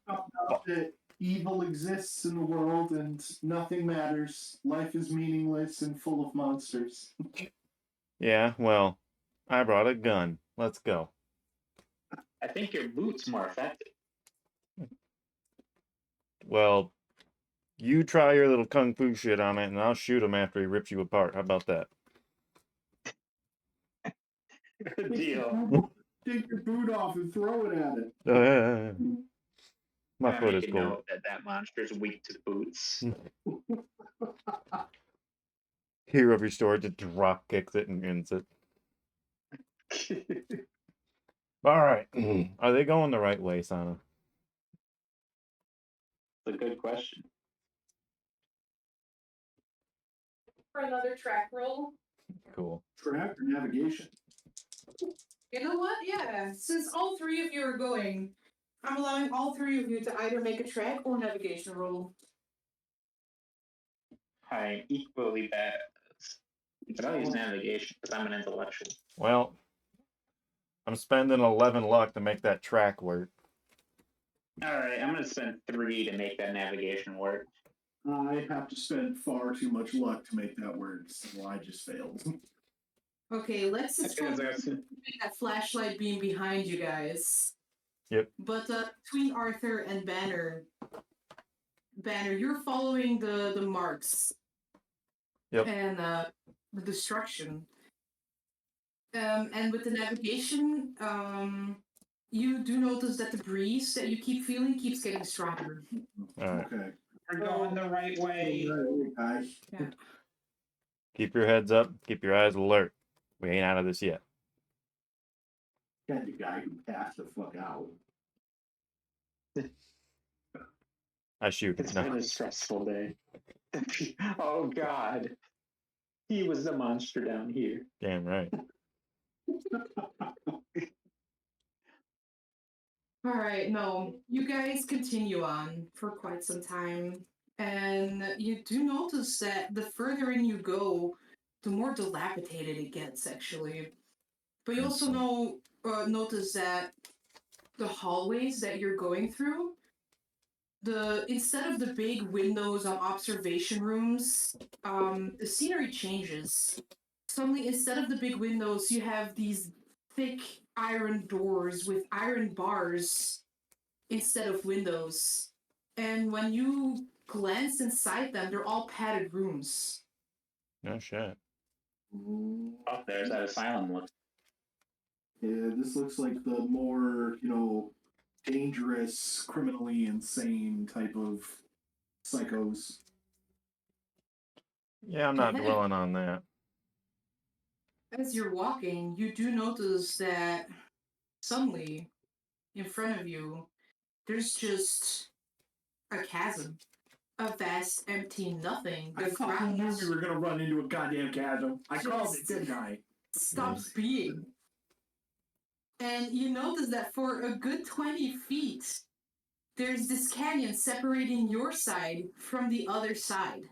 That evil exists in the world and nothing matters. Life is meaningless and full of monsters. Yeah, well, I brought a gun. Let's go. I think your boot's more effective. Well, you try your little kung fu shit on it, and I'll shoot him after he rips you apart. How about that? Good deal. Take your boot off and throw it at it. My foot is Make a cold. note that monster's weak to boots. Hero restored to drop kicks it and ends it. All right. Are they going the right way, Sana? That's a good question. For another track roll. Cool. Track or navigation? You know what? Yeah. Since all three of you are going, I'm allowing all three of you to either make a track or navigation roll. I'm equally bad. But I'll use navigation because I'm an intellectual. Well, I'm spending 11 luck to make that track work. Alright, I'm gonna spend 3 to make that navigation work. I have to spend far too much luck to make that work, so I just failed. Okay, let's just try to Because make that flashlight beam behind you guys. Yep. But between Arthur and Banner, Banner, you're following the marks. Yep. And the destruction. And with the navigation, you do notice that the breeze that you keep feeling keeps getting stronger. All right. Okay. We're going the right way. Guys. Yeah. Keep your heads up. Keep your eyes alert. We ain't out of this yet. Got the guy who passed the fuck out. I shoot. It's No. been a stressful day. Oh God, he was the monster down here. Damn right. All right, no, you guys continue on for quite some time, and you do notice that the further in you go, the more dilapidated it gets, actually. But you also notice that the hallways that you're going through, instead of the big windows on observation rooms, the scenery changes. Suddenly, instead of the big windows, you have these thick iron doors with iron bars instead of windows. And when you glance inside them, they're all padded rooms. No shit. Oh, there's that asylum look. Yeah, this looks like the more, dangerous, criminally insane type of psychos. Yeah, I'm not dwelling on that. As you're walking, you do notice that suddenly, in front of you, there's just a chasm. A vast, empty nothing. I The fucking knew ground we were gonna run into a goddamn chasm. I called it, Just- didn't I? stops being. And you notice that for a good 20 feet, there's this canyon separating your side from the other side.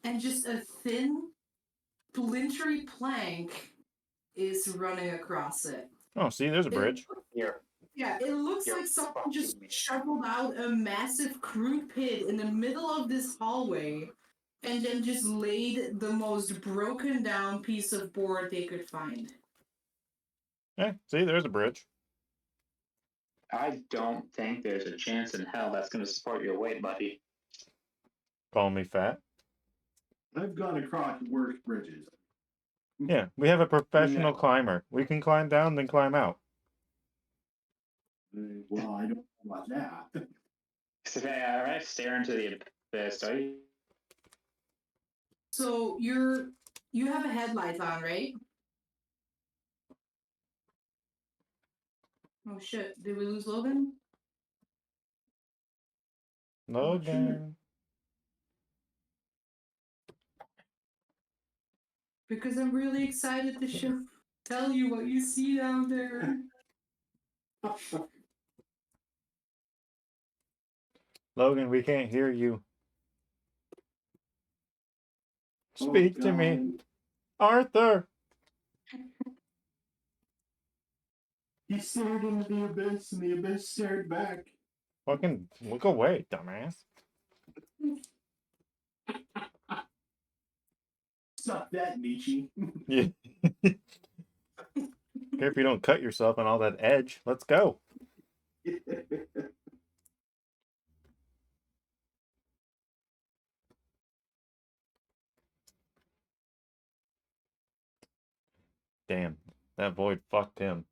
And just a thin, splintery plank is running across it. Oh, see, there's a bridge. Here. Yeah, it looks You're like someone fucking just me. shoveled out a massive crude pit in the middle of this hallway and then just laid the most broken down piece of board they could find. Hey, see, there's a bridge. I don't think there's a chance in hell that's going to support your weight, buddy. Call me fat. I've gone across worse bridges. Yeah, we have a professional climber. We can climb down, then climb out. Well, I don't know about that. So if I stare into the abyss, are you? So you have a headlight on, right? Oh shit, did we lose Logan? Logan. Because I'm really excited to tell you what you see down there. Logan, we can't hear you. Speak to me. Arthur! He stared into the abyss, and the abyss stared back. Fucking look away, dumbass. Suck that, Nietzsche. Yeah. Care if you don't cut yourself on all that edge. Let's go. Damn, that void fucked him.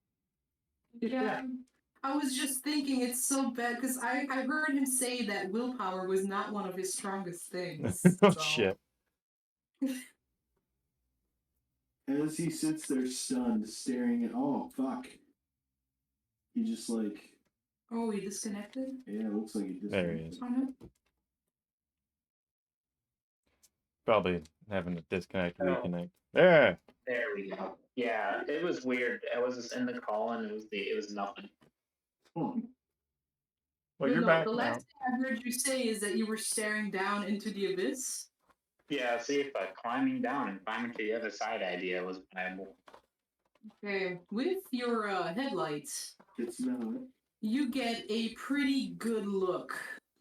Yeah. I was just thinking it's so bad because I heard him say that willpower was not one of his strongest things. Oh so. shit. As he sits there stunned, staring at, oh, fuck. He just Oh, he disconnected? yeah, it looks like he There he is. Probably having to disconnect, reconnect. There. There we go. Yeah, it was weird. I was just in the call and it was nothing. Oh, Well, you're back The now. last thing I heard you say is that you were staring down into the abyss. Yeah, see if climbing down and climbing to the other side idea was viable. Okay, with your headlights, it's not. you get a pretty good look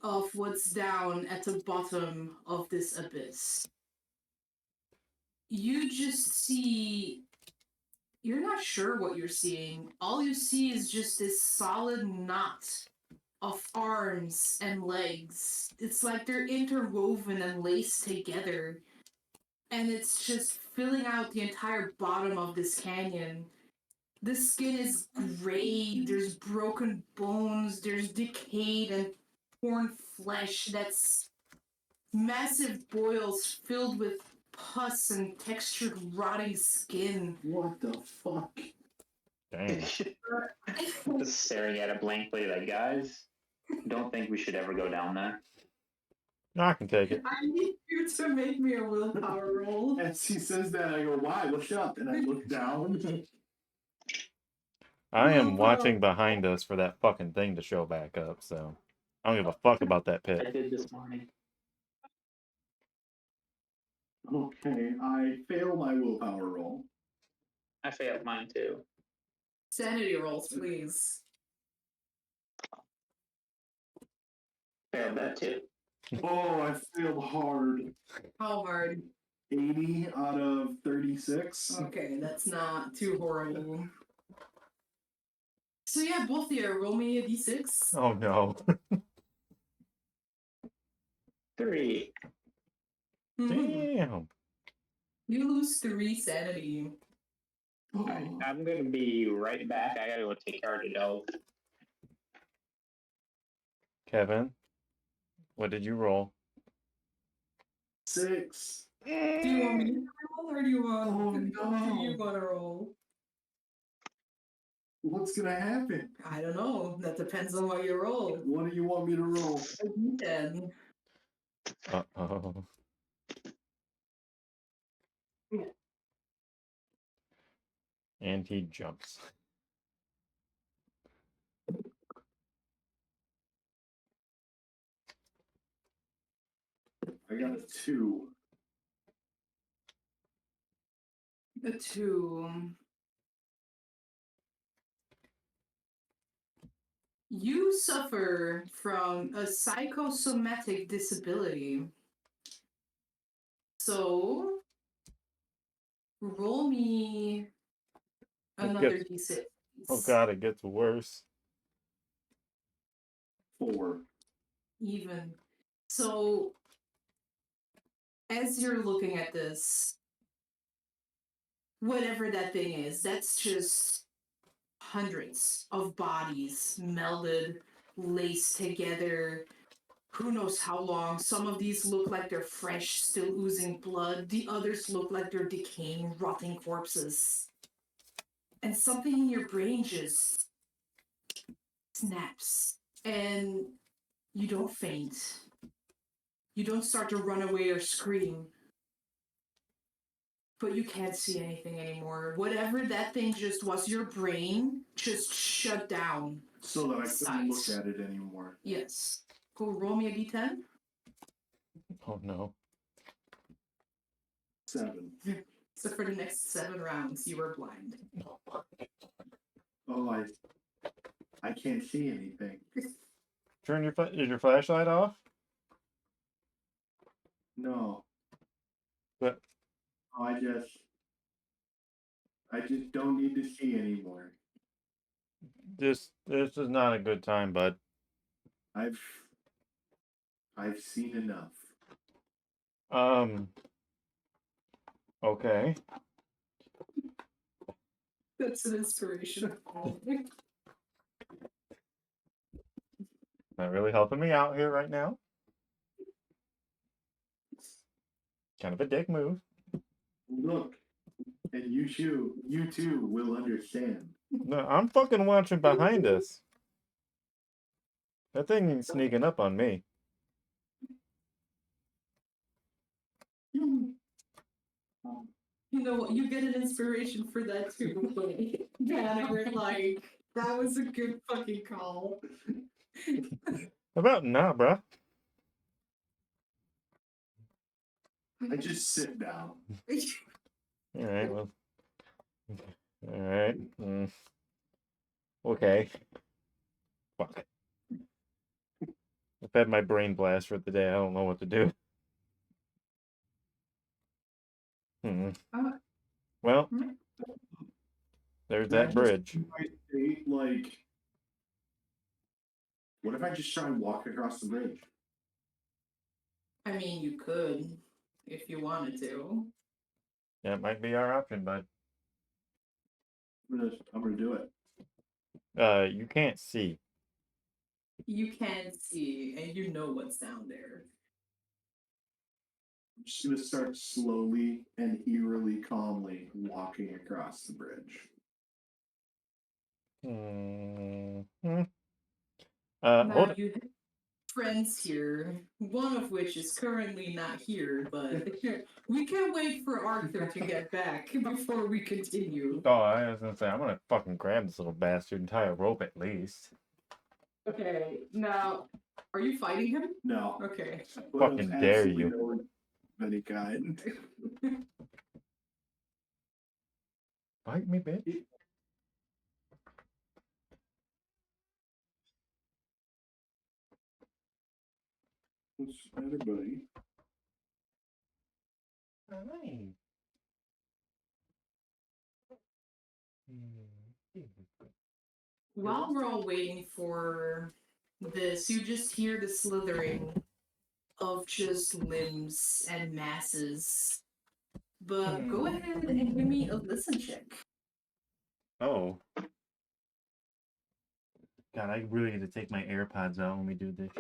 of what's down at the bottom of this abyss. You just see. You're not sure what you're seeing. All you see is just this solid knot of arms and legs. It's like they're interwoven and laced together. And it's just filling out the entire bottom of this canyon. The skin is gray, there's broken bones, there's decayed and torn flesh that's massive boils filled with pus and textured rotting skin. What the fuck? Dang. Just staring at it blankly, like, guys, don't think we should ever go down there. No, I can take it. I need you to make me a willpower roll. As he says that, I go, why? What's up? And I look down. I am watching behind us for that fucking thing to show back up, so I don't give a fuck about that I pit. did this morning. Okay, I fail my willpower roll. I failed mine too. Sanity rolls, please. Failed that too. Oh, I failed hard. How hard? 80 out of 36. Okay, that's not too horrible. So yeah, both of you roll me a d6. Oh no. 3. Damn. You lose 3 sanity. Oh, I'm gonna be right back. I gotta go take care of the dog. Kevin, what did you roll? 6. Do you want me to roll or do you want Oh, do you no. want to roll? What's gonna happen? I don't know. That depends on what you roll. What do you want me to roll? A d10. Uh-oh. And he jumps. I got a 2. A 2. You suffer from a psychosomatic disability. So, roll me another d6. Oh god, it gets worse. 4. Even. So, as you're looking at this, whatever that thing is, that's just hundreds of bodies melded, laced together. Who knows how long? Some of these look like they're fresh, still oozing blood. The others look like they're decaying, rotting corpses. And something in your brain just snaps. And you don't faint. You don't start to run away or scream. But you can't see anything anymore. Whatever that thing just was, your brain just shut down. So that I couldn't look Sight. at it anymore. Yes. Go roll me a d10. Oh no. 7. So for the next 7 rounds, you were blind. Oh, I can't see anything. Turn your is your flashlight off? No. But I just don't need to see anymore. this is not a good time, bud. I've seen enough. Okay. That's an inspiration. Not really helping me out here right now. Kind of a dick move. Look, and you too will understand. No, I'm fucking watching behind us. That thing ain't sneaking up on me. You know what? You get an inspiration for that too. Yeah, we're like, that was a good fucking call. How about nah, bruh? I just sit down. Alright, well. Alright. Okay. Fuck. I've had my brain blast for the day. I don't know what to do. Well, there's that bridge. I state, like, What if I just try and walk across the bridge? I mean, you could if you wanted to. That might be our option, bud. I'm gonna do it. You can't see. You can see, and you know what's down there. I'm just gonna start slowly and eerily calmly walking across the bridge. Hold Now it. you have friends here, one of which is currently not here, but we can't wait for Arthur to get back before we continue. Oh, I was gonna say, I'm gonna fucking grab this little bastard and tie a rope at least. Okay, now, are you fighting him? No. Okay. Fucking dare you. No of any kind. Bite me, bitch. What's the matter, buddy? Alright. While we're all waiting for this, you just hear the slithering of just limbs and masses. But go ahead and give me a listen check. Oh. God, I really need to take my AirPods out when we do this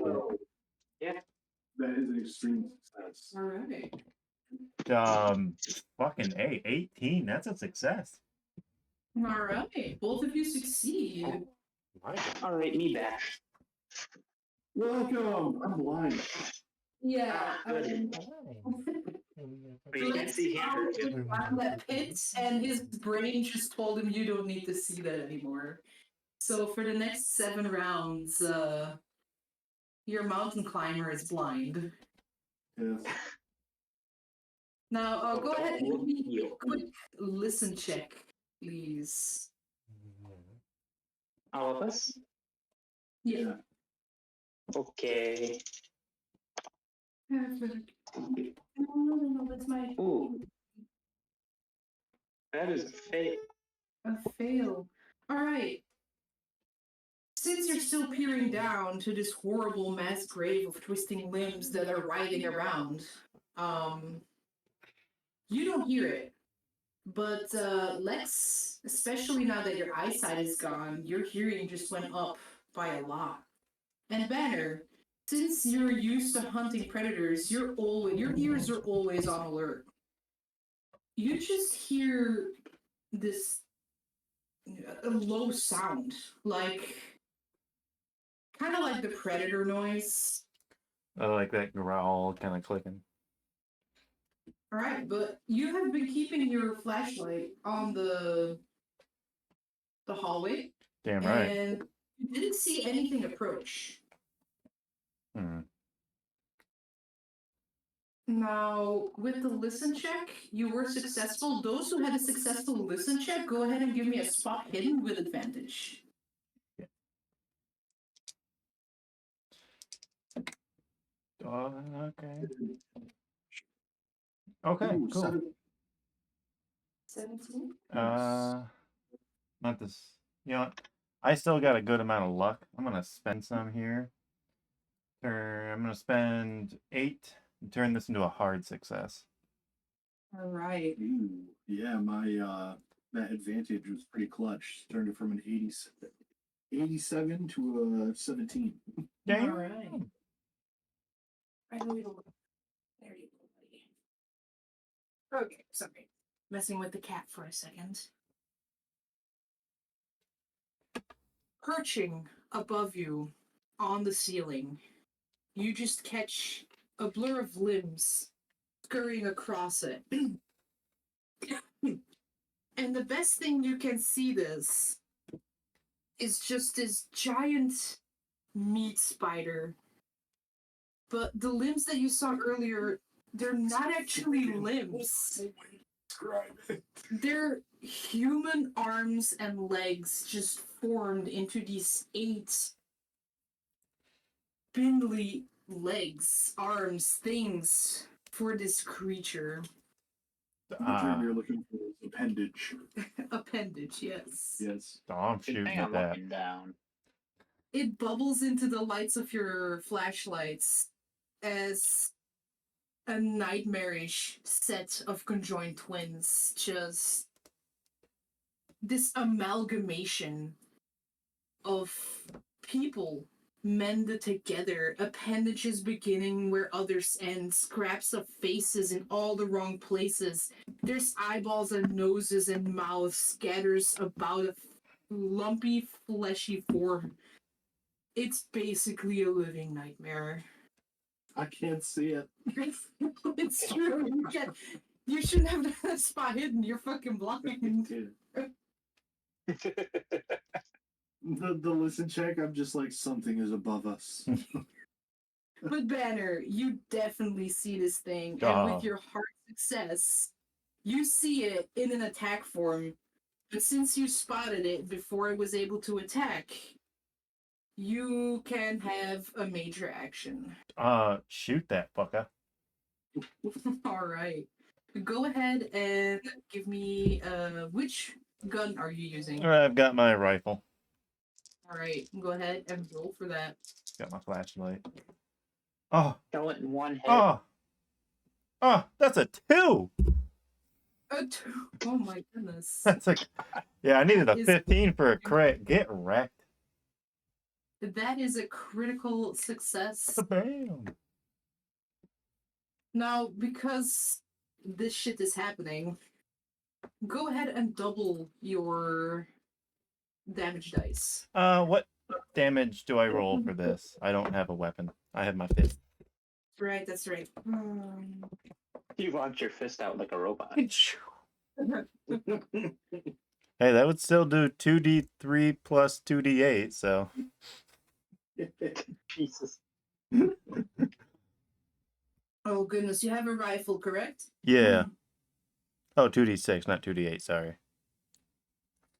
shit. That is an extreme success. All right. Fucking A, 18. That's a success. All right. Both of you succeed. All right, me back. Welcome. I'm blind. Yeah. Good. You can't see him. Found that pit, and his brain just told him you don't need to see that anymore. So for the next 7 rounds, your mountain climber is blind. Yes. Now, go ahead and give me a quick listen check, please. All of us? Yeah. Okay. No, that's my Ooh. That is a fail. a fail. All right. Since you're still peering down to this horrible mass grave of twisting limbs that are writhing around, you don't hear it. But Lex, especially now that your eyesight is gone, your hearing just went up by a lot. And Banner, since you're used to hunting predators, your ears are always on alert. You just hear this a low sound, like kind of like the predator noise. I like that growl kind of clicking. All right, but you have been keeping your flashlight on the hallway, Damn right. and you didn't see anything approach. Now, with the listen check, you were successful. Those who had a successful listen check, go ahead and give me a spot hidden with advantage. Okay. Okay, Ooh, cool. 17? Not this. You know what? I still got a good amount of luck. I'm gonna spend some here. I'm gonna spend 8 and turn this into a hard success. All right. Ooh, yeah, my that advantage was pretty clutch. Turned it from an 87 to a 17. Damn. All right. There you go, buddy. Okay, sorry. Messing with the cat for a second. Perching above you on the ceiling, you just catch a blur of limbs scurrying across it. And the best thing you can see this is just this giant meat spider. But the limbs that you saw earlier, they're not actually limbs. They're human arms and legs just formed into these 8 spindly legs, arms, things for this creature. The term you're looking for is appendage. Appendage, yes. Yes. Oh, I'm Good shooting thing at I'm that. looking down. It bubbles into the lights of your flashlights as a nightmarish set of conjoined twins. Just this amalgamation of people mended together, appendages beginning where others end, scraps of faces in all the wrong places. There's eyeballs and noses and mouths scatters about a lumpy, fleshy form. It's basically a living nightmare. I can't see it. It's true. You shouldn't have done that spot hidden. You're fucking blind. The listen check, I'm just like, something is above us. But Banner, you definitely see this thing, and with your hard success, you see it in an attack form. But since you spotted it before it was able to attack, you can have a major action. Shoot that fucker. All right. Go ahead and give me which gun are you using? Alright, I've got my rifle. All right, go ahead and roll for that. Got my flashlight. Oh, Kill it in one hit. oh, that's a 2. A 2. Oh my goodness. That's a yeah. I needed a Is- 15 for a crit. Get wrecked. That is a critical success. Bam. Now, because this shit is happening, go ahead and double your damage dice. What damage do I roll for this? I don't have a weapon. I have my fist. Right, that's right. You launch your fist out like a robot. Hey, that would still do 2d3 plus 2d8, so. Jesus. Oh goodness, you have a rifle, correct? Yeah. Oh, 2d6, not 2d8, sorry.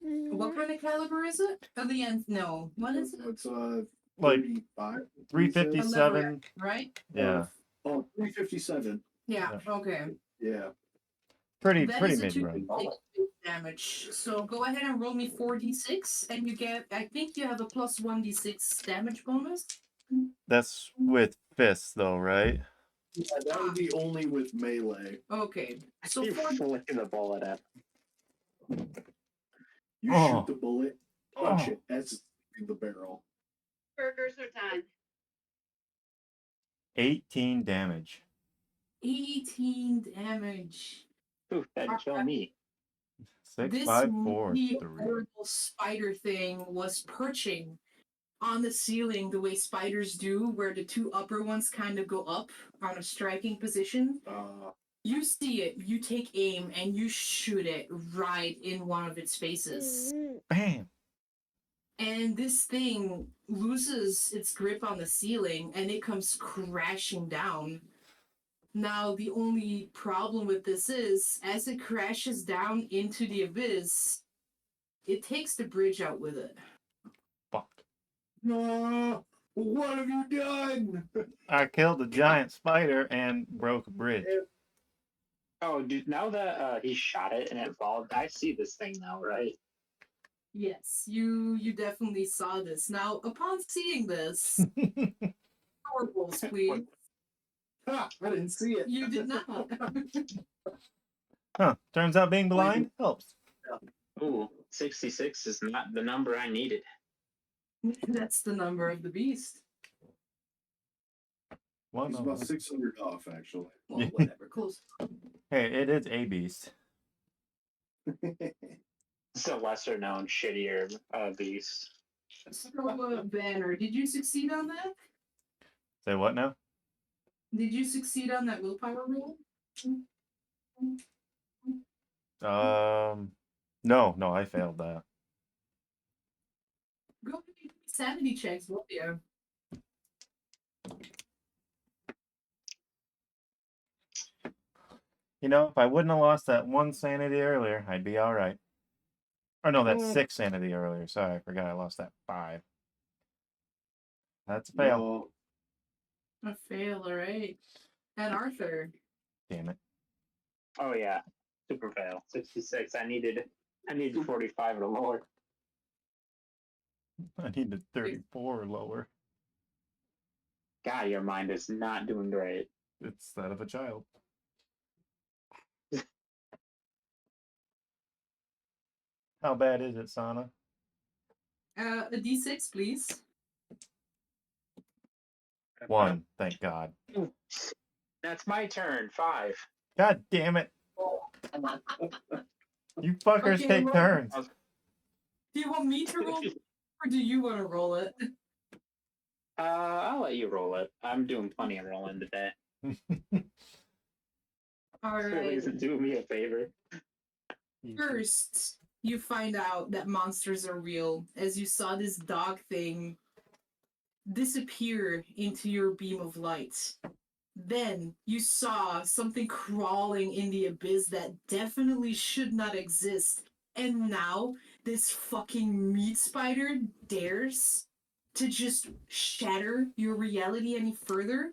What kind of caliber is it? Oh, the end. No. What is it? It's Like 35? 357. Right? Yeah. Oh, 357. Yeah. Okay. Yeah. Pretty That is a mid-range. 2d6 damage. So go ahead and roll me 4d6, and you get. I think you have a plus 1d6 damage bonus. That's with fists, though, right? Yeah, that would be only with melee. Okay. So You 4. flicking the bullet at. You Oh. shoot the bullet, punch Oh. it as in the barrel. Burgers are done. 18 damage. 18 damage. Ooh, that'd kill me. 6, This 5, 4, really 3. horrible spider thing was perching on the ceiling the way spiders do, where the two upper ones kind of go up on a striking position. You see it, you take aim, and you shoot it right in one of its faces. Bam. And this thing loses its grip on the ceiling, and it comes crashing down. Now, the only problem with this is, as it crashes down into the abyss, it takes the bridge out with it. Fuck. No, what have you done? I killed a giant spider and broke a bridge. Oh, dude, now that he shot it and it evolved, I see this thing now, right? Yes, you definitely saw this. Now, upon seeing this, power rolls, please. Ha, I didn't see it. You did not. Huh. Turns out being blind helps. Ooh, 66 is not the number I needed. That's the number of the beast. Well, He's no. about 600 off, actually. Well, whatever, close. Hey, it is a beast. It's a lesser known, shittier beast. So, Banner, did you succeed on that? Say what now? Did you succeed on that willpower roll? No, I failed that. Go ahead and give me sanity checks, will you? You know, if I wouldn't have lost that 1 sanity earlier, I'd be all right. Or no, that's 6 sanity earlier. Sorry, I forgot I lost that 5. That's a fail. No. A fail, alright. And Arthur. Damn it. Oh yeah, super fail. 66. I needed 45 or lower. I need a 34 or lower. God, your mind is not doing great. It's that of a child. How bad is it, Sana? A d6, please. 1, thank God. That's my turn. 5. God damn it. You fuckers Okay, take well- turns. Do you want me to roll, or do you want to roll it? I'll let you roll it. I'm doing plenty of rolling today. All Really right. isn't doing me a favor. First, you find out that monsters are real as you saw this dog thing disappear into your beam of light. Then you saw something crawling in the abyss that definitely should not exist. And now this fucking meat spider dares to just shatter your reality any further.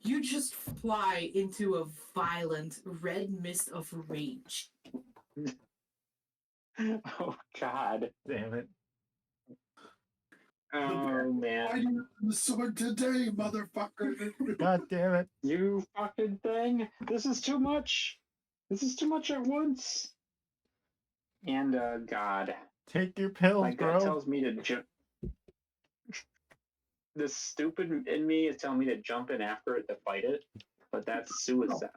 You just fly into a violent red mist of rage. Oh God. Damn it. Oh man. The sword today, motherfucker. God damn it. You fucking thing. This is too much. This is too much at once. And God. Take your pills, My gut bro. tells me to jump. The stupid in me is telling me to jump in after it to fight it, but that's suicide.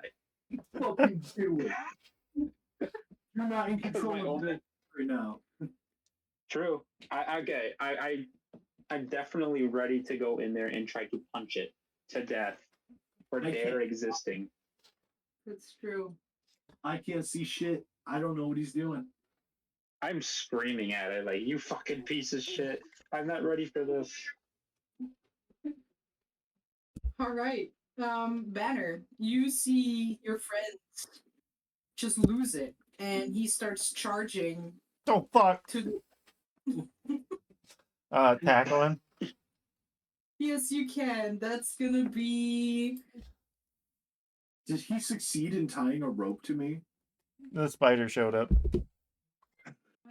Fucking do it. You're not in Because my control of only it right now. true. I'm definitely ready to go in there and try to punch it to death for I their can't- existing. That's true. I can't see shit. I don't know what he's doing. I'm screaming at it like, you fucking piece of shit. I'm not ready for this. All right. Banner, you see your friend just lose it, and he starts charging Oh, fuck. to Tackling. Yes, you can. That's gonna be. Did he succeed in tying a rope to me? The spider showed up.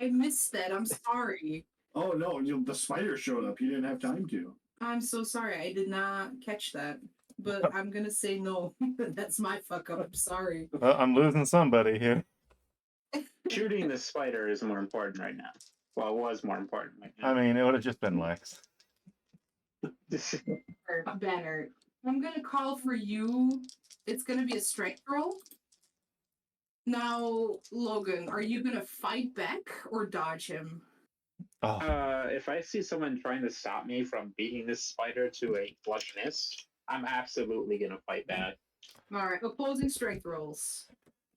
I missed that. I'm sorry. Oh no, the spider showed up. He didn't have time to. I'm so sorry. I did not catch that. But I'm gonna say no. That's my fuck up. I'm sorry. Well, I'm losing somebody here. Shooting the spider is more important right now. Well, it was more important right I now. mean, it would have just been Lex. Banner, I'm gonna call for you. It's gonna be a strength roll. Now, Logan, are you gonna fight back or dodge him? Oh, If I see someone trying to stop me from beating this spider to a flush miss, I'm absolutely gonna fight back. All right, opposing strength rolls.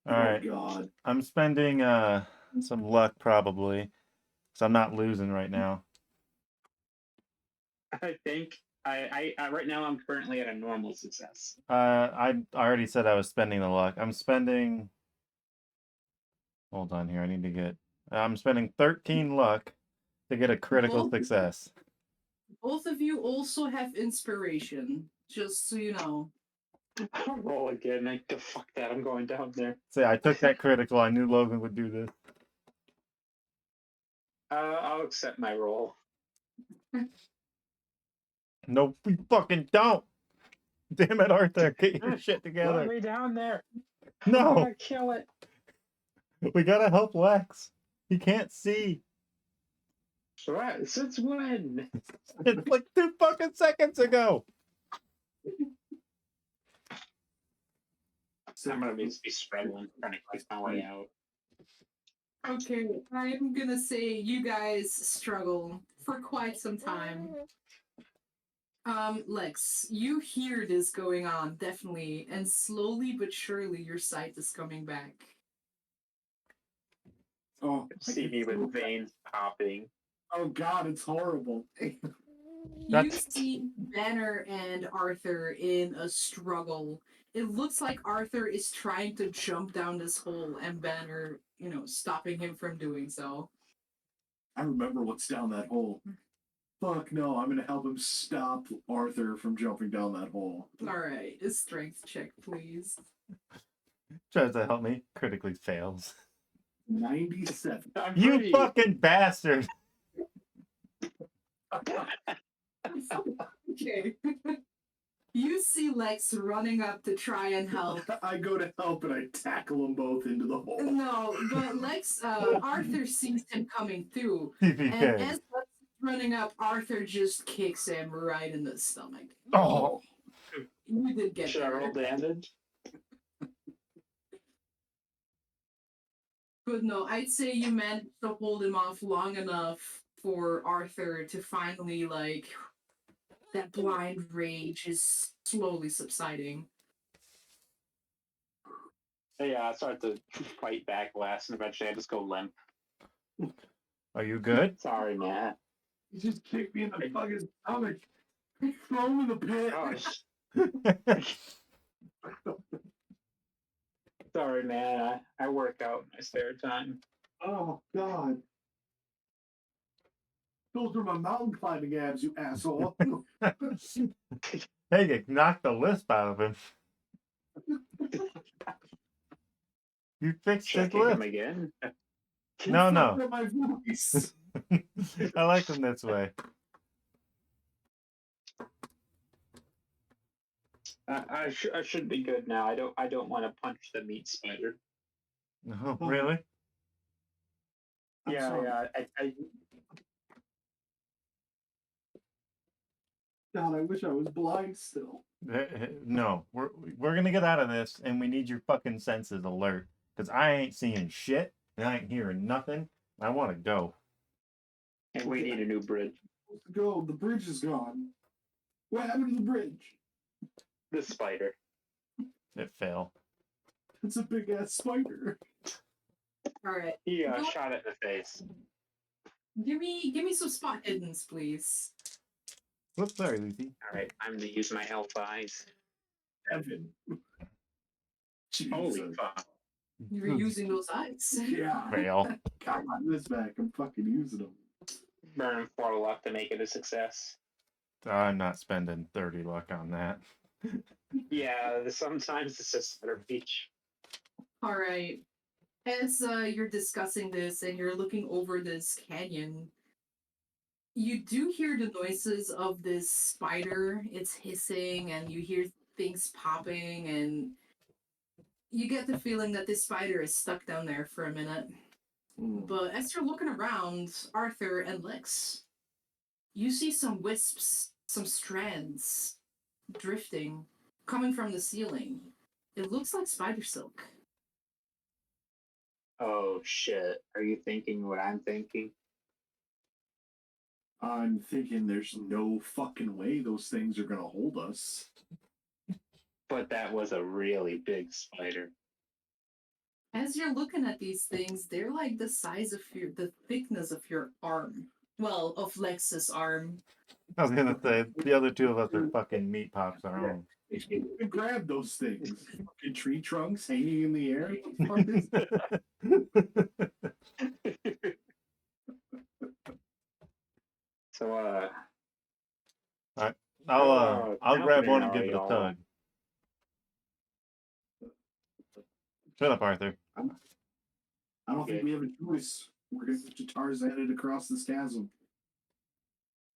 all right. Oh god. I'm spending some luck probably, so I'm not losing right now. I think I right now I'm currently at a normal success. I already said I was spending the luck. I'm spending. Hold on here. I need to get. I'm spending 13 luck to get a critical Both- success. Both of you also have inspiration, just so you know. Roll again. Like, fuck that. I'm going down there. Say, I took that critical. I knew Logan would do this. I'll accept my roll. No, we fucking don't. Damn it, Arthur. Get your shit Let together. me down there. I'm No, gonna kill it. we gotta help Lex. He can't see. Right, since when? It's like 2 fucking seconds ago. I'm gonna be struggling trying to click my way out. Okay, I'm gonna say you guys struggle for quite some time. Lex, you hear this going on, definitely, and slowly but surely your sight is coming back. Oh, See me with veins popping. oh god, it's horrible. You That's- see Banner and Arthur in a struggle. It looks like Arthur is trying to jump down this hole and Banner, stopping him from doing so. I remember what's down that hole. Fuck no, I'm gonna help him stop Arthur from jumping down that hole. Alright, a strength check, please. Tries to help me. Critically fails. 97. I'm You pretty. fucking bastard. Okay. You see Lex running up to try and help. I go to help and I tackle them both into the hole. No, but Arthur sees him coming through. And TPK. as Lex is running up, Arthur just kicks him right in the stomach. Oh, You did get Should I roll there. damage? But no, I'd say you managed to hold him off long enough for Arthur to finally, like, that blind rage is slowly subsiding. Yeah, I start to fight back less, and eventually I just go limp. are you good? Sorry, man. You just kicked me in the fucking stomach. Throw him in the pit. Oh, sorry, man. I work out in my spare time. Oh, God. Those are my mountain climbing abs, you asshole. Hey, you knocked the lisp out of him. You fixed Should I his kick him lisp. again? No, no. Fucked up my voice. I like him this way. I should be good now. I don't want to punch the meat spider. Oh, really? I'm Yeah, sorry. I God, I wish I was blind still. No, we're gonna get out of this, and we need your fucking senses alert, cause I ain't seeing shit, and I ain't hearing nothing. I want to go. and we need a new bridge. Go, the bridge is gone. What happened to the bridge? The spider. It fell. It's a big ass spider. Alright. He Go- shot it in the face. Give me some spot hiddens, please. Whoops, sorry, Lucy. All right, I'm gonna use my elf eyes. Evan. Holy Jesus. fuck! You're using those eyes. Yeah. Fail. God, this back. I'm fucking using them. Burn 4 luck to make it a success. I'm not spending 30 luck on that. Yeah, sometimes it's just better reach. Alright. As you're discussing this and you're looking over this canyon, you do hear the noises of this spider. It's hissing and you hear things popping, and you get the feeling that this spider is stuck down there for a minute. But as you're looking around, Arthur and Lex, you see some wisps, some strands drifting, coming from the ceiling. It looks like spider silk. Oh shit! Are you thinking what I'm thinking? I'm thinking there's no fucking way those things are gonna hold us. But that was a really big spider. As you're looking at these things, they're like the size of the thickness of your arm. Well, of Lex's arm. I was gonna say the other two of us are fucking meat pops our own. Grab those things. Fucking tree trunks hanging in the air. So I'll grab confident one and are give it a y'all? tug. Shut up, Arthur. I don't think we have a choice. We're gonna have to Tarzan it across this chasm.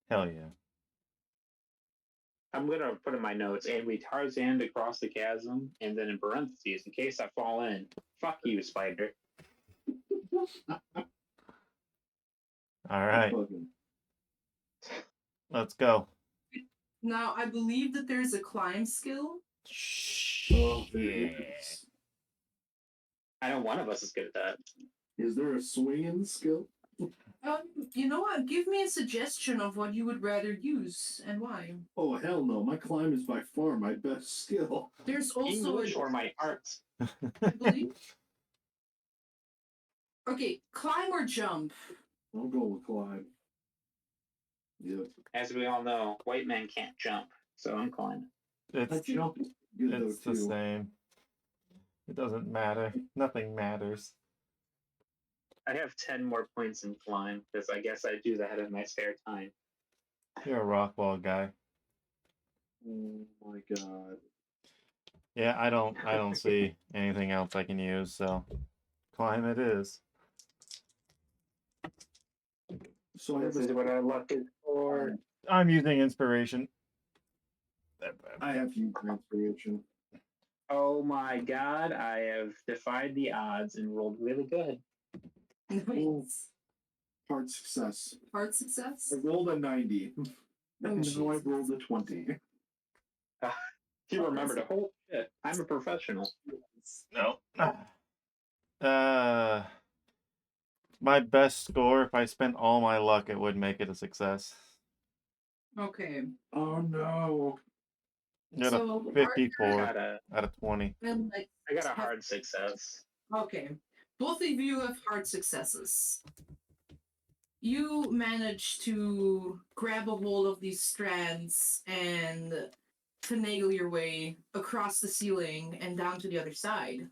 Hell yeah. I'm gonna put in my notes, and we Tarzaned across the chasm, and then in parentheses, in case I fall in, fuck you, spider. All right, let's go. Now, I believe that there's a climb skill. Oh, there is. I know one of us is good at that. Is there a swinging skill? You know what? Give me a suggestion of what you would rather use and why. Oh hell no! My climb is by far my best skill. There's also English or my arts. I believe. Okay, climb or jump. I'll go with climb. Yep. As we all know, white men can't jump, so I'm climbing. It's Jump is good it's though the too. same. It doesn't matter. Nothing matters. I have 10 more points in climb, because I guess I do that in my spare time. You're a rock wall guy. Oh my god. Yeah, I don't see anything else I can use, so climb it is. So I have This is what our luck is for. Or I'm using inspiration. I have used inspiration. oh my god, I have defied the odds and rolled really good. Nice. Hard success. Hard success. I rolled a 90. Oh, And now I Jesus. rolled a 20. You remembered a whole shit. I'm a professional. No. My best score, if I spent all my luck, it would make it a success. Okay. Oh no. Got So, a 54 Got a, out of 20. and like, I got a hard success. okay. Both of you have hard successes. You manage to grab a hold of these strands and finagle your way across the ceiling and down to the other side.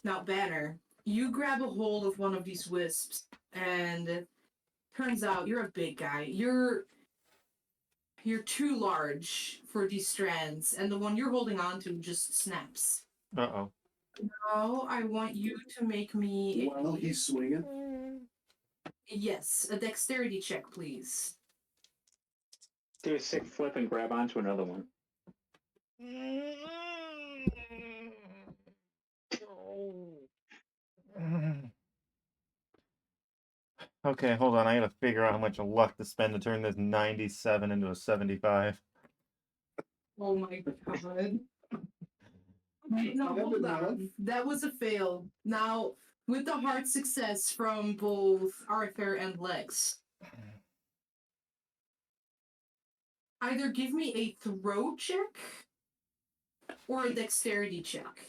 Now, Banner, you grab a hold of one of these wisps, and turns out you're a big guy. You're too large for these strands, and the one you're holding on to just snaps. Uh-oh. Now, I want you to make me While he's swinging. yes, a dexterity check, please. Do a sick flip and grab onto another one. Okay, hold on. I gotta figure out how much luck to spend to turn this 97 into a 75. Oh my god. No, hold on. That was a fail. Now, with the hard success from both Arthur and Lex, either give me a throw check or a dexterity check.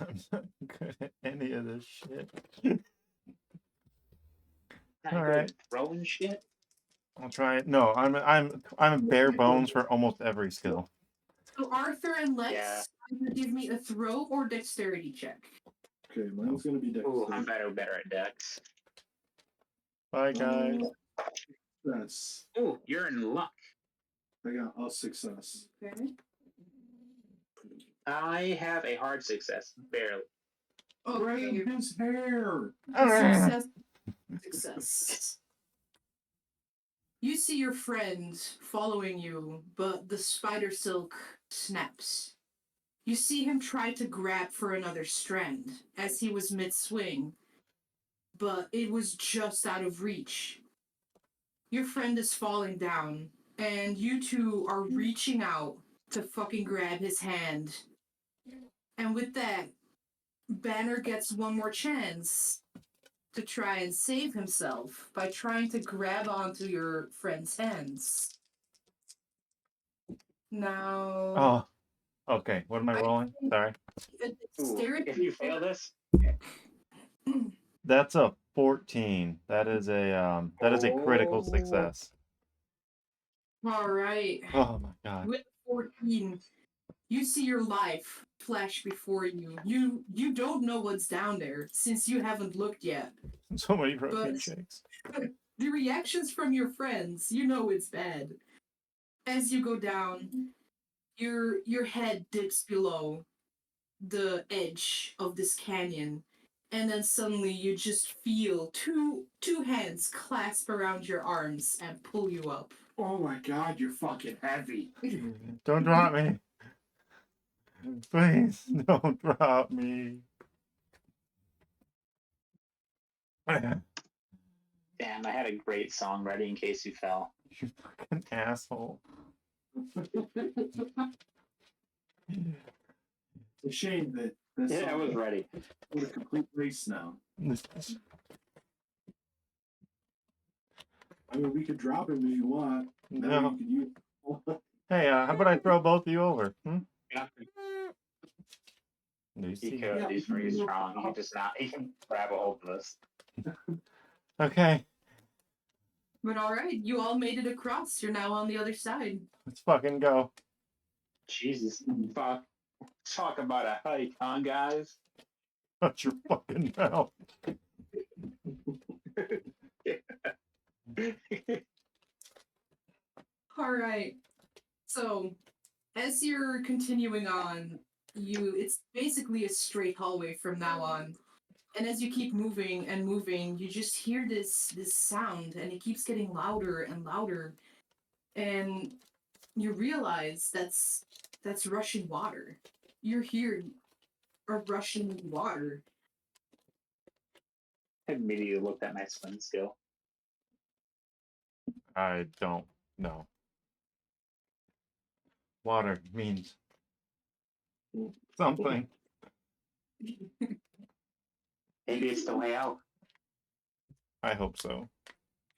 I'm not good at any of this shit. Not All good right. at throwing shit. I'll try it. No, I'm bare bones for almost every skill. So Arthur and Lex, Yeah. either give me a throw or dexterity check. Okay, mine's gonna be Ooh, I'm dexterity. better at Dex. Bye, guys. Yes. Ooh, you're in luck. I got a success. Okay. I have a hard success, barely. Okay. Grab his hair. Success. Success. You see your friend following you, but the spider silk snaps. You see him try to grab for another strand as he was mid-swing, but it was just out of reach. Your friend is falling down, and you two are reaching out to fucking grab his hand. And with that, Banner gets one more chance to try and save himself by trying to grab onto your friend's hands. Now, Oh, okay. What am I rolling? Sorry. Ooh, if you fail this, That's a 14. That is a critical success. All right. Oh my god. With 14, you see your life flash before you. You don't know what's down there since you haven't looked yet. So many protein But- shakes. The reactions from your friends, you know it's bad. As you go down, your head dips below the edge of this canyon, and then suddenly you just feel two hands clasp around your arms and pull you up. Oh my god, you're fucking heavy. Don't drop me. Please don't drop me. damn, I had a great song ready in case you fell. You fucking asshole. It's a shame that this Yeah, I was ready. What a complete race now. I mean, we could drop him if you want. That way No. you could use. Hey, how about I throw both of you over? Yeah, Do you he see? could. He's pretty strong. He can just not. He can grab a hold of us. Okay, But all right, you all made it across. You're now on the other side. let's fucking go. Jesus, fuck. Talk about a hike, huh, guys? Shut your fucking mouth. All right. So, as you're continuing on, it's basically a straight hallway from now on. And as you keep moving and moving, you just hear this sound, and it keeps getting louder and louder. and you realize that's Russian water. You're here are Russian water. I immediately looked at my swim skill. I don't know. Water means something. Maybe it's the way out. I hope so.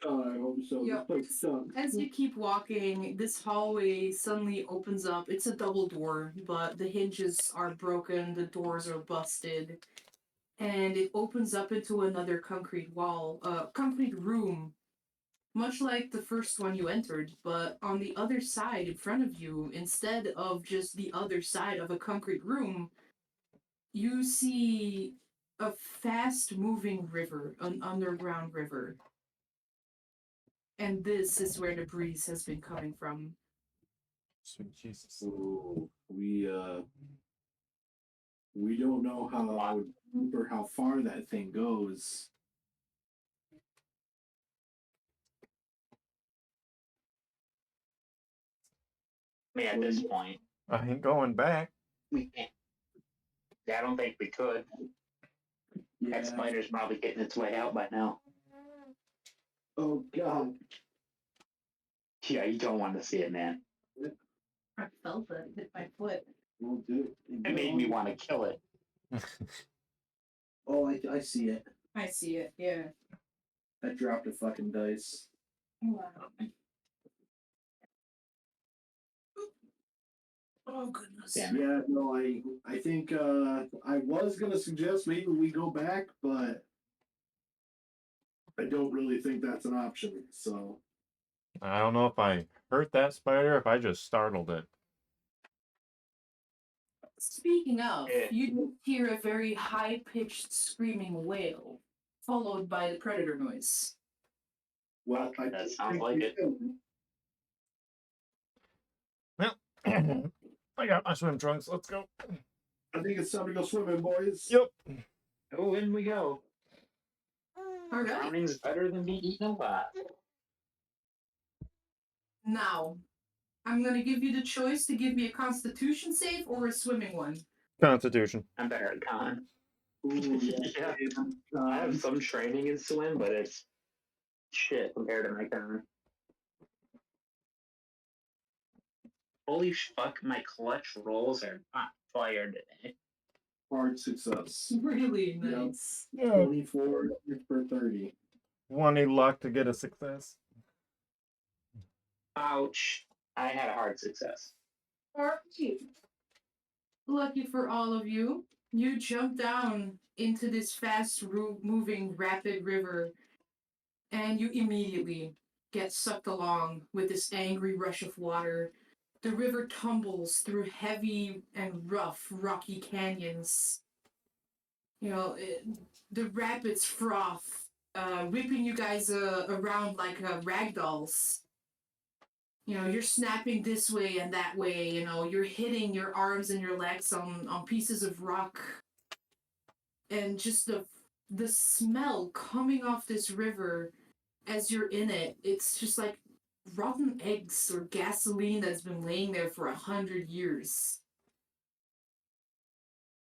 I hope so. Yep. This place sucks. As you keep walking, this hallway suddenly opens up. It's a double door, but the hinges are broken, the doors are busted, and it opens up into another concrete wall, concrete room, much like the first one you entered, but on the other side in front of you, instead of just the other side of a concrete room, you see a fast-moving river, an underground river. And this is where the breeze has been coming from. Sweet Jesus. Ooh, we don't know how deep or how far that thing goes. I mean, at this point, I ain't going back. we can't. Yeah, I don't think we could. Yeah. That spider's probably getting its way out by now. Oh God. Yeah, you don't want to see it, man. I felt it hit my foot. Won't do it. It made me want to kill it. Oh, I see it. I see it, yeah. I dropped a fucking dice. Wow. Oh goodness. Damn. Yeah, no, I think I was gonna suggest maybe we go back, but I don't really think that's an option. So I don't know if I hurt that spider, if I just startled it. Speaking of, Yeah. you do hear a very high-pitched screaming wail, followed by the predator noise. well, I That don't sounds think like we it. can. Well, I got my swim trunks. Let's go. I think it's time to go swimming, boys. Yep. Oh, in we go. All right. Drowning's better than being eaten alive. Now, I'm gonna give you the choice to give me a Constitution save or a swimming one. Constitution. I'm better at con. Ooh, Yeah. I have some training in swim, but it's shit compared to my con. Holy fuck, my clutch rolls are on fire today. hard success. Really Yep. nice. 24 for 30. One need luck to get a success. Ouch. I had a hard success. Lucky for all of you, you jump down into this fast-moving, rapid river, and you immediately get sucked along with this angry rush of water. The river tumbles through heavy and rough, rocky canyons. You know, the rapids froth, whipping you guys around like ragdolls. You know, you're snapping this way and that way. You know, you're hitting your arms and your legs on pieces of rock. And just the smell coming off this river as you're in it, it's just like rotten eggs or gasoline that's been laying there for 100 years.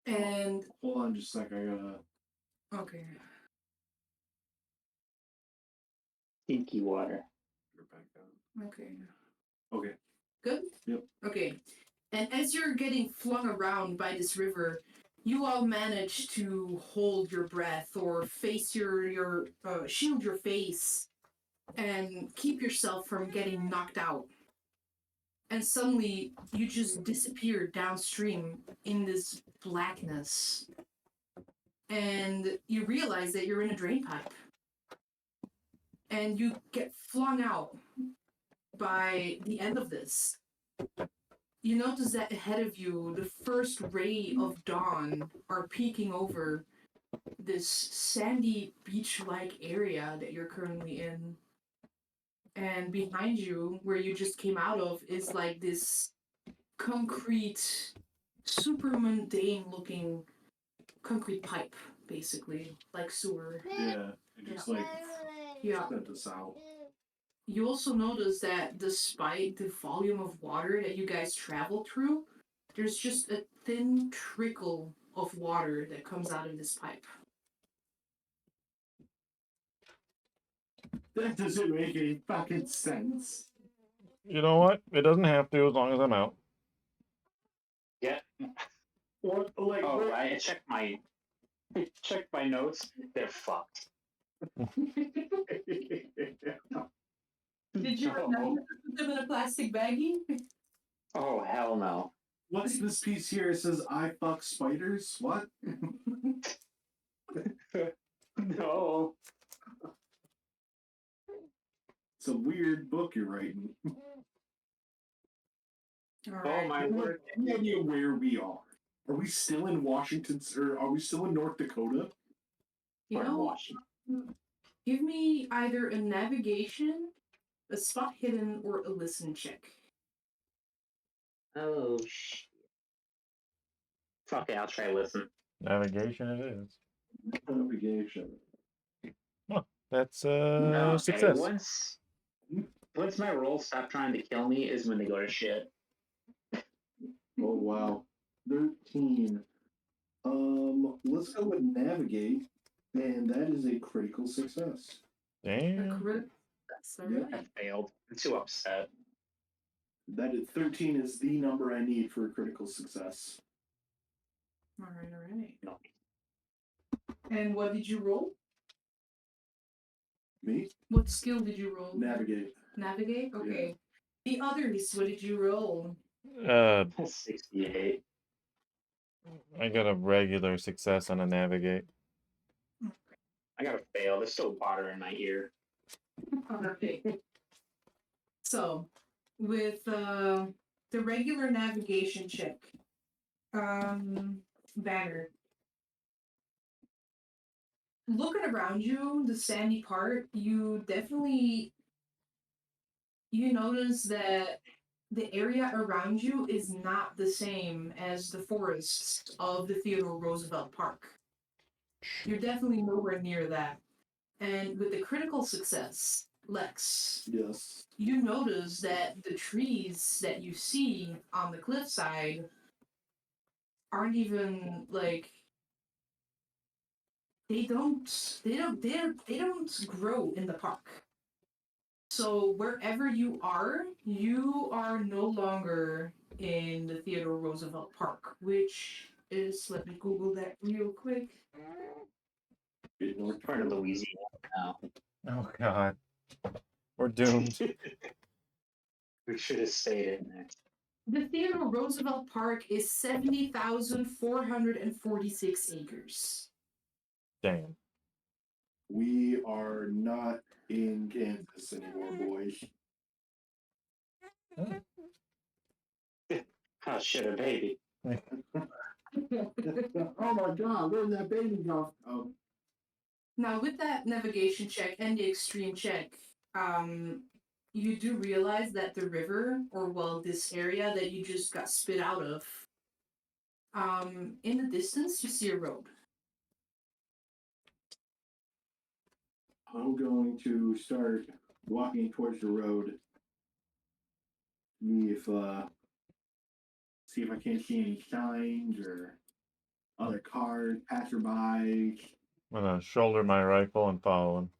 And Hold on just a sec. I gotta. okay. Stinky water. Get back down. Okay. Okay. Good? Yep. Okay. And as you're getting flung around by this river, you all manage to hold your breath or face your shield your face and keep yourself from getting knocked out. And suddenly, you just disappear downstream in this blackness. And you realize that you're in a drain pipe. And you get flung out by the end of this. You notice that ahead of you, the first ray of dawn are peeking over this sandy beach-like area that you're currently in. And behind you, where you just came out of, is like this concrete, super mundane-looking concrete pipe, basically, like sewer. Yeah. It just like Yeah. sent us out. you also notice that despite the volume of water that you guys travel through, there's just a thin trickle of water that comes out of this pipe. That doesn't make any fucking sense. You know what? It doesn't have to as long as I'm out. Yeah. What, like, Oh, where- I checked my notes. They're fucked. Did you No. remember to put them in a plastic baggie? Oh hell no. What's this piece here? It says I fuck spiders. What? No. It's a weird book you're writing. Oh Alright. my Do you have word. any idea where we are? Are we still in Washington, or are we still in North Dakota? You We're in know, Washington. give me either a navigation, a spot hidden, or a listen check. Oh shit. Fuck it, I'll try listen. Navigation it is. Navigation. That's Okay, success. once my rolls stop trying to kill me is when they go to shit. Oh wow. 13. Let's go with navigate, and that is a critical success. A Damn. crit. That's Yeah. alright. I failed. I'm too upset. That is 13 is the number I need for a critical success. Alright. No. And what did you roll? Me? What skill did you roll? Navigate. Navigate? Okay. The others, what did you roll? 68. I got a regular success on a navigate. I gotta fail. There's still water in my ear. Okay. So, with the regular navigation check, Banner, looking around you, the sandy part, you notice that the area around you is not the same as the forests of the Theodore Roosevelt Park. You're definitely nowhere near that. And with the critical success, Lex, Yes. you notice that the trees that you see on the cliffside aren't even like they don't grow in the park. So wherever you are no longer in the Theodore Roosevelt Park, which is, let me Google that real quick. North Part of Dakota. Louisiana now. Oh god. We're doomed. We should have stayed in there. The Theodore Roosevelt Park is 70,446 acres. Damn. We are not in Kansas anymore, boys. Oh shit, a baby. Oh my god, where'd that baby go? Oh, Now, with that navigation check and the extreme check, you do realize that the river, or well, this area that you just got spit out of, in the distance, you see a road. I'm going to start walking towards the road. See if I can't see any signs or other cars, passerbys. I'm gonna shoulder my rifle and follow him.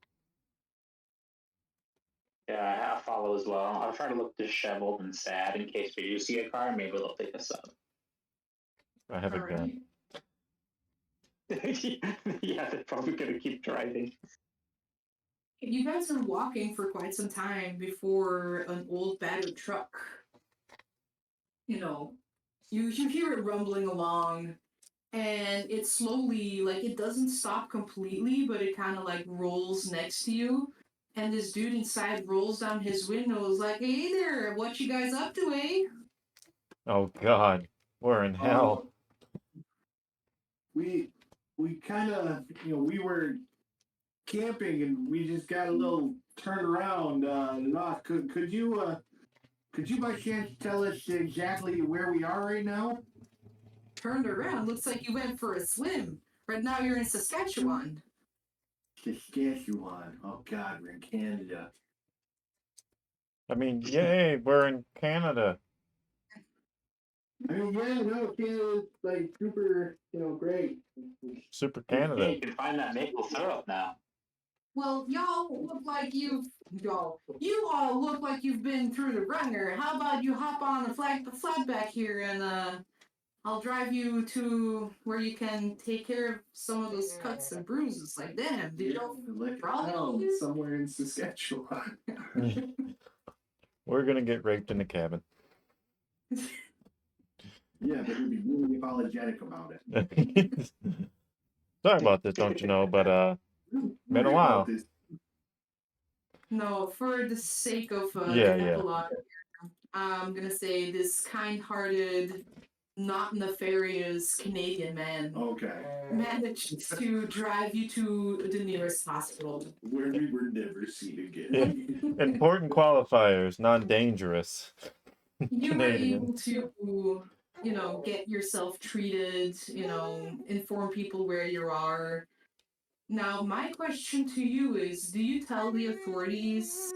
Yeah, I'll follow as well. I'll try to look disheveled and sad in case we do see a car. Maybe they'll pick us up. I have a gun. Yeah, they're probably gonna keep driving. You guys are walking for quite some time before an old battered truck. You hear it rumbling along, and it slowly, like, it doesn't stop completely, but it kind of like rolls next to you. And this dude inside rolls down his window, is like, "Hey there, what you guys up to, eh?" Oh god. We're in hell. We kind of, we were camping and we just got a little turned around. Lost. Could you by chance tell us exactly where we are right now? Turned around, looks like you went for a swim. Right now you're in Saskatchewan. Saskatchewan. Oh God, we're in Canada. I mean, yay, we're in Canada. I mean, yeah, no, Canada's like super, great. Super Yeah, Canada. you can find that maple syrup now. Well, you all look like you've been through the ringer. How about you hop on a flatback here and I'll drive you to where you can take care of some of those cuts and bruises. Like, damn, did y'all Like problems? somewhere in Saskatchewan. We're gonna get raped in the cabin. Yeah, but we'd be really apologetic about it. Sorry about this, don't you know? But been a Worry while. about this. No, for the sake of Yeah, the yeah. epilogue, I'm gonna say this kind-hearted, not nefarious Canadian man Okay. managed to drive you to the nearest hospital. Where we were never seen again. Yeah. Important qualifiers, non-dangerous. You were Canadian. able to, get yourself treated, inform people where you are. Now, my question to you is, do you tell the authorities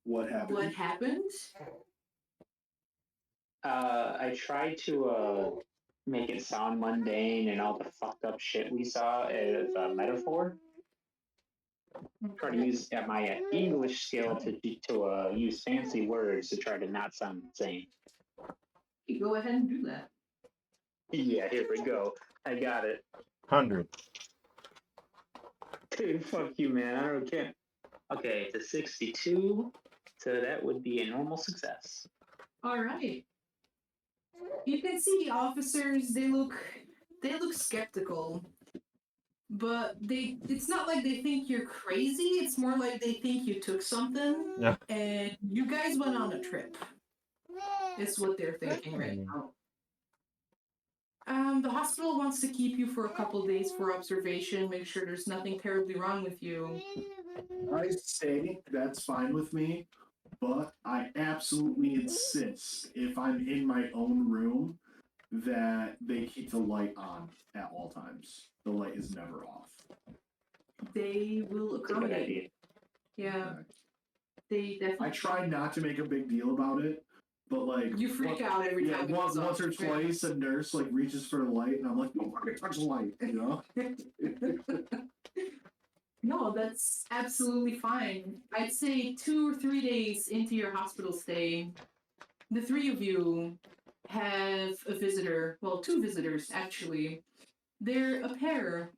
What happened? what happened? I tried to make it sound mundane and all the fucked up shit we saw as a metaphor. Try to use my English skill to use fancy words to try to not sound insane. You go ahead and do that. Yeah, here we go. I got it. 100. Dude, fuck you, man. I don't care. Okay, it's a 62, so that would be a normal success. All right. You can see the officers. They look skeptical, but it's not like they think you're crazy. It's more like they think you took something Yeah. and you guys went on a trip. It's what they're thinking right now. The hospital wants to keep you for a couple days for observation, make sure there's nothing terribly wrong with you. I say that's fine with me, but I absolutely insist if I'm in my own room that they keep the light on at all times. The light is never off. They will It's a good accommodate. idea. Yeah, Okay. they definitely. I try not to make a big deal about it, but like You freak out every time. it once goes off. or twice a nurse like reaches for the light and I'm like, don't fucking touch the light, No, that's absolutely fine. I'd say 2 or 3 days into your hospital stay, the three of you have a visitor. Well, 2 visitors, actually. They're a pair,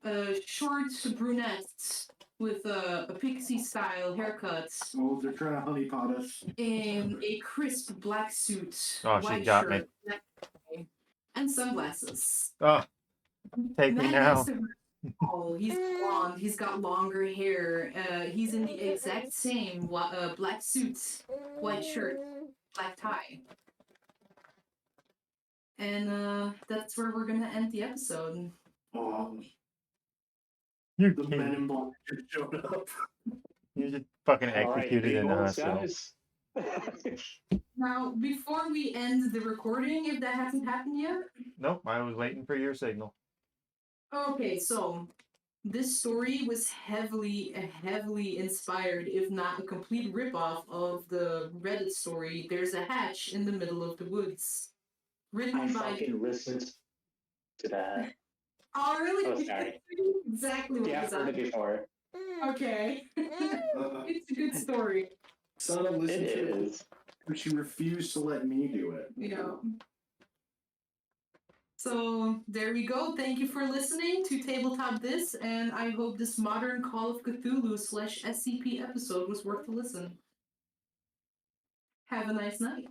short brunettes with a pixie-style haircut Oh, they're trying to honeypot us. in a crisp black suit, Oh, she white got me. shirt, black tie, and sunglasses. Oh, take me Man now. next to her, oh, he's blonde. He's got longer hair. He's in the exact same black suit, white shirt, black tie. And that's where we're gonna end the episode. Oh, You the men in black just showed up. You just fucking All right, executed big in the goals, hospital. guys. Now, before we end the recording, if that hasn't happened yet. Nope, I was waiting for your signal. Okay, so this story was heavily inspired, if not a complete ripoff of the Reddit story, There's a Hatch in the Middle of the Woods. Written I by... fucking listened to that. Oh, really? Oh, sorry. Exactly what Yeah, was I've heard on. it before. Okay. It's a good story. Sana listened It to it, is. but she refused to let me do it. Yeah. So there we go. Thank you for listening to Tabletop This, and I hope this modern Call of Cthulhu / SCP episode was worth the listen. Have a nice night.